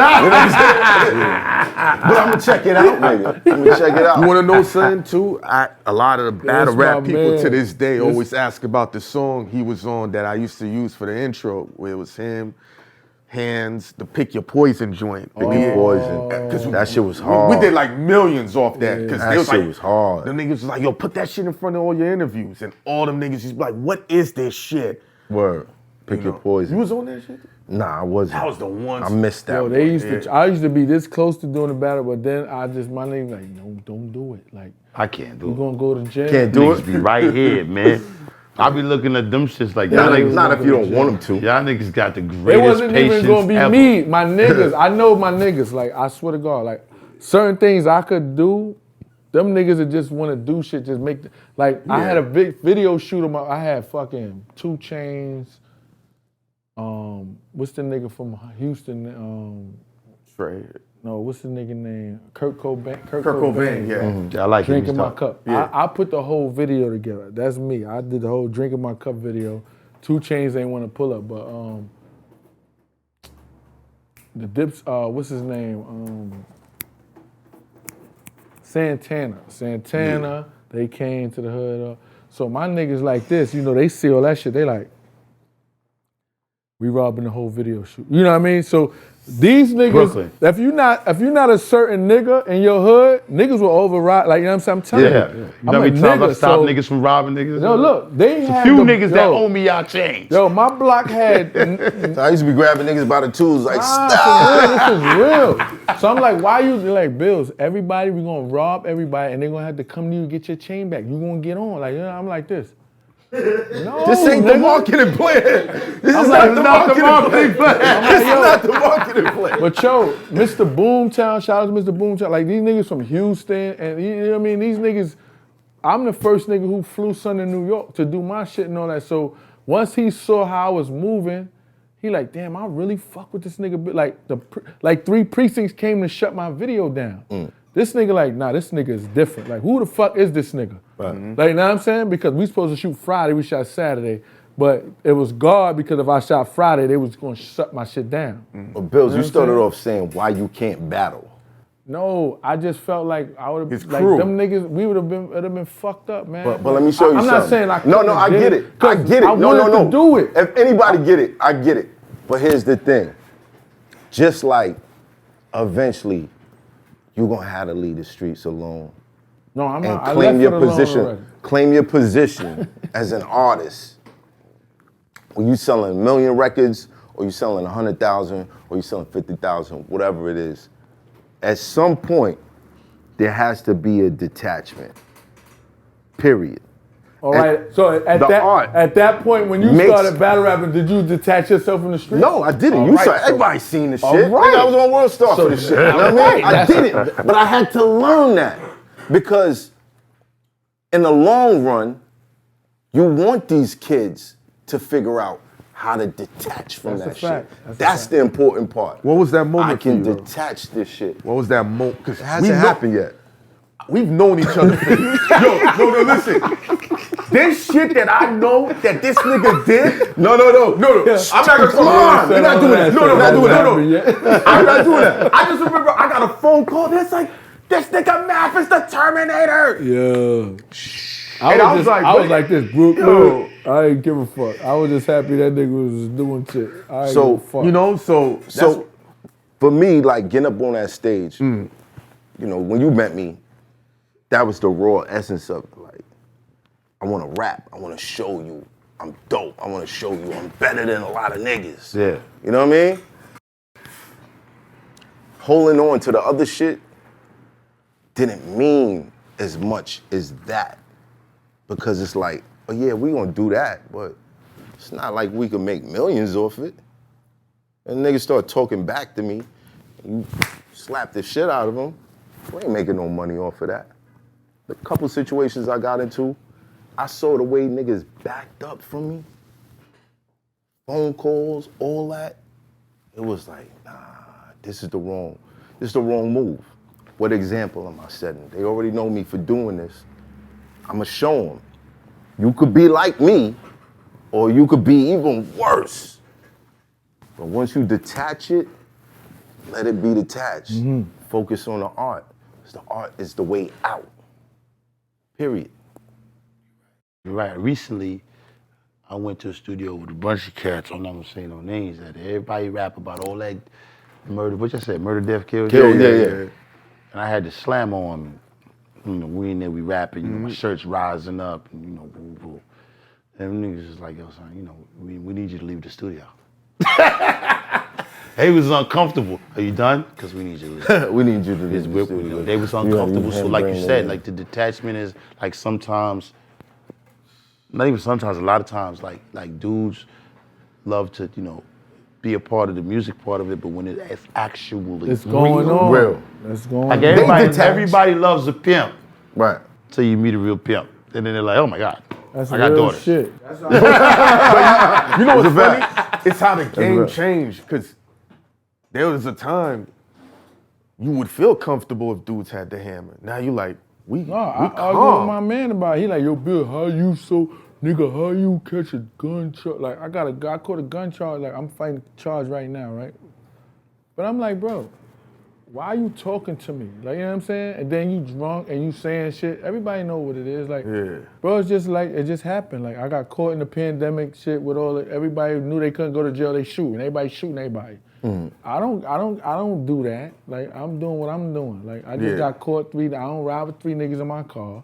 I'm gonna check it out, nigga. I'm gonna check it out. You wanna know something too? A lot of the battle rap people man. to this day always ask about the song he was on that I used to use for the intro, where it was him, HANZ, the Pick Your Poison joint. Pick Your Poison. That shit was hard. We did like millions off that. Cause That shit was hard. The niggas was like, yo, put that shit in front of all your interviews. And all them niggas just be like, what is this shit? Word. Pick your poison. You was on that shit? Nah, I wasn't. That was the one. I missed that. Yo, they used to. I used to be this close to doing the battle, but then my name like, no, don't do it. Like, I can't do you it. gonna go to jail. Can't do Niggas it. be right here, man. I be looking at them shits like Not, y'all niggas. not if you don't want them to. Y'all niggas got the It greatest wasn't patience even gonna be ever. me, my niggas. I know my niggas. Like, I swear to God, like certain things I could do, them niggas that just want to do shit, just make. I had a big video shoot of I had fucking 2 Chainz. What's the nigga from Houston? Trey. No, what's the nigga name? Kurt Cobain. Kurt Cobain, yeah. I like him. Drinking my cup. Yeah. I put the whole video together. That's me. I did the whole drinking my cup video. 2 Chainz ain't want to pull up, but the Dips. What's his name? Santana. They came to the hood. So my niggas like this, they see all that shit. They like, we robbing the whole video shoot. You know what I mean? So these niggas, Brooklyn. if you not a certain nigga in your hood, niggas will override. Like, you know what I'm saying? I'm telling Yeah. you. You I'm know how a many times I nigga, stopped so- niggas from robbing niggas? No, look, they It's a had few the- niggas that yo, owe me y'all change. Yo, my block had. So I used to be grabbing niggas by the tools like, stop. For real, this is real. So I'm like, why you? They're like, Bills, everybody, we gonna rob everybody, and they're gonna have to come to you and get your chain back. You gonna get on. Like, I'm like this. No, This ain't the marketing plan. This is not the marketing plan. This is not the marketing plan. But yo, Mr. Boomtown, shout out to Mr. Boomtown. Like, these niggas from Houston, and you know what I mean? These niggas, I'm the first nigga who flew son to New York to do my shit and all that. So once he saw how I was moving, he like, damn, I really fuck with this nigga. Like 3 precincts came to shut my video down. This nigga like, nah, this nigga is different. Like, who the fuck is this nigga? Like, you know what I'm saying? Because we supposed to shoot Friday, we shot Saturday. But it was God, because if I shot Friday, they was gonna shut my shit down. But Bills, you started off saying why you can't battle. No, I just felt like I would His have, like, crew. them niggas, it'd have been fucked up, man. But let me show you I'm something. not saying I No, couldn't I have get did it. I 'cause get it. I No, wanted to do it. If anybody get it, I get it. But here's the thing. Just like eventually you're gonna have to leave the streets alone No, I'm and not. I claim left your it alone position. already. Claim your position as an artist. When you selling 1 million records, or you selling 100,000, or you selling 50,000, whatever it is, at some point there has to be a detachment. Period. All right. So at the art that point, when you makes- started battle rapping, did you detach yourself from the street? No, I didn't. All You right, saw so- everybody seen the shit. All right. Nigga, I was on World Star for the shit. You know what I mean? right, I didn't. But I had to learn that. Because in the long run, you want these kids to figure out how to detach from That's that a fact. shit. That's a That's fact. the important part. What was that moment I can for you, bro? detach this shit. What was that moment? Because It hasn't happened yet. We've known each other for no, listen. This shit that I know that this nigga did. No. I'm not gonna come on. We're not doing that. No, we're not doing that. No. I'm not doing that. I just remember I got a phone call. That's like, this nigga Math is the Terminator. Yeah. And I was like, I was wait. like this, Brooke. Yo. I didn't give a fuck. I was just happy that nigga was doing shit. I ain't So, give a fuck. You know, so So for me, like getting up on that stage, you know, when you met me, that was the raw essence of it. Like, I want to rap. I want to show you I'm dope. I want to show you I'm better than a lot of niggas. Yeah. You know what I mean? Holding on to the other shit didn't mean as much as that. Because it's like, oh yeah, we gonna do that, but it's not like we could make millions off it. And niggas start talking back to me, and you slap the shit out of them. We ain't making no money off of that. The couple situations I got into, I saw the way niggas backed up from me. Phone calls, all that. It was like, nah, this is the wrong move. What example am I setting? They already know me for doing this. I'ma show them. You could be like me, or you could be even worse. But once you detach it, let it be detached. Focus on the art. 'Cause the art is the way out. Period. You're right. Recently, I went to a studio with a bunch of cats. I'm not gonna say no names. That everybody rap about all that murder. What you said? Murder, death, kill. Yeah. And I had to slam on. You know, we in there, we rapping. You know, my shirt's rising up. And, you know, boo boo. And niggas was like, yo, son, you know, we need you to leave the studio. They was uncomfortable. Are you done? Because we need you to leave. We need you to leave the You studio. know, they was uncomfortable. So like you handbrake said, it. like the detachment is like sometimes, not even sometimes, a lot of times, like dudes love to, you know, be a part of the music part of it, but when it's actually It's going on. Real. It's going like on. everybody loves a pimp Right. till you meet a real pimp. And then they're like, oh my God, That's I got real daughters. shit. You know what's funny? It's how the game changed. Because there was a time you would feel comfortable if dudes had the hammer. Now you like, we No, I calm. argue with my man about it. He like, yo, Bill, how you catch a gun charge? Like, I caught a gun charge. Like, I'm fighting charge right now, right? But I'm like, bro, why are you talking to me? Like, you know what I'm saying? And then you drunk and you saying shit. Everybody know what it is. Like, bro, it's just like, it just happened. Like, I got caught in the pandemic shit with all it. Everybody knew they couldn't go to jail. They shooting. Everybody shooting everybody. I don't do that. Like, I'm doing what I'm doing. Like, I just got caught I don't ride with 3 niggas in my car.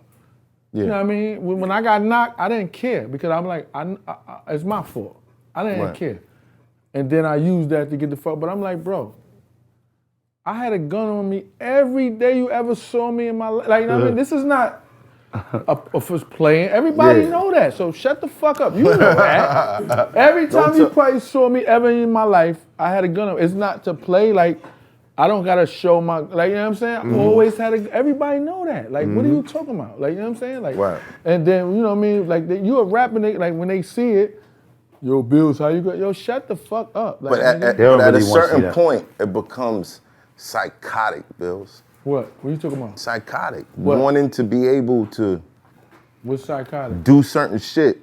You know what I mean? When I got knocked, I didn't care because I'm like, it's my fault. I didn't care. And then I used that to get the fuck. But I'm like, bro, I had a gun on me every day you ever saw me in my life. Like, you know what I mean? This is not a first playing. Everybody know that. So shut the fuck up. You know that. Every time you probably saw me ever in my life, I had a gun on. It's not to play. Like, I don't gotta show my, like, you know what I'm saying? I always had everybody know that. Like, what are you talking about? Like, you know what I'm saying? Like, and then, you know what I mean? Like, you a rapper, like, when they see it, yo, Bills, how you go? Yo, shut the fuck up. Like, But at a certain point, it becomes psychotic, Bills. What? What are you talking about? Psychotic. What? Wanting to be able to What's psychotic? do certain shit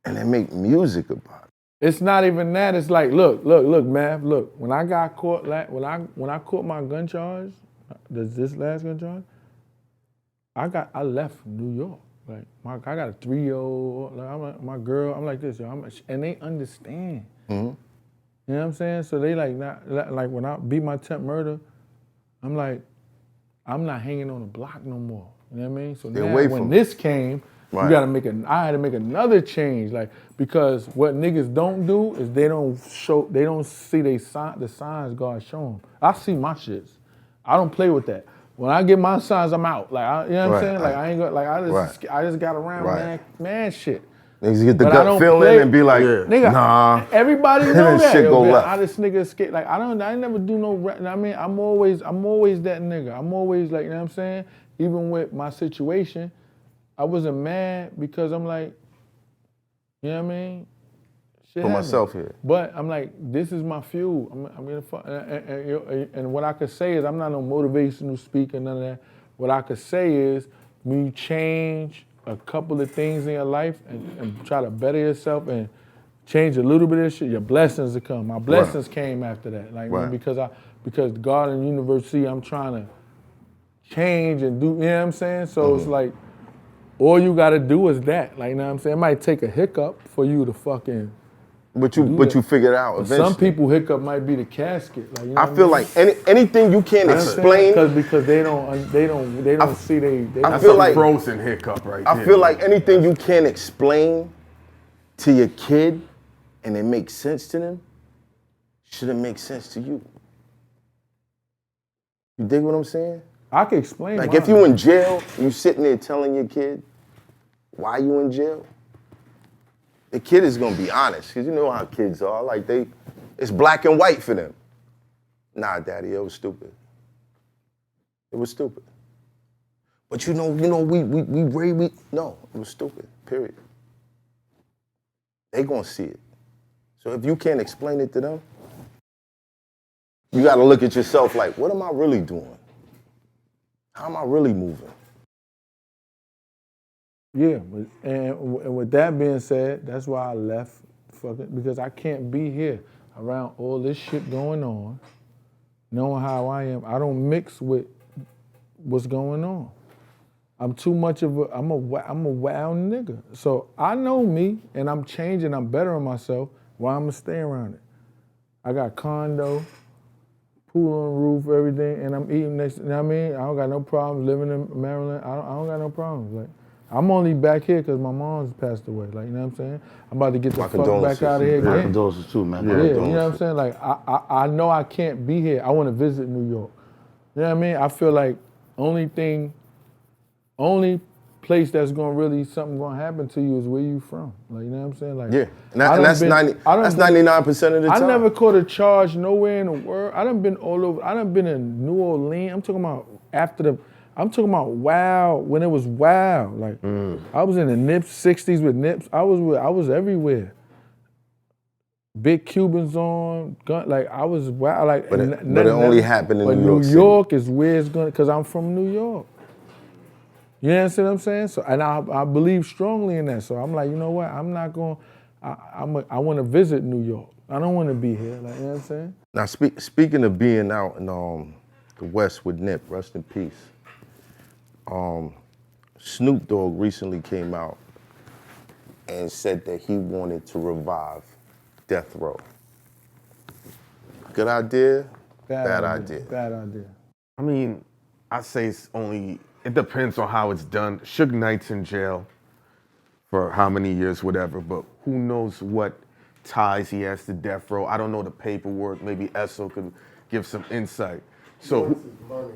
and then make music about it. It's not even that. It's like, look, Mav, look. When I got caught, when I caught my gun charge, this last gun charge, I left New York. Like, I got a 3-year-old. Like, my girl. I'm like this, yo. And they understand. You know what I'm saying? So they like when I beat my temp murder, I'm like, I'm not hanging on the block no more. You know what I mean? So now when this came, I had to make another change, like, because what niggas don't do is they don't see the signs God show them. I see my shits. I don't play with that. When I get my signs, I'm out. Like, you know what I'm saying? Like, I ain't got, like, I just got around man shit. Niggas get the gut feeling and be like, nigga, nah. Everybody know that. Shit go left. How this nigga escape? Like, I never do no rap. I mean, I'm always that nigga. I'm always like, you know what I'm saying? Even with my situation, I wasn't mad because I'm like, you know what I mean? Shit Put happened. myself here. But I'm like, this is my fuel. I'm gonna fuck. And what I could say is, I'm not no motivational speaker, none of that. What I could say is, when you change a couple of things in your life and try to better yourself and change a little bit of shit, your blessings will come. My blessings came after that. Like, because God and University, I'm trying to change and do, you know what I'm saying? So it's like, all you gotta do is that. Like, you know what I'm saying? It might take a hiccup for you to fucking But you figure it out eventually. Some people hiccup might be the casket. Like, you know I feel like anything you can't explain because they don't see they I feel like frozen hiccup right there. I feel like anything you can't explain to your kid and it makes sense to them shouldn't make sense to you. You dig what I'm saying? I can explain. Like, mine. if you in jail, you sitting there telling your kid why you in jail, the kid is gonna be honest, because you know how kids are. Like, it's black and white for them. Nah, daddy, it was stupid. It was stupid. But no, it was stupid, period. They gonna see it. So if you can't explain it to them, you gotta look at yourself like, what am I really doing? How am I really moving? Yeah, and with that being said, that's why I left, because I can't be here around all this shit going on, knowing how I am. I don't mix with what's going on. I'm too much of I'm a wild nigga. So I know me, and I'm changing, I'm bettering myself. Why I'm gonna stay around it? I got condo, pool on the roof, everything, and I'm eating next, you know what I mean? I don't got no problems living in Maryland. I don't got no problems. Like, I'm only back here because my mom's passed away. Like, you know what I'm saying? I'm about to get the fuck back out of here My again. condolences too, man. Yeah, you know what I'm saying? Like, I know I can't be here. I want to visit New York. You know what I mean? I feel like only place that's something gonna happen to you is where you from. Like, you know what I'm saying? Like, Yeah, and that's 99% of the time. I never caught a charge nowhere in the world. I done been all over. I done been in New Orleans. I'm talking about I'm talking about Wild, when it was Wild. Like, I was in the Nips, 60s with Nips. I was everywhere. Big Cubans on, like I was wild. Like, but it only happened in New York City. New York is where it's gonna, cause I'm from New York. You understand what I'm saying? So, and I believe strongly in that. So I'm like, you know what? I'm not going. I want to visit New York. I don't want to be here. Like, you know what I'm saying? Now, speaking of being out in the West with Nip, rest in peace. Snoop Dogg recently came out and said that he wanted to revive Death Row. Good idea? Bad idea. Bad idea. I mean, I say it depends on how it's done. Suge Knight's in jail for how many years, whatever, but who knows what ties he has to Death Row. I don't know the paperwork. Maybe Esso could give some insight. So, He wants his money.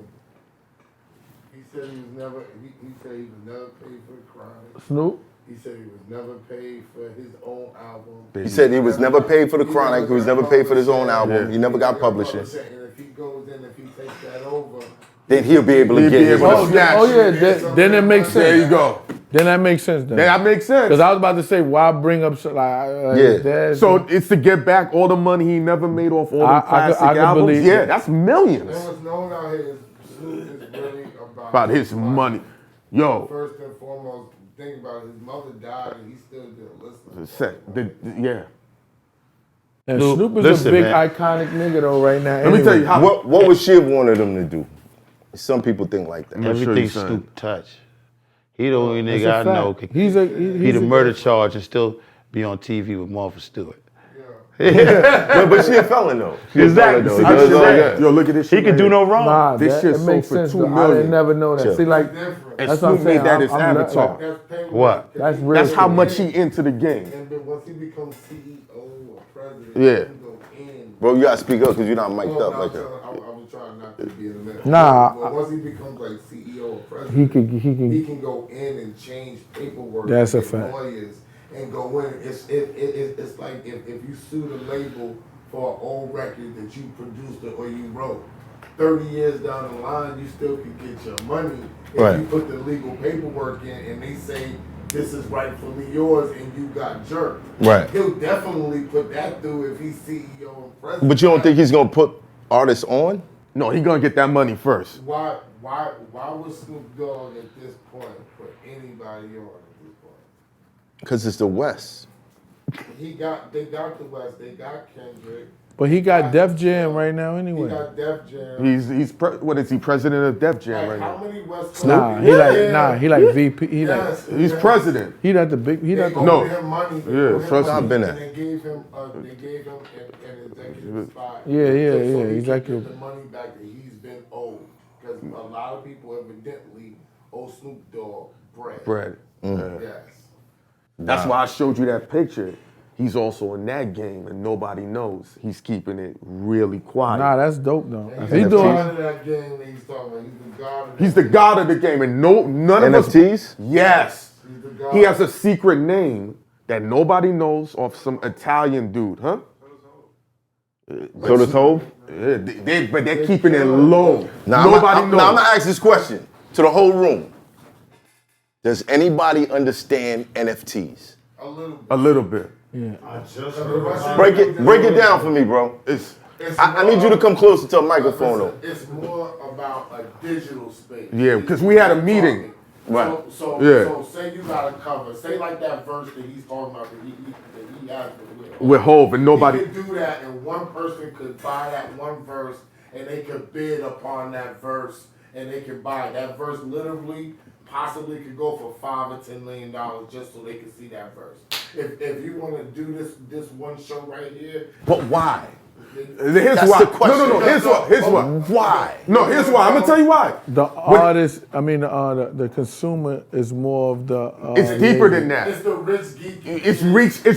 He said he was never paid for the crime. Snoop? He said he was never paid for his own album. He said he was never paid for the Chronic. He was never paid for his own album. He never got publishing. And if he goes in, if he takes that over, Then he'll be able to get his money. Then it makes sense. There you go. Then that makes sense. Then That makes sense. Because I was about to say, why bring up Yeah. So it's to get back all the money he never made off all the classic albums. believe Yeah, it. that's millions. and what's known out here is Snoop is really About his money. Yo, First and foremost, think about it. His mother died and he still didn't listen. Yeah. And Snoop is a big iconic nigga though right now. Let me tell you how. What would Shiv wanted him to do? Some people think like that. Everything Snoop touch. He the only nigga I know can He's the murder charge and still be on TV with Martha Stewart. But she a felon though. Exactly. Yo, look at this shit. He can do no wrong. Nah, This shit it makes sold for sense. $2 though. I million. didn't never know that. Sure. See, like Different. And that's what I'm Snoop made saying. that his I'm avatar. That's payment. What? That's real. That's how shit. much he into the game. And then once he becomes CEO or president, Yeah. he can go in. Bro, you gotta speak up because you're not mic'd up No, like that. I was trying not to be in the middle. Nah, But once he becomes like CEO or president, he he can go in and change paperwork. That's a and fact. Lawyers and go in. It's like if you sue the label for an old record that you produced or you wrote. 30 years down the line, you still can get your money if Right. you put the legal paperwork in and they say this is rightfully yours and you got jerked. Right. He'll definitely put that through if he's CEO and president. But you don't think he's gonna put artists on? No, he gonna get that money first. Why would Snoop Dogg at this point put anybody on at this point? Because it's the West. They got the West, they got Kendrick. But he got Def Jam right now He anyway. got Def Jam. What is he, president of Def Jam Like, right how now? many West Coast? Nah, he like VP. He like Yes, He's yes. president. he got the big. He They got the owed No. him money. They Yeah, owed him trust money, me. I've been and there. They gave him an executive spot. Yeah, so he could executive. get the money back that he's been owed. Because a lot of people evidently owe Snoop Dogg bread. Yes. That's why I showed you that picture. He's also in that game and nobody knows. He's keeping it really quiet. Nah, that's dope though. And If he's he the doing, god of that game that he's talking about. He's the god of that He's the god of the game and none of us. NFTs? Yes. He's the god. He has a secret name that nobody knows of some Italian dude, huh? So does Hov? Yeah, but they're keeping it low. Nobody knows. Now I'm gonna ask this question to the whole room. Does anybody understand NFTs? A little bit. A little bit. Break it down for me, bro. I need you to come closer to a microphone though. It's more about a digital space. Yeah, because we had a meeting. Right. So say you got a cover. Say like that verse that he's talking about that he has With Hov and nobody. He could do that, and one person could buy that one verse, and they could bid upon that verse, and they could buy it. That verse literally, possibly could go for $5 or $10 million just so they could see that verse. If you want to do this one show right here, But why? Here's That's why. the question. No. Here's why. Here's why. Why? No, here's why. I'm gonna tell you why. The artist, the consumer is more of the. It's deeper than that. It's the rich geeky. It's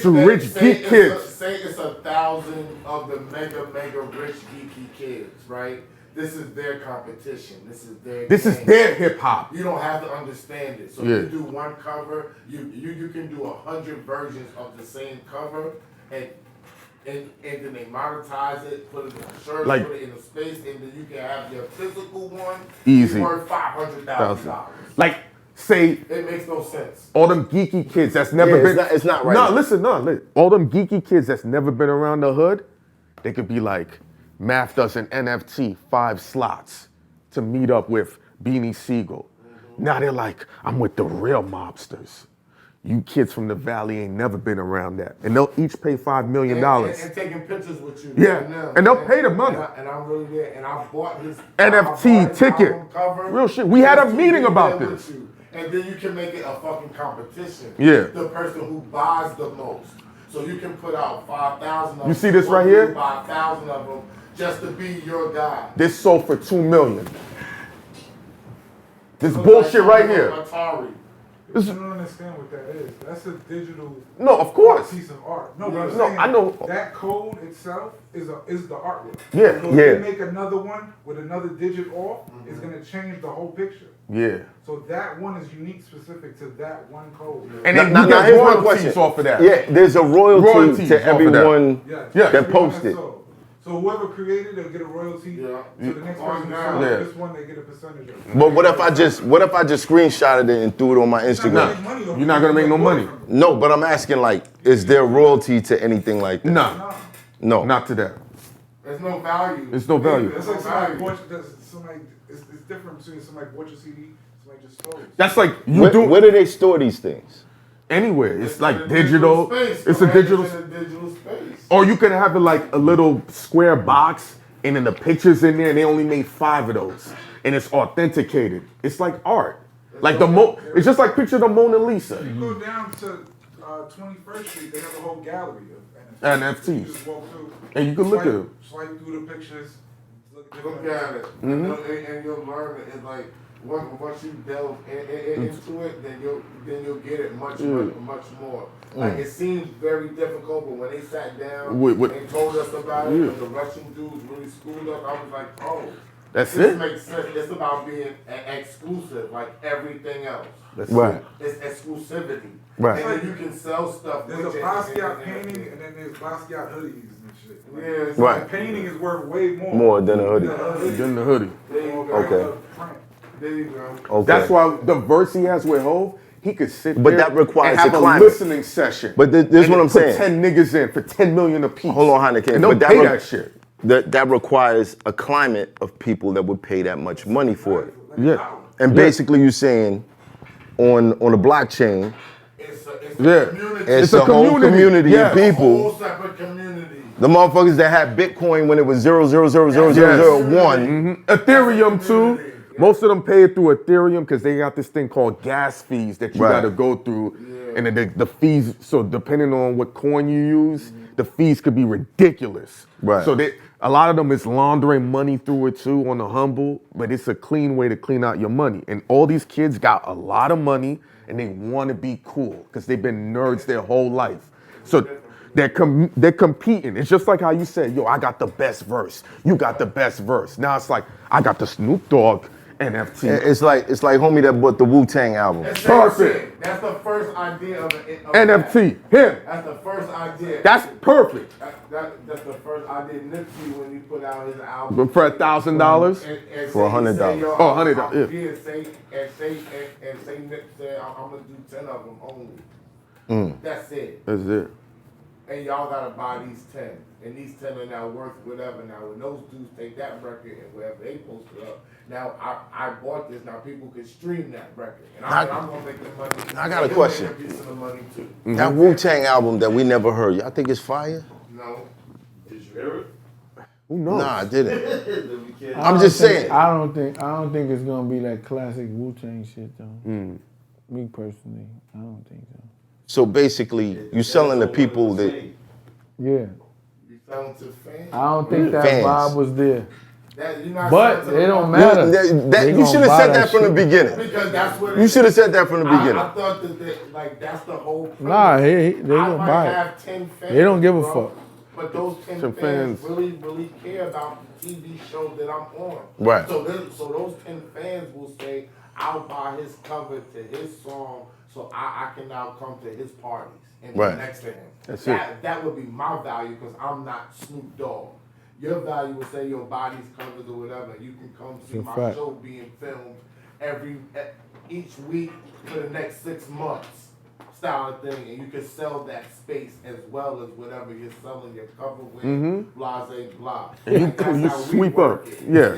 rich geek kids. Say it's 1,000 of the mega rich geeky kids, right? This is their competition. This is their hip hop. You don't have to understand it. So you do one cover. You can do 100 versions of the same cover, and then they monetize it, put it in a shirt, Like- put it in a space, and then you can have your physical one. Easy. Worth $500,000. Like, say, It makes no sense. all them geeky kids that's never been. It's not right. No, listen. All them geeky kids that's never been around the hood, they could be like, Math does an NFT 5 slots to meet up with Beanie Siegel. Now they're like, I'm with the real mobsters. You kids from the valley ain't never been around that, and they'll each pay $5 million. And taking pictures with you. Yeah, right now. and they'll pay the money. And I'm really there. And I bought his NFT ticket. Real shit. We had a meeting about this. And then you can make it a fucking competition. Yeah. The person who buys the most. So you can put out 5,000 of them. You see this right here? 5,000 of them just to be your guy. This sold for $2 million. This bullshit right here. Atari. You don't understand what that is. That's a digital No, of course. piece of art. No, but I'm No, saying I know. that code itself is the artwork. Yeah, So if they make another one with another digit off, it's gonna change the whole picture. Yeah. So that one is unique, specific to that one code. And then Now, you get here's my royalties question. off of that. Yeah, there's a royalty Royalties to off of that. everyone Yes. Yeah. that posted. So whoever created, they'll get a royalty. Yeah. So the next person Yeah. who Yeah. sells this one, they get a percentage of it. But what if I just screenshotted it and threw it on my Instagram? You're not gonna make no money. No, but I'm asking like, is there royalty to anything like that? Nah, No. not to that. There's no value. There's no value. It's like somebody bought it's different between somebody bought your CD, somebody just stole it. That's like you Where, do where do they store these things? anywhere. It's like in a digital. space, It's a right? digital. It's in a digital space. Or you can have it like a little square box, and then the pictures in there. And they only made 5 of those, and it's authenticated. It's like art. Like it's just like picture the Mona Lisa. You go down to 21st Street, they have a whole gallery of NFTs. You NFTs. just walk through. And you can look at them. Swipe through the pictures. Look at it, and you'll learn it. It's like once you delve into it, then you'll get it much more. Like it seems very difficult, but when they sat down and told us about it, when the Russian dudes really schooled us, I was like, oh, That's this it. makes sense. It's about being exclusive, like everything else. Right. It's exclusivity. Right. And then you can sell stuff. There's with a it Basquiat and- painting, and then there's Basquiat hoodies and shit. Like, Yeah, it's Right. The painting is worth way more. More than a hoodie. Get in the hoodie. There you go. Okay. There you go. Okay. That's why the verse he has with Hov, he could sit But there that requires and have a a climate. listening session. But this and what I'm put saying. 10 niggas in for 10 million apiece. Hold on, Heineken. And they'll But pay that shit. That requires a climate of people that would pay that much money for it. Yeah. And basically, you're saying on a blockchain, It's Yeah. a community. it's a a whole community. community Yeah. of A people. whole separate community. The motherfuckers that had Bitcoin when it was 0.0000001. Ethereum too. Most of them pay it through Ethereum because they got this thing called gas fees that you Right. got to go through, and then the fees. So depending on what coin you use, the fees could be ridiculous. Right. So a lot of them is laundering money through it too on the humble, but it's a clean way to clean out your money. And all these kids got a lot of money and they want to be cool because they've been nerds their whole life. So they're competing. It's just like how you said, yo, I got the best verse. You got the best verse. Now it's like, I got the Snoop Dogg NFT. It's like homie that bought the Wu-Tang album. Perfect. That's the first idea of NFT. that. Him. That's the first idea. That's perfect. That's the first idea. Nipsey when he put out his album. But for $1,000? And For $100. say, yo, Oh, $100, I'm- yeah. Say Nip said, I'm gonna do 10 of them only. That's it. That's it. And y'all gotta buy these 10. And these 10 are now worth whatever. Now when those dudes take that record and wherever they post it up, now I bought this, now people can stream that record. And I'm gonna make the money. I got a And they'll question. make a piece of the money too. That Wu-Tang album that we never heard, y'all think it's fire? No. Did you hear it? Who knows? Nah, I didn't. Then we can't. I'm just saying. I don't think it's gonna be that classic Wu-Tang shit though. Me personally, I don't think so. So basically, you selling to people that Yeah. Selling to fans. I don't think that Fans. vibe was there. That, you're not But selling to it don't the matter. That, They you gonna should have buy said that from the shit. beginning. Because that's what You should have said that from the beginning. I thought that like that's the whole premise. Nah, they I gonna might buy it. have 10 fans. They don't give a bro, fuck. But those 10 Some fans fans. really care about the TV show that I'm on. Right. So those 10 fans will say, I'll buy his cover to his song so I can now come to his parties and be Right. next to him. That's That would be my value because I'm not Snoop Dogg. Your value would say your body's covered or whatever. You can come see It's a my fact. show being filmed each week for the next 6 months, style of thing, and you can sell that space as well as whatever you're selling your cover with, blah, blah. And you- That's you how we sweep work up. it. Yeah.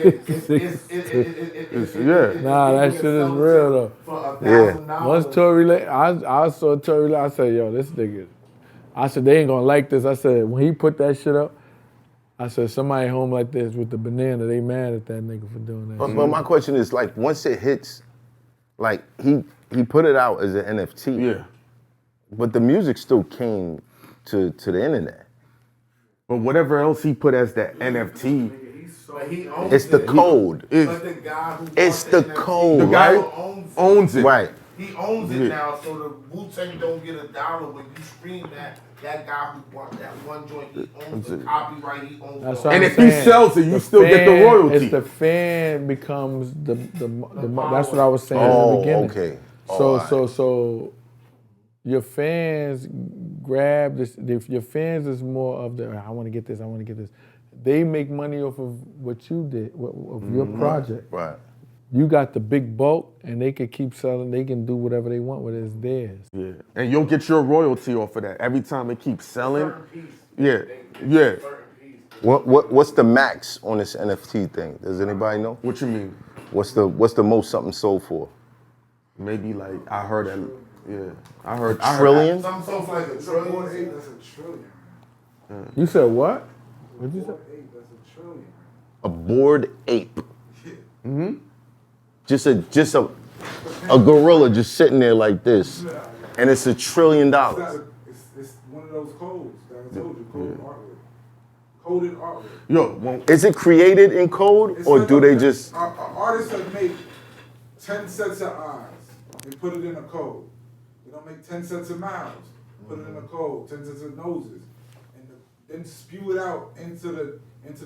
Nah, that shit is real though. For Yeah. $1,000. Once Tory Lanez, I saw Tory Lanez, I said, yo, this nigga. I said, they ain't gonna like this. I said, when he put that shit up, I said, somebody home like this with the banana, they mad at that nigga for doing that. But my question is, like, once it hits, like, he put it out as an NFT. Yeah. But the music still came to the internet. But whatever else he put as that NFT, But he owns It's the it. code. But the guy who It's bought the NFT, code, the guy right? owns it. Right. He owns it Yeah. now, so the Wu-Tang don't get $1 when you stream that. That guy who bought that one joint, he owns the copyright, he owns That's the what And I'm if he saying. sells it, you still get the fan- royalty. It's the fan becomes the that's what I was saying in Oh, the beginning. okay. So your fans grab this. If your fans is more of the I want to get this, I want to get this. They make money off of what you did, of your project. Right. You got the big bulk, and they can keep selling. They can do whatever they want with it. It's theirs. Yeah. And you'll get your royalty off of that. Every time it keeps selling. certain piece. Yeah. Yeah. Certain piece. What's the max on this NFT thing? Does anybody know? What you mean? What's the most something sold for? Maybe like I heard that. Yeah. I heard Trillion? Some songs like a That's trillion. a trillion. You said what? What'd you say? That's a trillion. A bored ape. Just a gorilla just sitting there like this, and it's $1 trillion. It's one of those codes that I told you, coded artwork. Coded artwork. Yo, well, Is it created in code, It's or like do they just? Artists have made 10 sets of eyes and put it in a code. They don't make 10 sets of mouths, put it in a code, 10 sets of noses, and then spew it out into the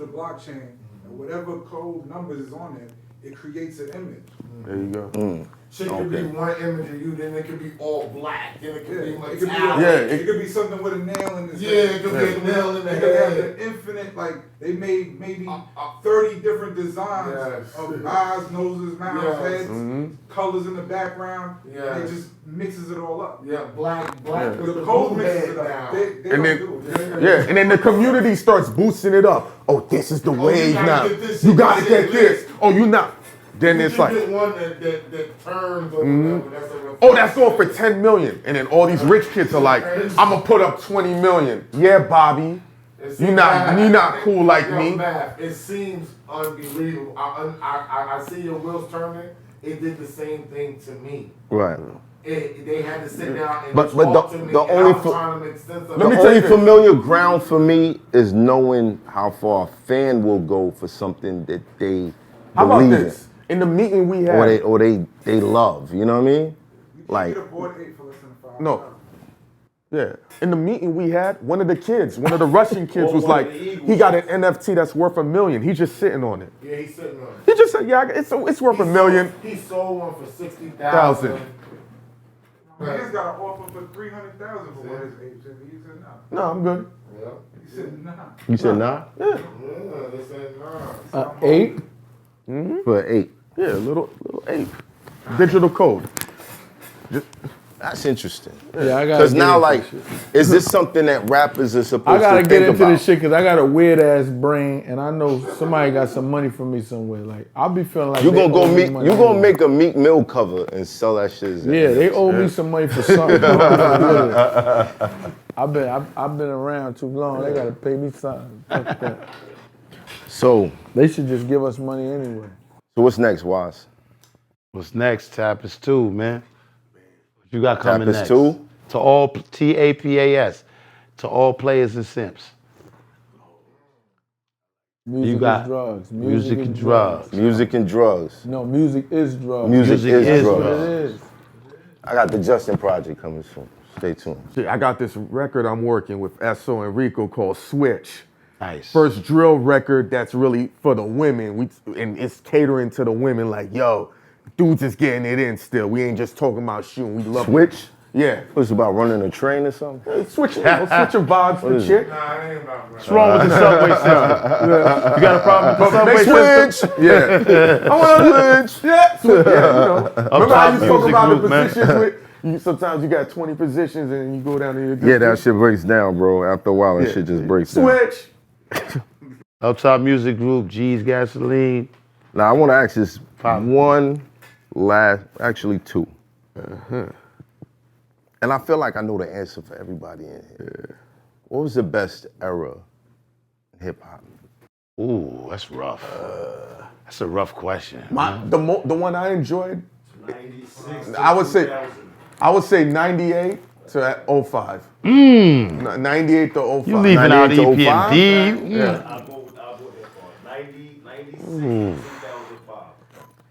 blockchain, and whatever code numbers is on it, it creates an image. there you go. Shit could be one image of you, then it could be all black, then it could be It like could be, metallic. it could be something with a nail in his Yeah, head. it could be a nail in the They could have head. an infinite, like, they made maybe 30 different designs Yes. of eyes, noses, mouths, Yes. heads, colors in the background. Yes. And it just mixes it all up. Yeah, black Yeah. The with the code blue mixes head it up. now. They And don't then- do it. Yeah, and then the community starts boosting it up. Oh, this is the wave gotta now. get this You shit, gotta this get shit this. lit. Oh, you not. Then You it's can like, get one that turns or whatever. That's a real oh, that's going for 10 million. And then all these rich kids are like, I'm gonna put up 20 million. Yeah, Bobby. You not cool like Yo, me. Math, it seems unbelievable. I see your wheels turning. It did the same thing to me. Right. They had to sit down and But talk the- to me. the and only I was fo- trying to make sense of Let me it. tell Only you this. familiar ground for me is knowing how far a fan will go for something that they How about believe this? In the meeting we in, had, or they love. You know what I mean? Like, You get a board 8 for less than $5. no. Yeah. In the meeting we had, one of the Russian kids was like, he got an NFT that's worth $1 million. He's just sitting on it. Yeah, he's sitting on it. He just said, yeah, it's worth $1 million. He sold one for 60,000. Thousand. Man's got an offer for $300,000 for what his age is. He said no. No, I'm good. Yeah. He said nah. you said nah Yeah, they said nah. 8. for 8. Yeah, little ape. Digital code. That's interesting. Yeah, I gotta. Because get now, into like, this shit. is this something that rappers are supposed I gotta to get think into about? this shit because I got a weird ass brain, and I know somebody got some money for me somewhere. Like I'll be feeling like You they gonna go owe me meet? money You gonna anyway. make a Meek Mill cover and sell that shit? As Yeah, they owe me some money for something. I've been around too long. They gotta pay me something. Fuck that. So They should just give us money anyway. what's next, Wais? What's next? Tapas 2, man. What you got coming Tapas next? 2? To all TAPAS, to all players and simps. Music got is drugs. music and drugs. Music and drugs. No, music is drugs. Music is That's drugs. what it is. I got the Justin project coming soon. Stay tuned. Shit, I got this record I'm working with Esso and Rico called Switch. Nice. First drill record that's really for the women. And it's catering to the women like, yo, dudes is getting it in still. We ain't just talking about shooting. We love Switch? Yeah. What's about running a train or something? Switching vibes for the chick. Nah, it ain't about What's wrong with the subway system? You got a problem with the subway system? Switch. Yeah. I want to switch. Yeah. Switch. Yeah, you know. Remember how you spoke about the positions with, sometimes you got 20 positions and you go down to your Yeah, that shit breaks down, bro. After a while, that shit just breaks down. Switch. Up Top Music Group, G's Gasoline. Now, I want to ask this actually two. And I feel like I know the answer for everybody in here. Yeah. What was the best era in hip hop? Ooh, that's rough. That's a rough question. The one I enjoyed, 96 to I would say 2000. 98 to 05. 98 to 05. You leaving out 98 to 05? EPMD? Yeah. I'll go that far. 96 to 2005.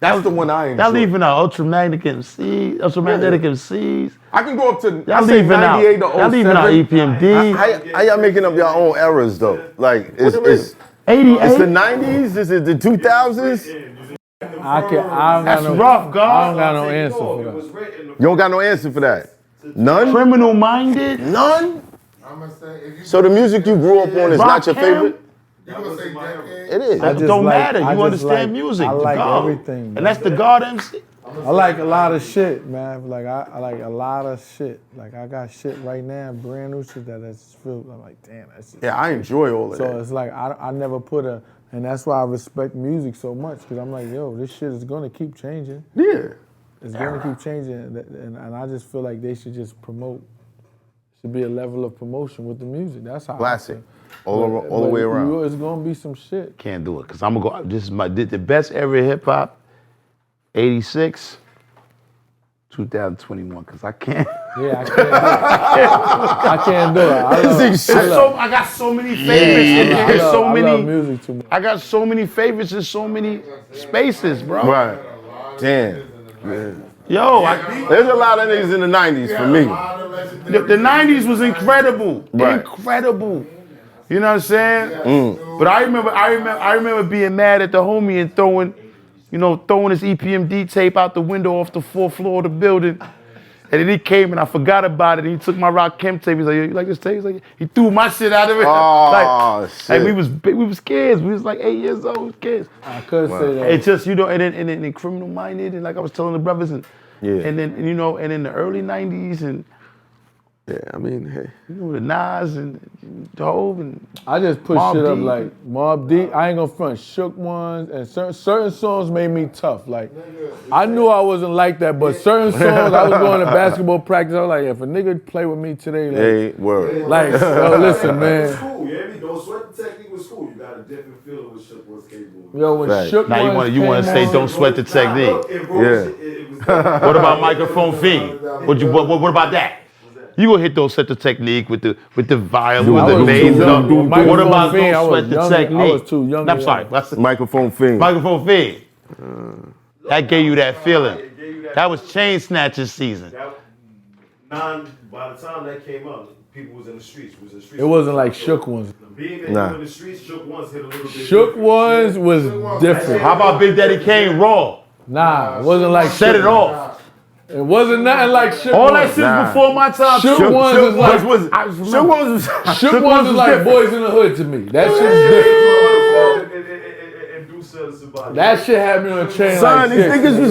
That's the one I enjoyed. Y'all leaving out Ultramagnetic MCs. I can go up to Y'all leaving out. 98 to 07. Y'all leaving out EPMD. How y'all making up your own eras though? Like, it's 88. the 90s? Is it the 2000s? I don't got That's no, rough, God. I don't got no answer for that. You don't got no answer for that? None? Criminal Minded. None? I'm gonna say, if you So the music you grew up on is not your favorite? you gonna say decade, It is. I just Don't like- matter. I You just understand like- music. I the like God. everything, man. And that's the God MC. I like a lot of shit, man. Like I like a lot of shit. Like I got shit right now, brand new shit that I just feel. I'm like, damn, that's just. Yeah, I enjoy all of So that. it's like I never put and that's why I respect music so much, because I'm like, yo, this shit is gonna keep changing. Yeah. It's gonna keep changing, and I just feel like they should just promote. Should be a level of promotion with the music. That's how. Classic. I feel. All the way around. It's gonna be some shit. Can't do it because I'm gonna go. This is the best era of hip hop. 86, 2021. Because I can't. Yeah, I can't do it. I can't do it. I got so many favorites. I love many. music too much. I got so many favorites in so many spaces, bro. Right. Damn. Yo, There's a lot of niggas in the 90s for me. the 90s was incredible. Right. Incredible. You know what I'm saying? But I remember being mad at the homie and throwing his EPMD tape out the window off the 4th floor of the building. And then he came and I forgot about it. And he took my Rakim tape. He's like, yo, you like this tape? He's like, he threw my shit out of it. Oh, like shit. we was kids. We was like 8 years old, we was kids. I could say that. It's just, and then Criminal Minded, and like I was telling the brothers, and then and in the early 90s, and Yeah, I mean, hey. the Nas and Hov and I just put Mobb shit up Deep. like Mobb Deep. I ain't gonna front. Shook Ones and certain songs made me tough. Like I knew I wasn't like that, but certain songs I was going to basketball practice. I was like, if a nigga play with me today, like, Hey, word. like yo, listen, It's man. cool, you hear me? Don't sweat the technique was cool. You got a different feeling with Shook was capable of. Yo, when Right. Shook now Ones you want to came say on- don't sweat the technique. What about Microphone Fiend? What about that? You gonna hit those set the technique with the violin, with the was bass. too young. What Microphone about Fiend, I don't was sweat the younger. technique? I was too young. I'm sorry. That's Microphone Fiend. Microphone Fiend. That gave you that feeling. That was Chain Snatchers season. By the time that came out, people was in the streets. It wasn't like Shook Ones. Being that Nah. you in the streets, Shook Ones hit a little bit. Shook different. Ones was different. How about Big Daddy Kane Raw? Nah, it wasn't like Set Shook it off. It wasn't nothing like Shook All Ones. that shit's before my time. Shook too. Ones was like Shook Ones was Shook Ones was like Boys in the Hood to me. That shit's different. And do service about it. That shit had me on a chain Son, like these this.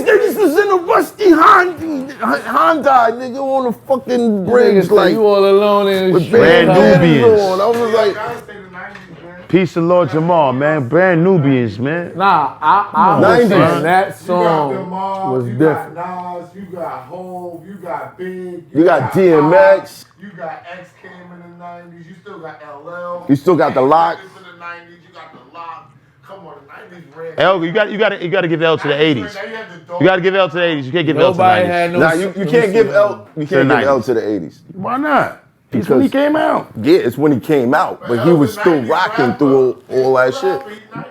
niggas was in a rusty Honda, nigga, on a fucking bridge, Niggas like you all alone in the with street. Brand bandanas Nubians. on. I was like, gotta say the 90s, man. Peace to Lord Jamal, man. Brand Nubians, man. Nah, I was 90s. saying that You got song the Mob, was you different. got Nas, you got Hov, you got Big, you got DMX, you got X came in the 90s, you still got LL. you still got the lock. In the 90s, you got the lock. Come on, the 90s ran. L, you got to give L to the 80s. Now you have the You got to give L to the 80s. You can't give L to the Nobody 90s. had no. Nah, you can't give L. You can't give The L to the 80s. Why not? It's when he came out. Yeah, it's when he came out, but he was still rocking through all that shit.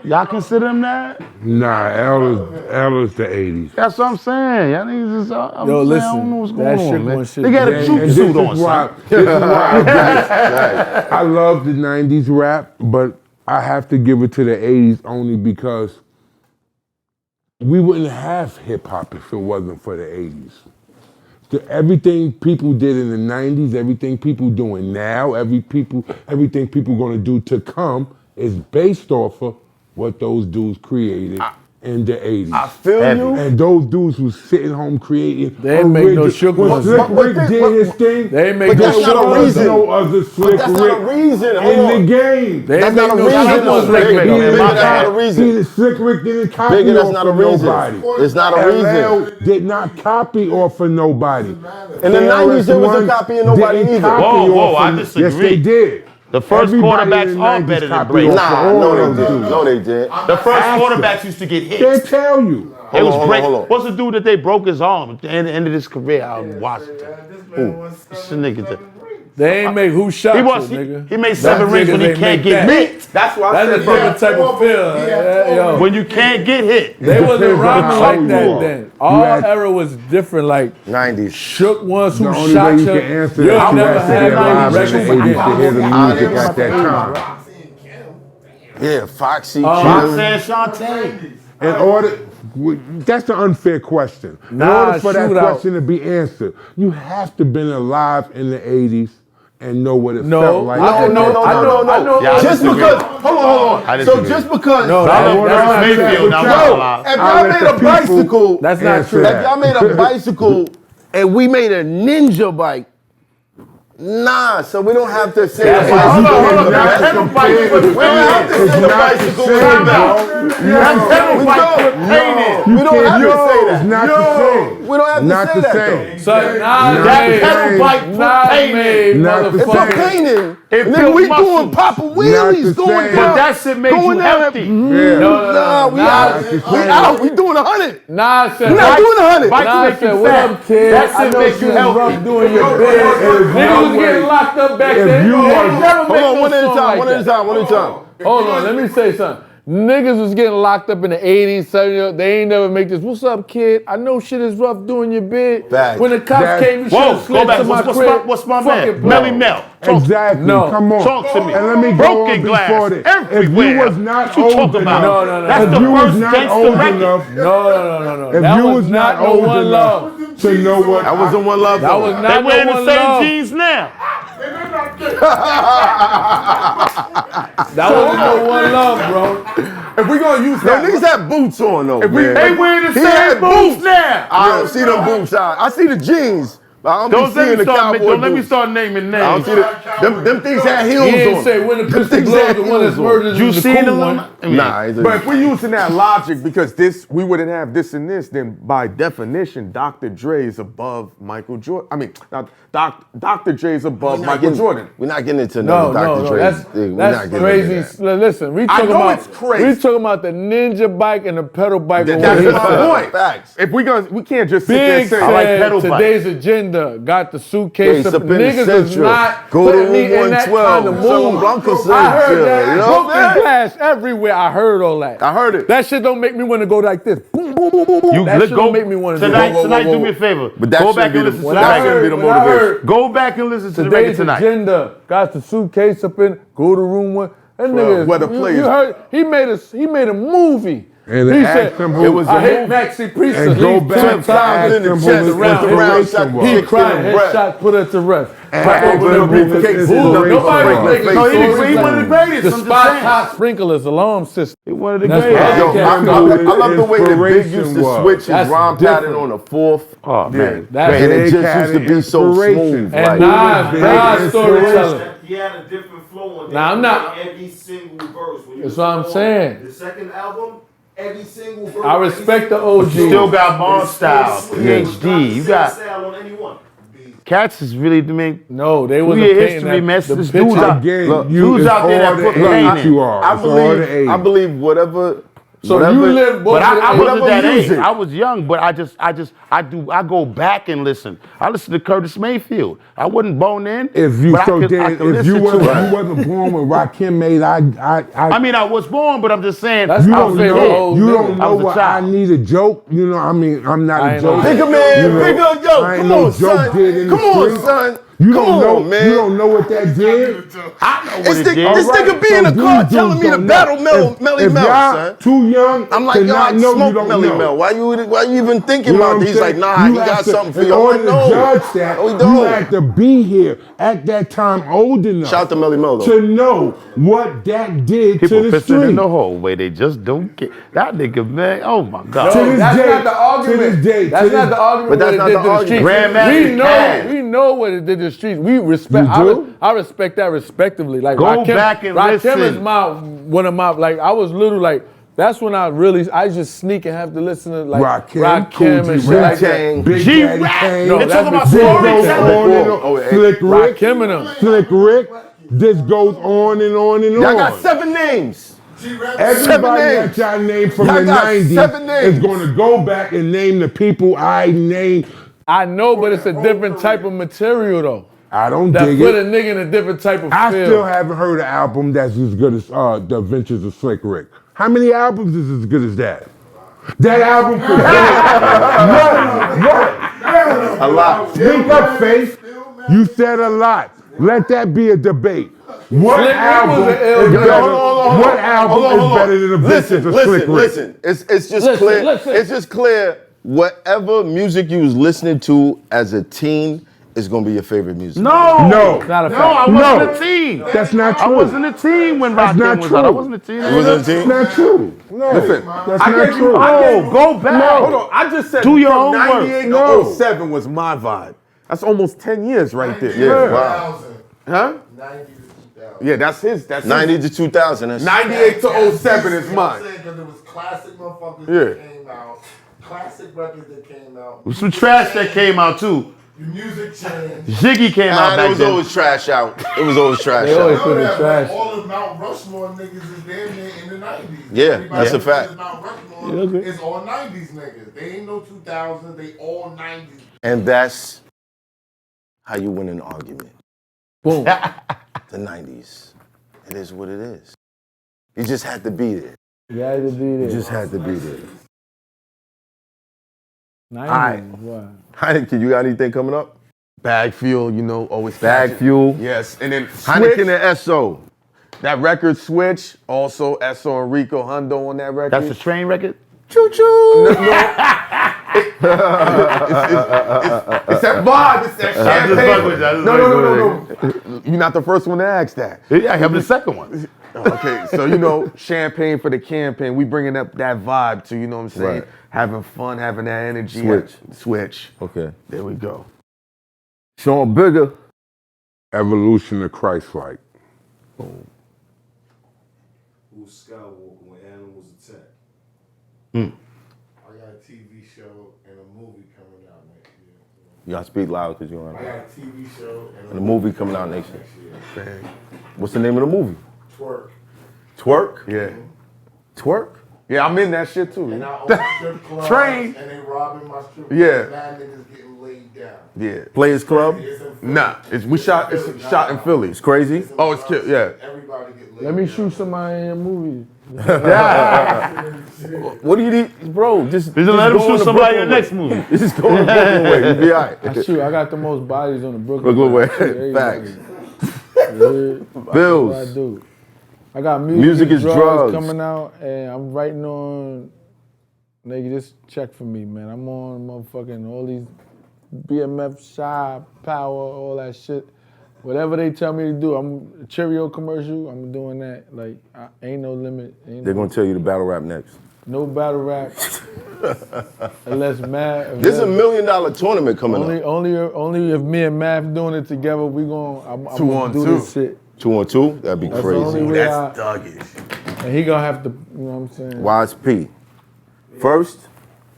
Y'all consider him that? Nah, L is the 80s. That's what I'm saying. Y'all niggas is, I'm Yo, saying, listen, I don't know what's that going shit on, man. going shit They got a down. troop And suit on, son. this is why I love the 90s rap, but I have to give it to the 80s only because we wouldn't have hip hop if it wasn't for the 80s. Everything people did in the 90s, everything people doing now, everything people gonna do to come is based off of what those dudes created in the 80s. I feel you. And those dudes was sitting home creating. They ain't make no sugar When ones. Slick Rick did his thing, They ain't make But no that's sugar not a ones. reason. no other Slick That's not a Rick reason. Hold in on. the game. They That's ain't not make a no reason. sugar though. ones like Bigger, that. that's not a See, reason. the Slick Rick didn't copy Bigger, that's off not of a reason. nobody. It's not a LL reason. did not copy off of nobody. In the 90s, there wasn't KRS-One copying nobody didn't either. copy Whoa, off I of- disagree. Yes, they did. The first Everybody quarterbacks in the are 90s better than copied Brady. off of Nah, all no, those they didn't. dudes. No, they did. The first Ask quarterbacks used to get They hits. tell you. It was Hold on, Brady. hold on. What's the dude that they broke his arm at the end of his career out in Washington? This nigga. They ain't make who shot He you, was. nigga. He made 7 Them rings when niggas he ain't can't make get that. hit. That's why I That's a said different type of feel. Yo. When you can't get hit. They wasn't depends on rhyming how like old that you are. then. Our had- era was different. Like 90s. shook ones who The only shot way you you. can answer You'll that, you never have to have be no alive in the records 80s to again. hear the music at that time. Yeah, Foxy. Fox and Shantae. In order, that's the unfair question. In Nah, order for that shootout. question to be answered, you have to been alive in the 80s and know what it No, felt like. I know. Yeah, I Just disagree. because, hold I on. So disagree. just because, No, I love that's not Curtis true. Mayfield. Now, Yo, I'm if I'll y'all let made the a people bicycle, That's not answer true. that. if y'all made a bicycle and we made a ninja bike, nah, so we don't have to say That's the why- bicycle. hold on. That pedal bike was We don't have to It's say the not the bicycle. same, was bro. about. That pedal We bike don't. put pain in. We don't have to say It's that. not the same. We don't have to Not say the that same. Son, Not That the pedal same. bike put Nah, pain in. made, Not the It put motherfucker. same. pain in. It And built then we muscles. doing Papa Not wheelies, the going same. down. But that shit makes you going down healthy. Yeah. Nah, we Nah, out. not the We same. out. We doing 100. Nah, said, We're not doing 100. Bikes Nah, make you said, what fat. up, kid? That I shit know makes you you was healthy. rough doing your bid. If Niggas was you getting was- locked up back if then. you They was- ain't never Hold make on, no one at a song time, like one at a that. time, one at a time. Hold on, let me say something. Niggas was getting locked up in the 80s, 70s. They ain't never make this. What's up, kid? I know shit is rough doing your bid. Facts. When the cops That- came, you should Whoa, have go slid back. to my What's crib. my Fucking man? play. Melly Mel. Exactly. No. Come on. Talk to me. And let me go Broken on glass before that. everywhere. If you was not What you old talking enough, about? No. That's if the you was first not gangster old record. enough, No. if That you was was not not no old one enough love. to know what That was the one love. That was They not wearing no the one same love. jeans now. That wasn't no one love, bro. If we gonna use No, that, niggas had boots on though, man. They wearing the He same had boots now. I don't see them boots. I see the jeans. But I don't Don't be let seeing me the start. cowboy Don't let me boots. start naming I don't names. see them things had He heels didn't on. say when the Them pistol things blows, had the one that's heels on. murdered You is the seen cool them? one. I mean, Nah, but if we're using that logic, because we wouldn't have this and this, then by definition, Dr. Dre is above Michael Jordan. I mean, Dr. Dre is above Michael Jordan. We're not getting into No, Dr. Dre. that's crazy. Listen, we I talking know about it's crazy. we talking about the ninja bike and the pedal bike. That's on one my side. point. Facts. If we can't just sit there Big and say, said like pedal bike. today's agenda got the suitcase Case up. up in the Niggas is Central. not Go to putting me room in that 112. kind of Some mood. Blanca I heard Central, that. you know Broken what I'm saying? glass everywhere. I heard all that. I heard it. That shit don't make me want to go like this. Boom, boom, boom, boom, boom. You That let shit go don't make me want to do tonight. that. Tonight, do me a favor. But that Go shouldn't back be and the- listen to When the I That shouldn't be heard, the when I motivation. heard Go back and listen to the record today's tonight. agenda got the suitcase up in, go to room one. That nigga, where the you players- heard, he made a movie. And he ask said, them who- It was I a hit movie. Maxi Priest and to go leave back 10 to times ask in the them who chest his around him. inspiration was. He crying, in the headshot, put her to rest. And Back ask over them the who his briefcase. inspiration Nobody was was. making No, he stories one of the like greatest. the I'm just spot saying. hot sprinklers alarm system. He one of the That's greatest. what Yo, Okay, I love the way that Big used inspiration to was. switch his That's rhyme pattern different. on the fourth. Oh man, That's And it Big just had used to be so inspiration. smooth. And Like, Nas storytelling. He had a different flow on Now, I'm not- every single verse. When you That's what I'm listen saying. on The second album, every single verse. I respect the OG. you still got Bond style, It's PhD. You got style on anyone. Cats is really the main. No, they Through wasn't your painting history, that. man, The this picture. dude's out- Again, Look, you dudes it's out there that all put the pain age in. you are. I It's all the believe age. whatever So Whatever- you live both But I of wasn't that age. music. I was young, but I go back and listen. I listen to Curtis Mayfield. I wasn't born in. If you but so I could then, if listen you to wasn't, it. you wasn't born when Rakim made, I mean, I was born, but I'm just saying. That's you my don't favorite know. old You nigga. don't I know was a what I child. need a joke. You know, I mean, I'm not I a ain't joke. know. Pick a man, You know, pick a yo. I ain't Come no on, joke son. did in the Come on, street. son. You Come don't know, on, man. You don't know what that did. I know what This it nigga, did. this nigga be in the So car these telling dudes me to don't battle know. Melly If Mel, y'all son. too young I'm like, to yo, not I know, you smoke don't Melly know. Mel. Why you even thinking You know about what this? I'm He's like, saying? nah, You he have got to- something for in you. I'm order like, to no. judge that, No, he you don't. had to be here at that time old enough Shout out to Melly Mel, though. to know what that did People to the pissing street. in the hallway. They just don't get that nigga, man. Oh my God. To No, this that's day- not the argument. to this day, That's to not this- the argument. But that's what it not did the to the argument. streets. Grandmaster We know what it did to the streets. We respect. You I respect that respectively. Like Go Rakim, back and Rakim listen. is one of my like. I was little like. That's when I just sneak and have to listen to like Rakim, Cool G and shit Rap, like that. Big G Daddy Rap. Kane. No, They're that's talking about before- This goes storytelling. on and on. Slick Rick, Rakim and them. Slick Rick. This goes on and on and Y'all on. got 7 names. Everybody names. that y'all name from Y'all the got 90s 7 names. is going to go back and name the people I named. I know, but it's a different type of material though. I don't That dig put a it. nigga in a different type of I feel. still haven't heard an album that's as good as The Adventures of Slick Rick. How many albums is as good as that? That album could What? A lot. Speak up, Faith. You said a lot. Let that be a debate. What Slick Rick album was an ill is dude. better? Hold on. What album is better than Adventures of Slick Rick? Listen. It's just Listen, clear. listen. It's just clear. Whatever music you was listening to as a teen is gonna be your favorite music. No. No. Not a No, fact. I wasn't No. a teen. That's not I true. wasn't a teen when That's Rakim not was out. I true. wasn't a teen. You wasn't a That's teen? not true. No. Listen, That's not true. Oh, go back. Hold on, I just said Do your from homework. 98 No. to 07 was my vibe. That's almost 10 years right there. Yeah. Wow. Huh? 90 to 2000. Yeah, that's his. 90 to 2000. That's 98 to 07 is You know what I'm mine. saying? Because there was classic motherfuckers Yeah. that came out, classic records that came out. There was some trash that came out too. The music changed. Ziggy came out Nah, back it was then. always trash out. It was always trash They always out. put Know the that, trash. All the Mount Rushmore niggas is damn near in the 90s. Yeah, Everybody that's a that fact. says Mount Rushmore is all 90s niggas. They ain't no 2000s. They all 90s. And that's how you win an argument. Boom. The 90s. It is what it is. You just had to be there. You had to be You there. just had to be there. 90s, what? Heineken, you got anything coming up? Bag Fuel, you know, always Bag catch it. Fuel. Yes, and then Heineken Switch, and SO. that record Switch, also SO and Rico Hundo on that record. That's a train record. Choo choo. It's that vibe. It's that I'm just fucking with you, champagne. I'm just No. fucking You're not the first one to ask that. Yeah, I'm the second one. Okay, so you know, champagne for the campaign. We bringing up that vibe to, you know what I'm saying? Right. Having fun, having that energy. Switch. Okay. There we go. Sean Bigger. Evolution of Christ-like. Who's Skywalker when animals attack? I got a TV show and a movie coming out next year. You gotta speak loud because you I on. got a TV show and And a movie coming out next year. What's the name of the movie? Twerk. Twerk. Yeah. Twerk? Yeah, I'm in that shit too. And I own strip clubs Train. and they robbing my strip Yeah. clubs. Mad niggas getting laid down. Yeah. Players Club. It's in Philly. Nah, it's shot in Philly. It's crazy. It's in Oh, it's Philly. cute, yeah. Everybody get laid Let me down. shoot somebody in a movie. What do you need, bro? Just Let him go on shoot the somebody in Brooklyn the next way. movie. You just go on the Brooklyn way. You be all right. Shoot, I got the most bodies on the Brooklyn. Brooklyn way. Shoot everybody. Facts. Yeah. What I Bills. do. I got Music is drugs. coming out, and I'm writing on. Nigga, just check for me, man. I'm on motherfucking all these BMF, Shy, Power, all that shit. Whatever they tell me to do, I'm Cheerio commercial. I'm doing that. Like, ain't no limit. They're gonna tell you to battle rap next. No battle rap. Unless Mav. There's $1 million tournament coming up. Only if me and Mav doing it together, I'm 2 gonna on do 2. this shit. 2-on-2. That'd be That's the crazy. only way Duggish. and he gonna have to, you know what I'm saying? Wise P. First,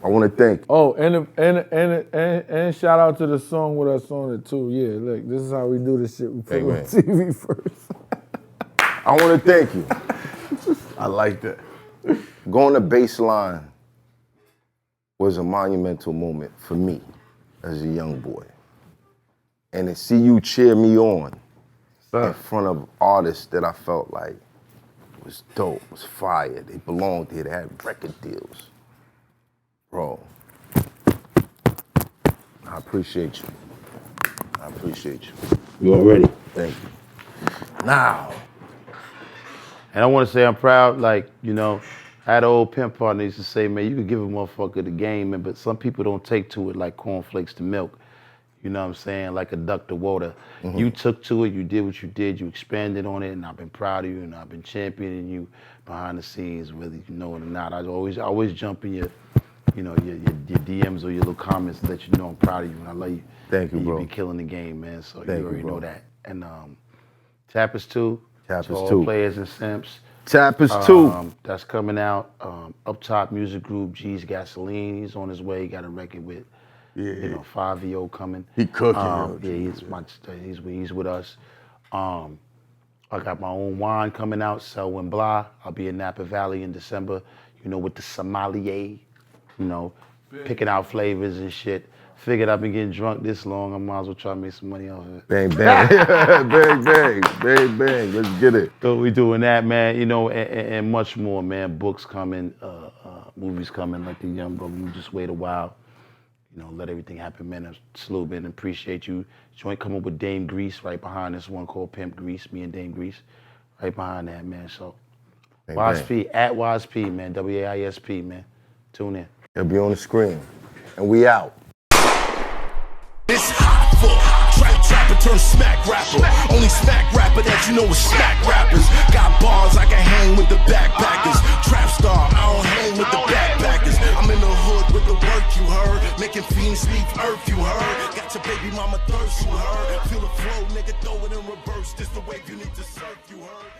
I want to thank. Oh, and shout out to the song with us on it too. Yeah, look, this is how we do this shit. We put it on Amen. TV first. I want to thank you. I like that. Going to Baseline was a monumental moment for me as a young boy. And to see you cheer me on in front of artists that I felt like was dope, was fire, they belonged here, they had record deals. Bro, I appreciate you. I appreciate you. You already. Thank you. Now. And I want to say I'm proud, like, you know, I had an old pimp partner used to say, man, you could give a motherfucker the game, man, but some people don't take to it like cornflakes to milk. You know what I'm saying? Like a duck to water. Mm-hmm. You took to it, you did what you did, you expanded on it, and I've been proud of you, and I've been championing you behind the scenes, whether you know it or not. I always jump in your, you know, your DMs or your little comments to let you know I'm proud of you and I love you. Thank you, and bro. You be killing the game, man. So Thank you already you, bro. know that. And Chapters 2. Chapters to all 2. Players and Simps. Chapters 2. That's coming out. Up Top Music Group, G's Gasoline. He's on his way. He got a record with, you know, 5VO coming. He cooking. He's with us. I got my own wine coming out, Selwyn Blah. I'll be in Napa Valley in December, you know, with the sommelier, you know, picking out flavors and shit. Figured I've been getting drunk this long, I might as well try to make some money off of it. Bang, bang. Bang, bang. Bang, bang. Let's get it. So we doing that, man, you know, and much more, man. Books coming, movies coming, like the young brother. You just wait a while. You know, let everything happen, man. I salute, man. Appreciate you. Joint coming with Dame Grease right behind this one called Pimp Grease, me and Dame Grease. Right behind that, man. So, WASP, at WASP, man. WAISP, man. Tune in. It'll be on the screen. And we out. It's Hoffa, trapper turn smack rapper. Only smack rapper that you know is smack rappers. Got bars, I can hang with the backpackers. Trap star, I don't hang with the backpackers. I'm in the hood with the work you heard. Making fiends leave earth you heard. Got your baby mama thirst you heard. Feel the flow, nigga, throw it in reverse. This the wave you need to surf you heard.